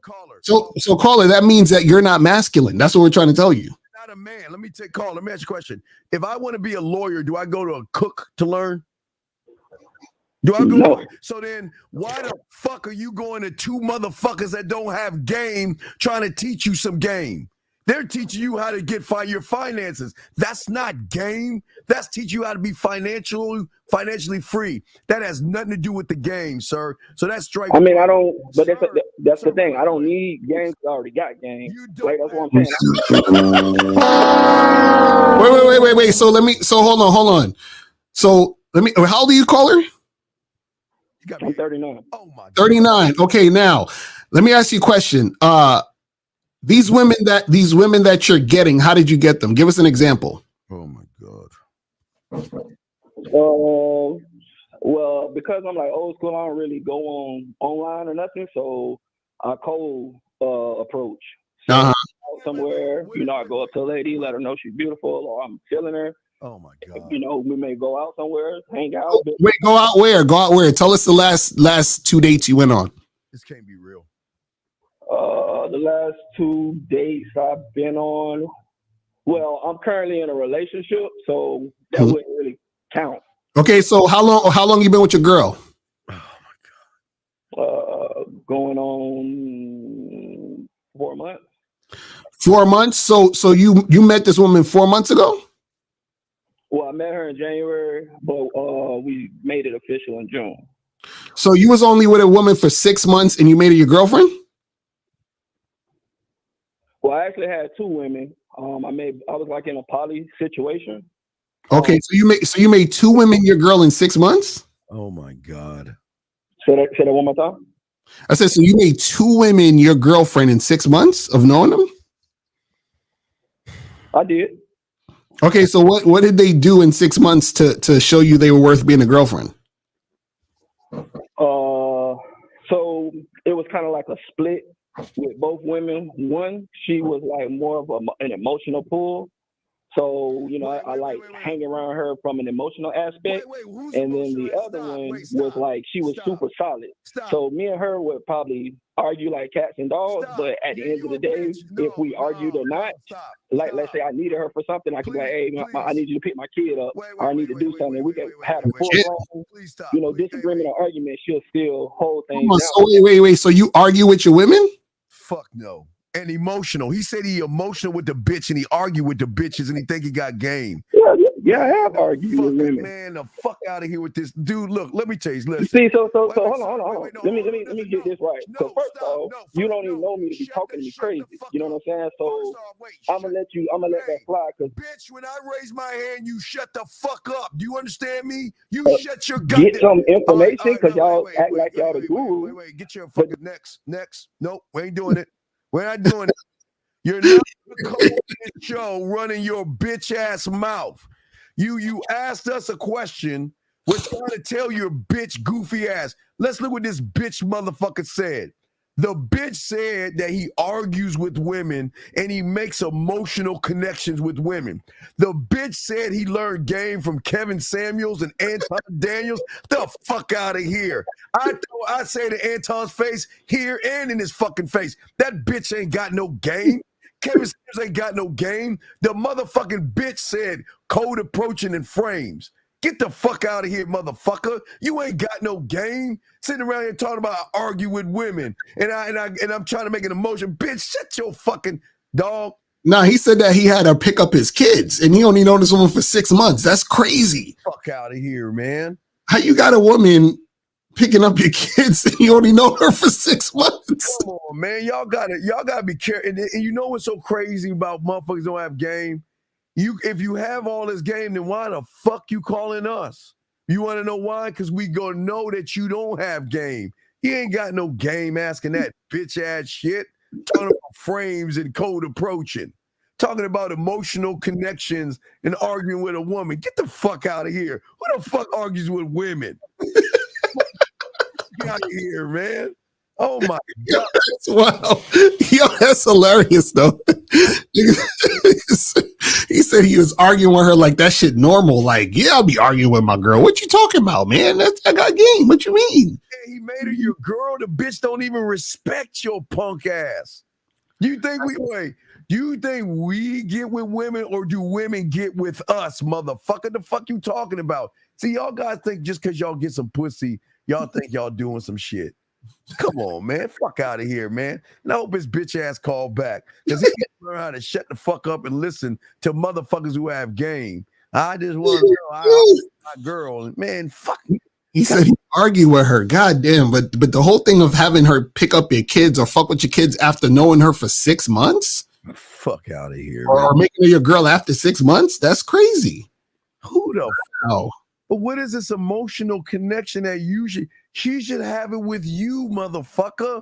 So caller, that means that you're not masculine. That's what we're trying to tell you. Not a man. Let me ask you a question. If I want to be a lawyer, do I go to a cook to learn? Do I go? No. So then why the fuck are you going to two motherfuckers that don't have game trying to teach you some game? They're teaching you how to find your finances. That's not game. That's teaching you how to be financially free. That has nothing to do with the game, sir. So that's straight. I mean, I don't. But that's the thing. I don't need games. I already got games. Like that's what I'm saying. Wait. So hold on. So how old are you, caller? I'm 39. Oh my God. 39. Okay, now let me ask you a question. These women that you're getting, how did you get them? Give us an example. Oh my God. Well, because I'm like old school, I don't really go online or nothing. So I cold approach. So out somewhere, I go up to a lady, let her know she's beautiful, or I'm feeling her. Oh my God. We may go out somewhere, hang out. Wait, go out where? Go out where? Tell us the last 2 dates you went on. This can't be real. The last 2 dates I've been on. Well, I'm currently in a relationship, so that wouldn't really count. Okay, so how long you been with your girl? Oh my God. Going on 4 months. 4 months. So you met this woman 4 months ago? Well, I met her in January, but we made it official in June. So you was only with a woman for 6 months and you made her your girlfriend? Well, I actually had two women. I was like in a poly situation. Okay, so you made two women your girl in 6 months? Oh my God. Say that one more time. I said, so you made two women your girlfriend in 6 months of knowing them? I did. Okay, so what did they do in 6 months to show you they were worth being a girlfriend? So it was kind of like a split with both women. One, she was like more of an emotional pull. So, I like hang around her from an emotional aspect. And then the other one was like, she was super solid. So me and her would probably argue like cats and dogs. But at the end of the day, if we argued or not, like, let's say I needed her for something, I could be like, hey, I need you to pick my kid up. Or I need to do something. We could have a full-blown, disagreement or argument. She'll still hold things down. So wait. So you argue with your women? Fuck no. And emotional. He said he emotional with the bitch and he argued with the bitches and he think he got game. Yeah, Yeah, I have argued with women. Man, the fuck out of here with this dude. Look, let me tell you. Listen. See, so hold on. Let me get this right. So first of all, you don't even know me to be talking to me crazy. You know what I'm saying? So I'm gonna let that fly. Cause bitch, when I raise my hand, you shut the fuck up. Do you understand me? You shut your get some information, because y'all act like y'all the guru. Wait, get your fucking next. Nope, we ain't doing it. We're not doing it. You're not gonna come on this show running your bitch ass mouth. You asked us a question. We're trying to tell your bitch goofy ass. Let's look what this bitch motherfucker said. The bitch said that he argues with women and he makes emotional connections with women. The bitch said he learned game from Kevin Samuels and Anton Daniels. The fuck out of here. I say to Anton's face here and in his fucking face, that bitch ain't got no game. Kevin Samuels ain't got no game. The motherfucking bitch said code approaching in frames. Get the fuck out of here, motherfucker. You ain't got no game. Sitting around here talking about I argue with women and I'm trying to make an emotion. Bitch, shut your fucking dog. Nah, he said that he had to pick up his kids and he only known this woman for 6 months. That's crazy. Fuck out of here, man. How you got a woman picking up your kids and you only know her for 6 months? Come on, man. Y'all gotta be careful. And you know what's so crazy about motherfuckers don't have game? If you have all this game, then why the fuck you calling us? You want to know why? Because we gonna know that you don't have game. You ain't got no game asking that bitch ass shit. Talking about frames and code approaching. Talking about emotional connections and arguing with a woman. Get the fuck out of here. Who the fuck argues with women? Get out of here, man. Oh my God. Wow. Yo, that's hilarious though. He said he was arguing with her like that shit normal. Like, yeah, I'll be arguing with my girl. What you talking about, man? I got game. What you mean? He made her your girl. The bitch don't even respect your punk ass. Do you think we get with women or do women get with us, motherfucker? The fuck you talking about? See, y'all guys think just because y'all get some pussy, y'all think y'all doing some shit. Come on, man. Fuck out of here, man. And I hope his bitch ass called back. Because he can't learn how to shut the fuck up and listen to motherfuckers who have game. I just want to know my girl. Man, fuck. He said he argued with her. God damn. But the whole thing of having her pick up your kids or fuck with your kids after knowing her for 6 months? Fuck out of here. Or making her your girl after 6 months? That's crazy. Who the fuck? But what is this emotional connection that she should have it with you, motherfucker?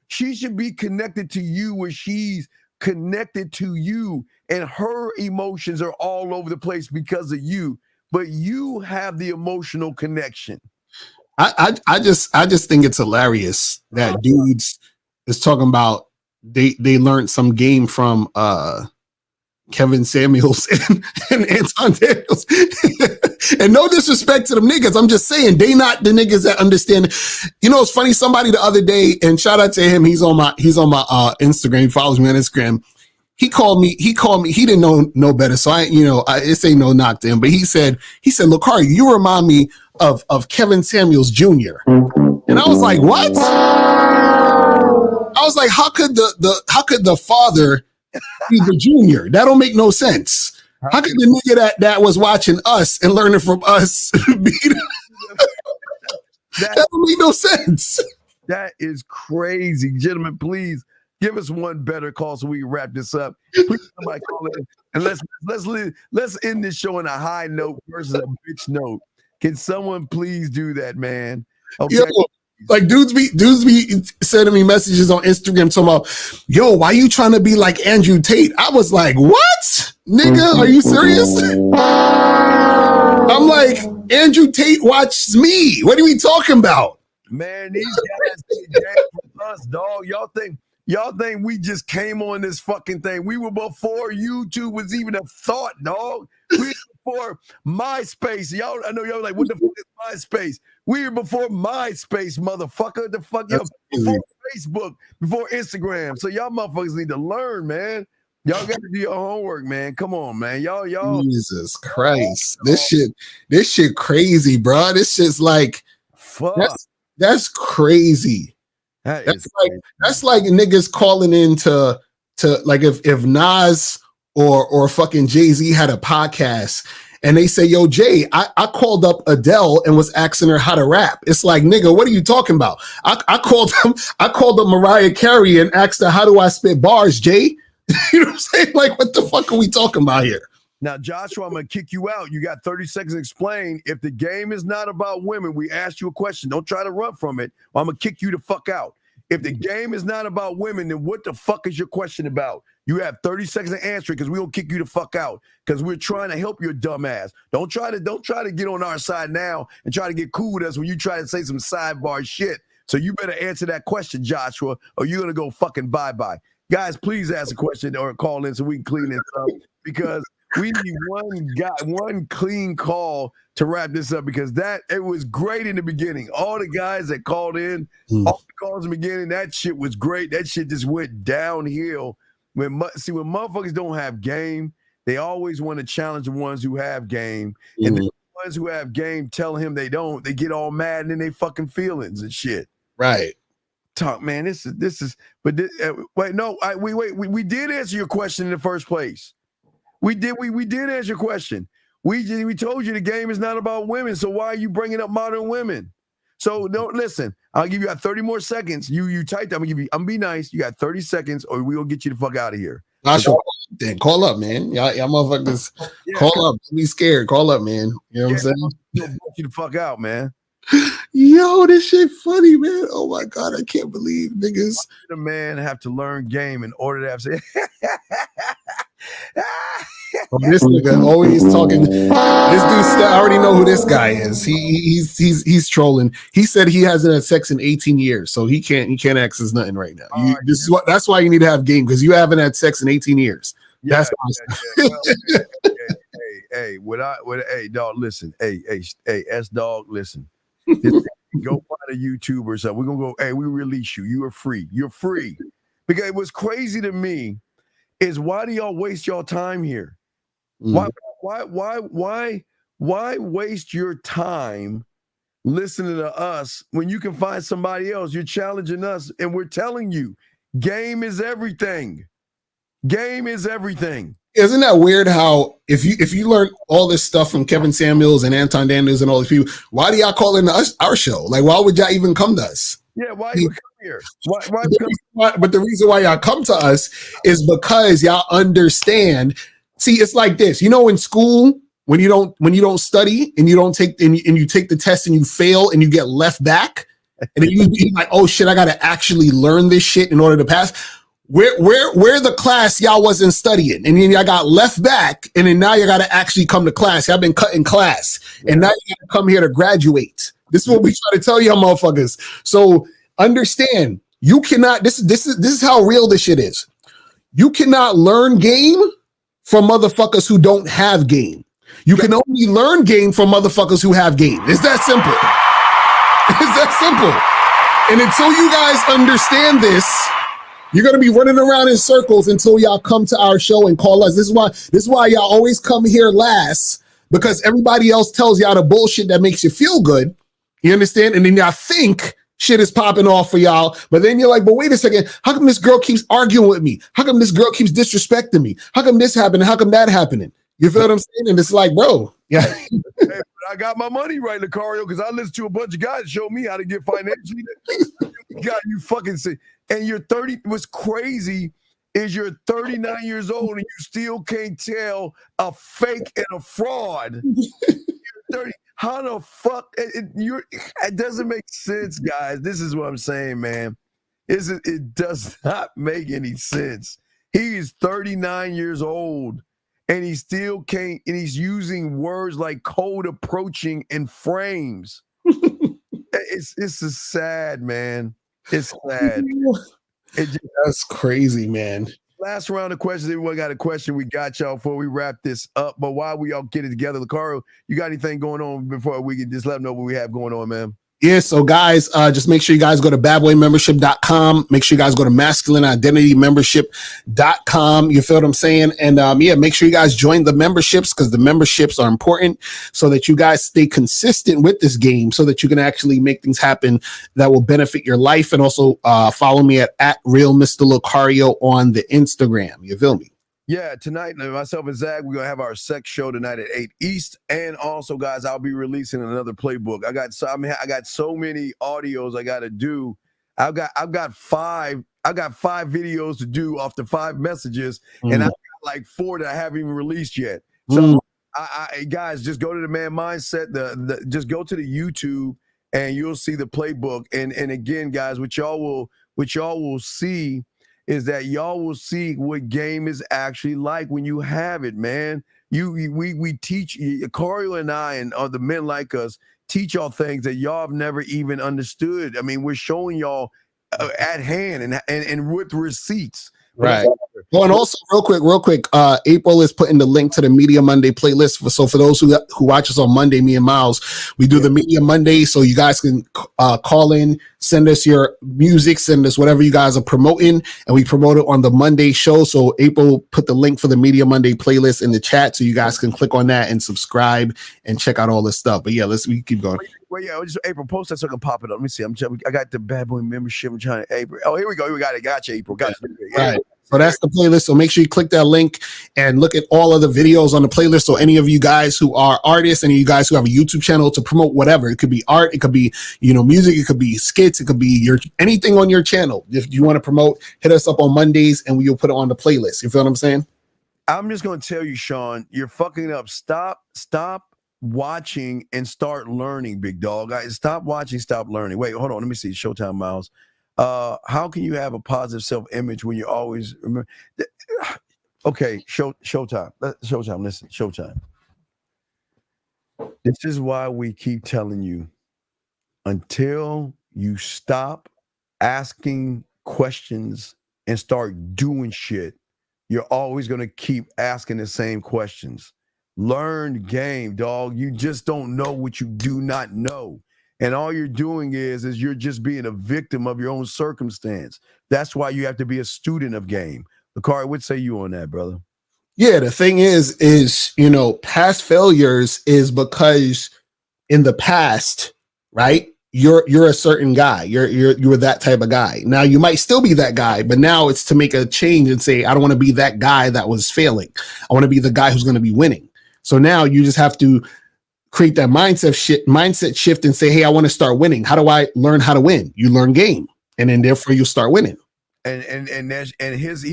She should be connected to you where she's connected to you and her emotions are all over the place because of you, but you have the emotional connection. I just think it's hilarious that dudes is talking about they learned some game from Kevin Samuels and Anton Daniels. And no disrespect to them niggas. I'm just saying they not the niggas that understand. You know, it's funny. Somebody the other day, and shout out to him. He's on my Instagram. He follows me on Instagram. He called me. He didn't know no better. So this ain't no knock to him. But he said, Lucari, you remind me of Kevin Samuels Jr. And I was like, what? I was like, how could the father be the junior? That don't make no sense. How could the nigga that was watching us and learning from us be that don't make no sense. That is crazy. Gentlemen, please give us one better call so we can wrap this up. Please somebody call in and let's end this show on a high note versus a bitch note. Can someone please do that, man? Okay. Yo, like dudes be sending me messages on Instagram talking about, yo, why you trying to be like Andrew Tate? I was like, what? Nigga, are you serious? I'm like, Andrew Tate watches me. What are we talking about? Man, these guys think that from us, dog. Y'all think we just came on this fucking thing. We were before YouTube was even a thought, dog. We were before MySpace. I know y'all like, what the fuck is MySpace? We were before MySpace, motherfucker. The fuck y'all before Facebook, before Instagram. So y'all motherfuckers need to learn, man. Y'all got to do your homework, man. Come on, man. Y'all. Jesus Christ. This shit crazy, bro. This shit's like, fuck. That's crazy. That's like niggas calling in to like if Nas or fucking Jay-Z had a podcast and they say, yo, Jay, I called up Adele and was asking her how to rap. It's like, nigga, what are you talking about? I called up Mariah Carey and asked her, how do I spit bars, Jay? You know what I'm saying? Like, what the fuck are we talking about here? Now, Joshua, I'm going to kick you out. You got 30 seconds to explain. If the game is not about women, we asked you a question. Don't try to run from it, or I'm going to kick you the fuck out. If the game is not about women, then what the fuck is your question about? You have 30 seconds to answer it, because we'll kick you the fuck out, because we're trying to help your dumb ass. Don't try to get on our side now and try to get cool with us when you try to say some sidebar shit. So you better answer that question, Joshua, or you're going to go fucking bye-bye. Guys, please ask a question or call in so we can clean this up, because we need one clean call to wrap this up, because it was great in the beginning. All the guys that called in, all the calls in the beginning, that shit was great. That shit just went downhill. When motherfuckers don't have game, they always want to challenge the ones who have game. And the ones who have game tell him they don't, they get all mad and then they fucking feelings and shit. Right. Talk, man. This is. But wait, no. We did answer your question in the first place. We did answer your question. We told you the game is not about women. So why are you bringing up modern women? So don't listen. I'll give you 30 more seconds. You typed. I'm gonna be nice. You got 30 seconds, or we will get you the fuck out of here. Then call up, man. Y'all motherfuckers, call up. Don't be scared. Call up, man. You know what I'm saying? Get you the fuck out, man. Yo, this shit funny, man. Oh my god, I can't believe niggas. Why did a man have to learn game in order to have say? This nigga always talking. This dude, I already know who this guy is. He's trolling. He said he hasn't had sex in 18 years, so he can't access nothing right now. That's why you need to have game, because you haven't had sex in 18 years. Yeah, That's hey, dog, listen. Hey, S dog, listen. Go find a YouTuber or something. We're gonna go. Hey, we release you. You are free. You're free. Because what's crazy to me is, why do y'all waste y'all time here? Why waste your time listening to us when you can find somebody else? You're challenging us, and we're telling you, game is everything. Game is everything. Isn't that weird how if you learn all this stuff from Kevin Samuels and Anton Daniels and all these people, why do y'all call in our show? Like, why would y'all even come to us? Yeah, why you come here? But the reason why y'all come to us is because y'all understand. See, it's like this. You know, in school, when you don't study and you don't take and you take the test and you fail and you get left back, and then you be like, oh shit, I gotta actually learn this shit in order to pass. Where the class y'all wasn't studying, and then y'all got left back, and then now you got to actually come to class. Y'all been cutting class, and now you got to come here to graduate. This is what we try to tell y'all motherfuckers. So understand, you cannot. This is how real this shit is. You cannot learn game from motherfuckers who don't have game. You can only learn game from motherfuckers who have game. It's that simple. It's that simple. And until you guys understand this, you're gonna be running around in circles until y'all come to our show and call us. This is why y'all always come here last, because everybody else tells y'all the bullshit that makes you feel good. You understand? And then y'all think shit is popping off for y'all, but then you're like, but wait a second, how come this girl keeps arguing with me? How come this girl keeps disrespecting me? How come this happening? How come that happening? You feel what I'm saying? And it's like, bro, yeah. Hey, but I got my money right, Lucario, because I listened to a bunch of guys show me how to get financially. God, you fucking say. And you're 30. What's crazy is you're 39 years old and you still can't tell a fake and a fraud. You're 30. How the fuck? It doesn't make sense, guys. This is what I'm saying, man. It does not make any sense. He is 39 years old and he still can't, and he's using words like code approaching and frames. It's just sad, man. It's sad. That's crazy, man. Last round of questions. Everyone got a question. We got y'all before we wrap this up. But while we all get it together, Lucario, you got anything going on before we can just let them know what we have going on, man? Yeah, so guys, just make sure you guys go to badboymembership.com. Make sure you guys go to masculineidentitymembership.com. You feel what I'm saying? And make sure you guys join the memberships, because the memberships are important so that you guys stay consistent with this game, so that you can actually make things happen that will benefit your life. And also follow me at Real Mr. Lucario on the Instagram. You feel me? Yeah, tonight, myself and Zach, we're gonna have our sex show tonight at 8 East. And also, guys, I'll be releasing another playbook. I got so many audios I gotta do. I've got five videos to do off the 5 messages, and I've got like 4 that I haven't even released yet. So I guys, just go to the Man Mindset, just go to the YouTube and you'll see the playbook. And again, guys, what y'all will see is that y'all will see what game is actually like when you have it, man. We teach, Corio and I and other men like us teach y'all things that y'all have never even understood. I mean, we're showing y'all at hand and with receipts. Right. Oh, and also real quick, April is putting the link to the Media Monday playlist. So for those who watch us on Monday, me and Miles, we do the Media Monday, so you guys can call in, send us your music, send us whatever you guys are promoting, and we promote it on the Monday show. So April put the link for the Media Monday playlist in the chat, so you guys can click on that and subscribe and check out all this stuff. But yeah, we keep going. Well, yeah, just April, post that so I can pop it up. Let me see. I got the Bad Boy membership. I'm trying to April. Oh, here we go. We got it. Gotcha, April. Gotcha. Yeah. Right. So that's the playlist. So make sure you click that link and look at all of the videos on the playlist. So any of you guys who are artists, any of you guys who have a YouTube channel to promote whatever, it could be art, it could be, music, it could be skits, it could be anything on your channel. If you want to promote, hit us up on Mondays and we'll put it on the playlist. You feel what I'm saying? I'm just going to tell you, Sean, you're fucking up. Stop watching and start learning, big dog. Stop watching, stop learning. Wait, hold on. Let me see. Showtime, Miles. How can you have a positive self-image when you always remember? Okay, Showtime. Listen, Showtime. This is why we keep telling you, until you stop asking questions and start doing shit, you're always going to keep asking the same questions. Learn game, dog. You just don't know what you do not know. And all you're doing is you're just being a victim of your own circumstance. That's why you have to be a student of game. Lakari, what say you on that, brother? Yeah, the thing is, past failures is because in the past, right? You're a certain guy. You're that type of guy. Now you might still be that guy, but now it's to make a change and say, I don't want to be that guy that was failing. I want to be the guy who's going to be winning. So now you just have to create that mindset shift and say, hey, I want to start winning. How do I learn how to win? You learn game, and then therefore you start winning. He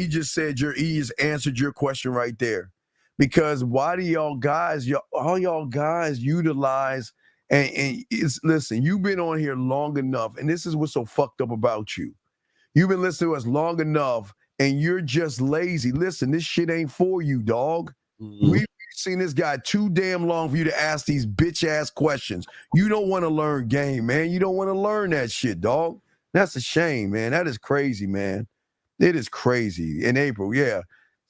just said he just answered your question right there. Because why do all y'all guys utilize and listen, you've been on here long enough, and this is what's so fucked up about you. You've been listening to us long enough, and you're just lazy. Listen, this shit ain't for you, dog. Mm-hmm. We've seen this guy too damn long for you to ask these bitch ass questions. You don't want to learn game, man. You don't want to learn that shit, dog. That's a shame, man. That is crazy, man. It is crazy. In April, yeah.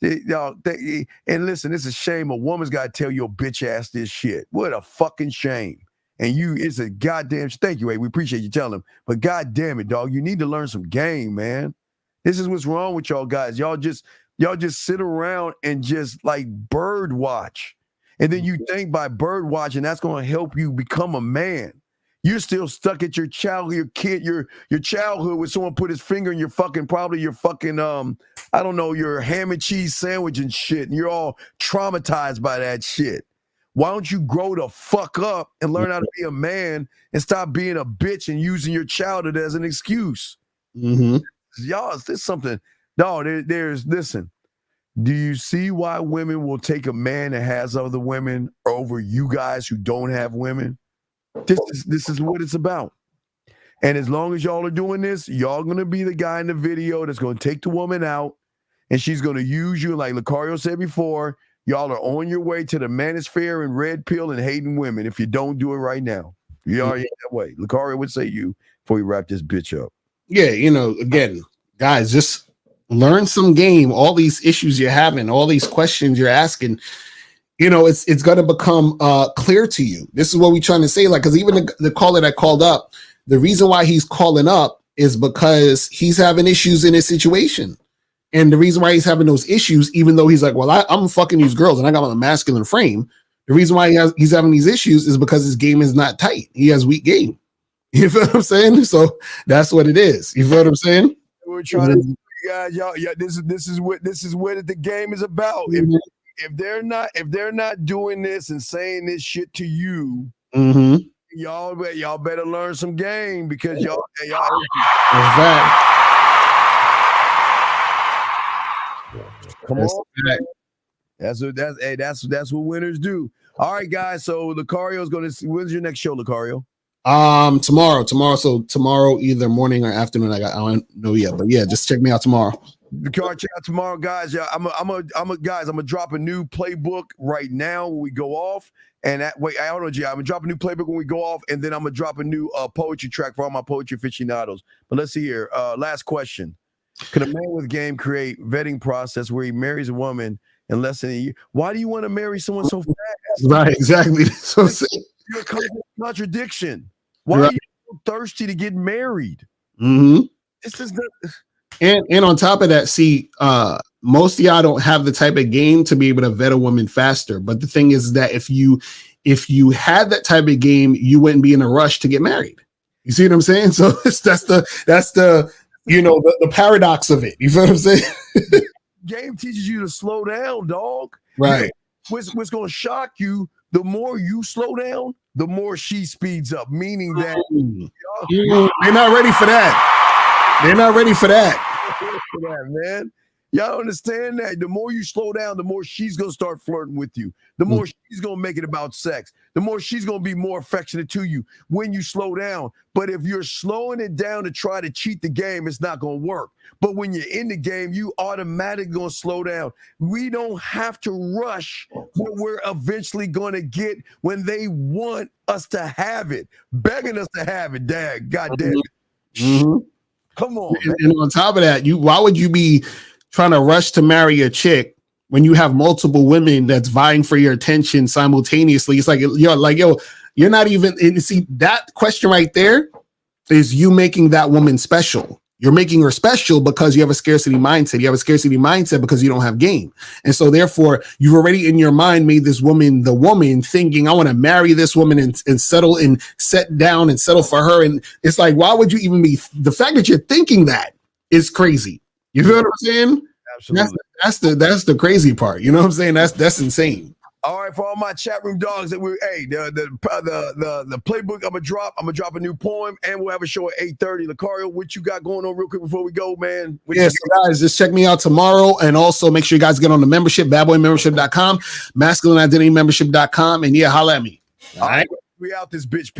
And listen, it's a shame a woman's got to tell your bitch ass this shit. What a fucking shame. And it's a goddamn, thank you, we appreciate you telling him. But goddamn it, dog, you need to learn some game, man. This is what's wrong with y'all guys. Y'all just sit around and just like bird watch. And then you think by bird watching, that's going to help you become a man. You're still stuck at your childhood, your childhood where someone put his finger in your fucking I don't know, your ham and cheese sandwich and shit. And you're all traumatized by that shit. Why don't you grow the fuck up and learn how to be a man and stop being a bitch and using your childhood as an excuse? Mm-hmm. Y'all, there's something. No, listen. Do you see why women will take a man that has other women over you guys who don't have women? This is what it's about. And as long as y'all are doing this, y'all going to be the guy in the video that's going to take the woman out, and she's going to use you, like Lucario said before. Y'all are on your way to the manosphere and red pill and hating women if you don't do it right now. You are that way. Lucario, would say you before we wrap this bitch up? Yeah, again, guys, just learn some game. All these issues you're having, all these questions you're asking, it's going to become clear to you. This is what we're trying to say. Like, because even the caller that called up, the reason why he's calling up is because he's having issues in his situation. And the reason why he's having those issues, even though he's like, well, I'm fucking these girls and I got a masculine frame. The reason why he's having these issues is because his game is not tight. He has weak game. You feel what I'm saying? So that's what it is. You feel what I'm saying? We're trying to guys, y'all, yeah, this is what the game is about. Mhm. If they're not doing this and saying this shit to you, Mm-hmm. y'all better learn some game because y'all. Come on, man. That's what winners do. All right, guys. So Lucario's going to. When's your next show, Lucario? Tomorrow. So tomorrow, either morning or afternoon. I don't know yet, but yeah, just check me out tomorrow. Lucario, check out tomorrow, guys. Yeah, I'm gonna drop a new playbook right now when we go off. And I don't know, G. I'm gonna drop a new playbook when we go off, and then I'm gonna drop a new poetry track for all my poetry aficionados. But let's see here. Last question. Could a man with game create vetting process where he marries a woman in less than a year? Why do you want to marry someone so fast? Right, exactly. So you're a contradiction. Why are you so thirsty to get married? Mm-hmm. This is the and on top of that, see, most of y'all don't have the type of game to be able to vet a woman faster. But the thing is that if you had that type of game, you wouldn't be in a rush to get married. You see what I'm saying? So that's the the paradox of it. You feel what I'm saying? Game teaches you to slow down, dog. Right. What's going to shock you? The more you slow down, the more she speeds up. Meaning that they're not ready for that. They're not ready for that. Man. Y'all understand that? The more you slow down, the more she's going to start flirting with you. The more she's going to make it about sex. The more she's going to be more affectionate to you when you slow down. But if you're slowing it down to try to cheat the game, it's not going to work. But when you're in the game, you automatically going to slow down. We don't have to rush what we're eventually going to get when they want us to have it, begging us to have it, Dad. God damn it. Mm-hmm. Come on. And on top of that, why would you be trying to rush to marry a chick when you have multiple women that's vying for your attention simultaneously? It's like you're not even. And see, that question right there is you making that woman special. You're making her special because you have a scarcity mindset. You have a scarcity mindset because you don't have game. And so therefore, you've already in your mind made this woman the woman, thinking, I want to marry this woman and settle and set down and settle for her. And it's like, why would you even be? The fact that you're thinking that is crazy. You feel what I'm saying? Absolutely. That's the crazy part. You know what I'm saying? That's insane. All right, for all my chat room dogs that the playbook I'm gonna drop a new poem, and we'll have a show at 8:30. Lucario, what you got going on real quick before we go, man? So guys, just check me out tomorrow, and also make sure you guys get on the membership, badboymembership.com, masculineidentitymembership.com, and holla at me. All right, we out this bitch.